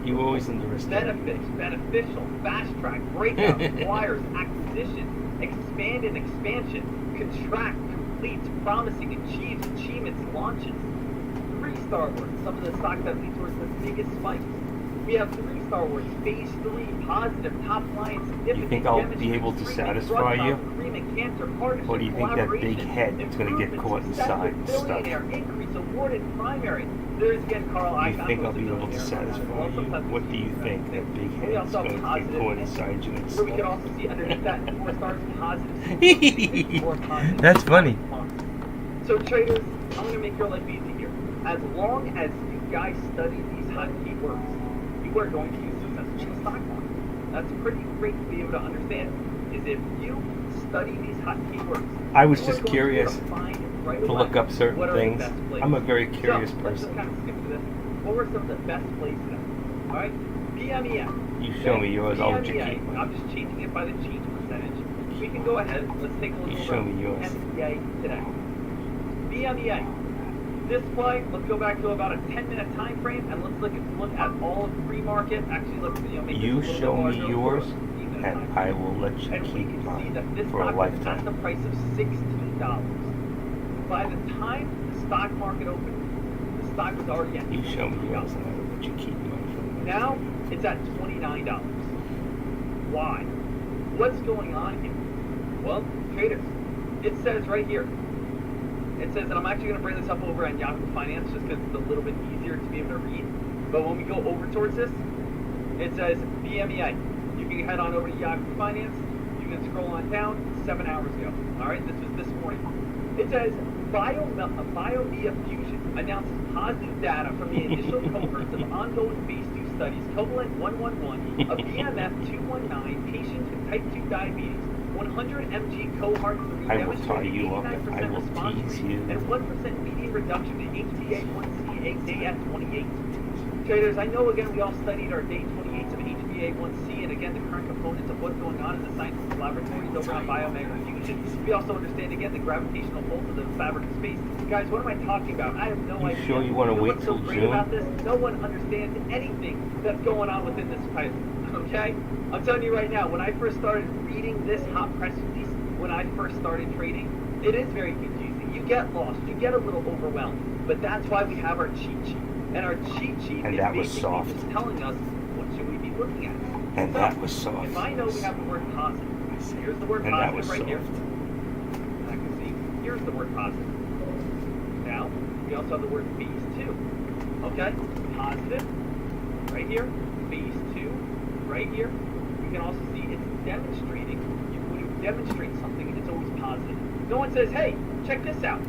You always underestimate. Benefits, beneficial, fast track, breakout, acquires, acquisition, expand and expansion, contract, completes, promising, achieves, achievements, launches. 3-star words, some of the stocks that lead towards the biggest spikes. We have 3-star words, phase 3, positive, top line, significant. You think I'll be able to satisfy you? Or do you think that big head is going to get caught inside and stuck? Increase, awarded, primary. There's again, Carl. Do you think I'll be able to satisfy you? What do you think that big head is going to get caught inside you and Where we can stuck? also see underneath that 4 stars positive. 4 positive. That's funny. So traders, I'm going to make your life easy here. As long as you guys study these hot keywords, you are going to be successful in the stock market. That's pretty great to be able to understand. Is if you study these hot keywords, I was you are just going curious to find right to away look up certain what are the things. best places. I'm a very curious So, let's just person. kind of skip to this. What were some of the best places? All right, BMEA. You show me yours, I'll let you BMEA, keep I'm just changing it by the change percentage. We can go ahead. Let's take a look You over show me yours. MBA today. BMEA. display. Let's go back to about a 10-minute time frame, and let's look at all of pre-market. Actually, let's make You this a show little me bit yours, larger. and I will let you And we keep can see mine that this for a stock is at the lifetime. price of $16. By the time the stock market opened, the stock was already at You show me yours, $22. and I will let you keep mine for a Now lifetime. it's at $29. Why? What's going on here? Well, traders, it says right here. It says, and I'm actually going to bring this up over on Yahoo Finance just because it's a little bit easier to be able to read. But when we go over towards this, it says BMEA. You can head on over to Yahoo Finance. You can scroll on down 7 hours ago. All right, this was this morning. It says Biomea Fusion announces positive data from the initial cohorts of ongoing phase 2 studies, Covalent 111, a BMF 219 patients with type 2 diabetes, 100 mg cohort 3 I will tie demonstrated you up, 89% I will response tease rate you. and 1% median reduction in HbA1c day at 28. Traders, I know again we all studied our day 28s of HbA1c and again the current components of what's going on in the scientific laboratories over on Biomega Fusion. We also understand again the gravitational pull of the fabric of space. Guys, what am I talking about? I have no You idea. sure you wanna know wait what's so till great June? about this? No one understands anything that's going on within this pipe. Okay? I'm telling you right now, when I first started reading this hot press release, when I first started trading, it is very confusing. You get lost, you get a little overwhelmed. But that's why we have our cheat sheet. And our cheat sheet And is that was basically soft. just telling us what should we be looking at. And So, that was soft. If I know we have the word positive, here's the word And that positive was right here. soft. I can see, here's the word positive. Now, we also have the word phase 2. Okay? Positive, right here. Phase 2, right here. You can also see it's demonstrating. When you demonstrate something, it's always positive. No one says, hey, check this out.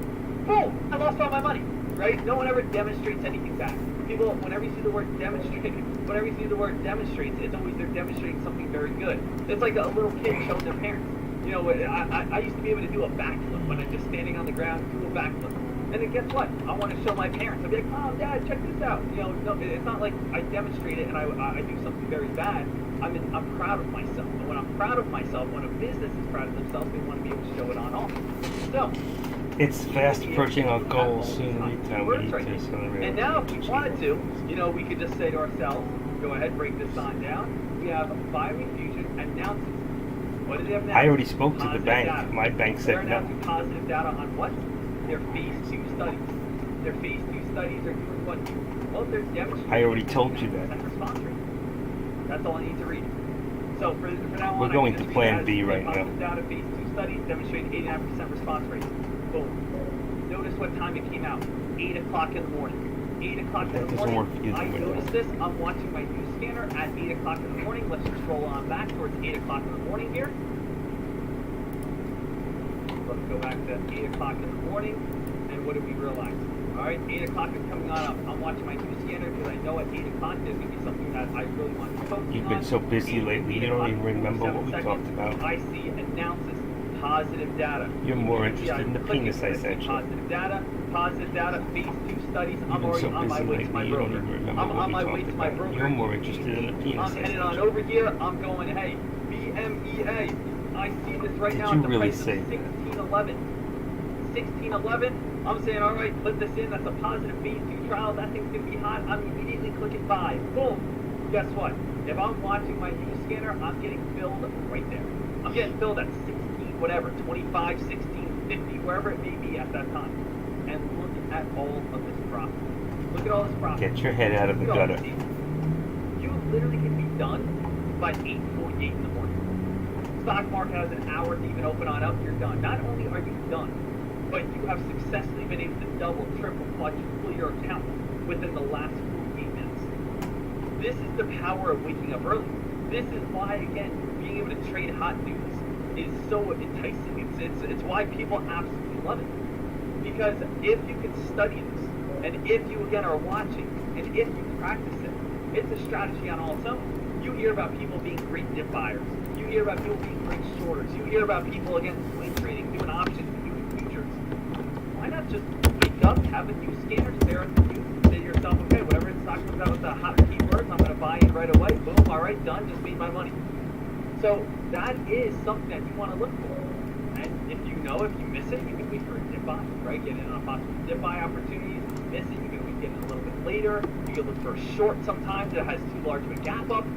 Boom! I lost all my money. Right? No one ever demonstrates anything back. People, whenever you see the word demonstrate, whenever you see the word demonstrates, it's always they're demonstrating something very good. It's like a little kid showing their parents. You know, I used to be able to do a backflip when I'm just standing on the ground, do a backflip. And then guess what? I want to show my parents. I'll be like, Mom, Dad, check this out. You know, no, it's not like I demonstrate it and I do something very bad. I'm proud of myself. And when I'm proud of myself, when a business is proud of themselves, they want to be able to show it on off. So, It's fast approaching our goals. Sooner or later, we need to accelerate. and now, if we wanted to, you know, we could just say to ourselves, go ahead, break this sign down. We have Biofusion announces. What did they have now? I already spoke to the Positive bank. data. My bank They're said no. announcing positive data on what? Their phase 2 studies. Their phase 2 studies are doing what? Well, they're demonstrating. I already told you that. 89% response rate. That's all I need to read. So for now on, We're going to Plan B right now. Positive data, phase 2 studies demonstrating 89% response rate. Boom. Notice what time it came out. 8 o'clock in the morning. 8 o'clock in That the doesn't morning. work either I way. noticed this. I'm watching my news scanner at 8 o'clock in the morning. Let's just scroll on back towards 8 o'clock in the morning here. Let's go back to 8 o'clock in the morning. And what did we realize? Alright, 8 o'clock is coming on up. I'm watching my news scanner because I know at 8 o'clock there's going to be something that I really want to focus on. You've been so busy lately, you don't even remember what we talked about. I see announces positive data. You're more Immediately interested in the click it, penis I see sent you. Positive data, phase 2 studies. I'm You've been already so on my busy way to my lately, you don't broker. even remember I'm what on we my way talked to my about. broker. You're more interested in the penis I'm I headed sent on you. over here. I'm going, hey, BMEA. I see this right Did now you at the really price of say that? 1611. 1611. I'm saying, all right, put this in. That's a positive phase 2 trial. That thing's going to be hot. I'm immediately clicking buy. Boom. Guess what? If I'm watching my news scanner, I'm getting filled right there. I'm getting filled at 16, whatever, 25, 16, 50, wherever it may be at that time. And look at all of this profit. Look at all this profit. Get your head out of the Look at all gutter. this. You literally can be done by 8:48 in the morning. Stock market has an hour to even open on up, you're done. Not only are you done, but you have successfully been able to double, triple, quadruple your account within the last 48 minutes. This is the power of waking up early. This is why, again, being able to trade hot news is so enticing. It's why people absolutely love it. Because if you can study this, and if you, again, are watching, and if you practice it, it's a strategy on all its own. You hear about people being great dip buyers. You hear about people being great shorters. You hear about people, again, swing trading, doing options, doing futures. Why not just wake up, have a news scanner, stare at the news, and say to yourself, okay, whatever the stock comes out with the hot keywords, I'm going to buy in right away. Boom, all right, done, just made my money. So that is something that you want to look for. And if you know, if you miss it, you can wait for a dip buy, right? Get in on possible dip buy opportunities. miss it. You can get it a little bit later. You can look for a short sometimes that has too large of a gap up.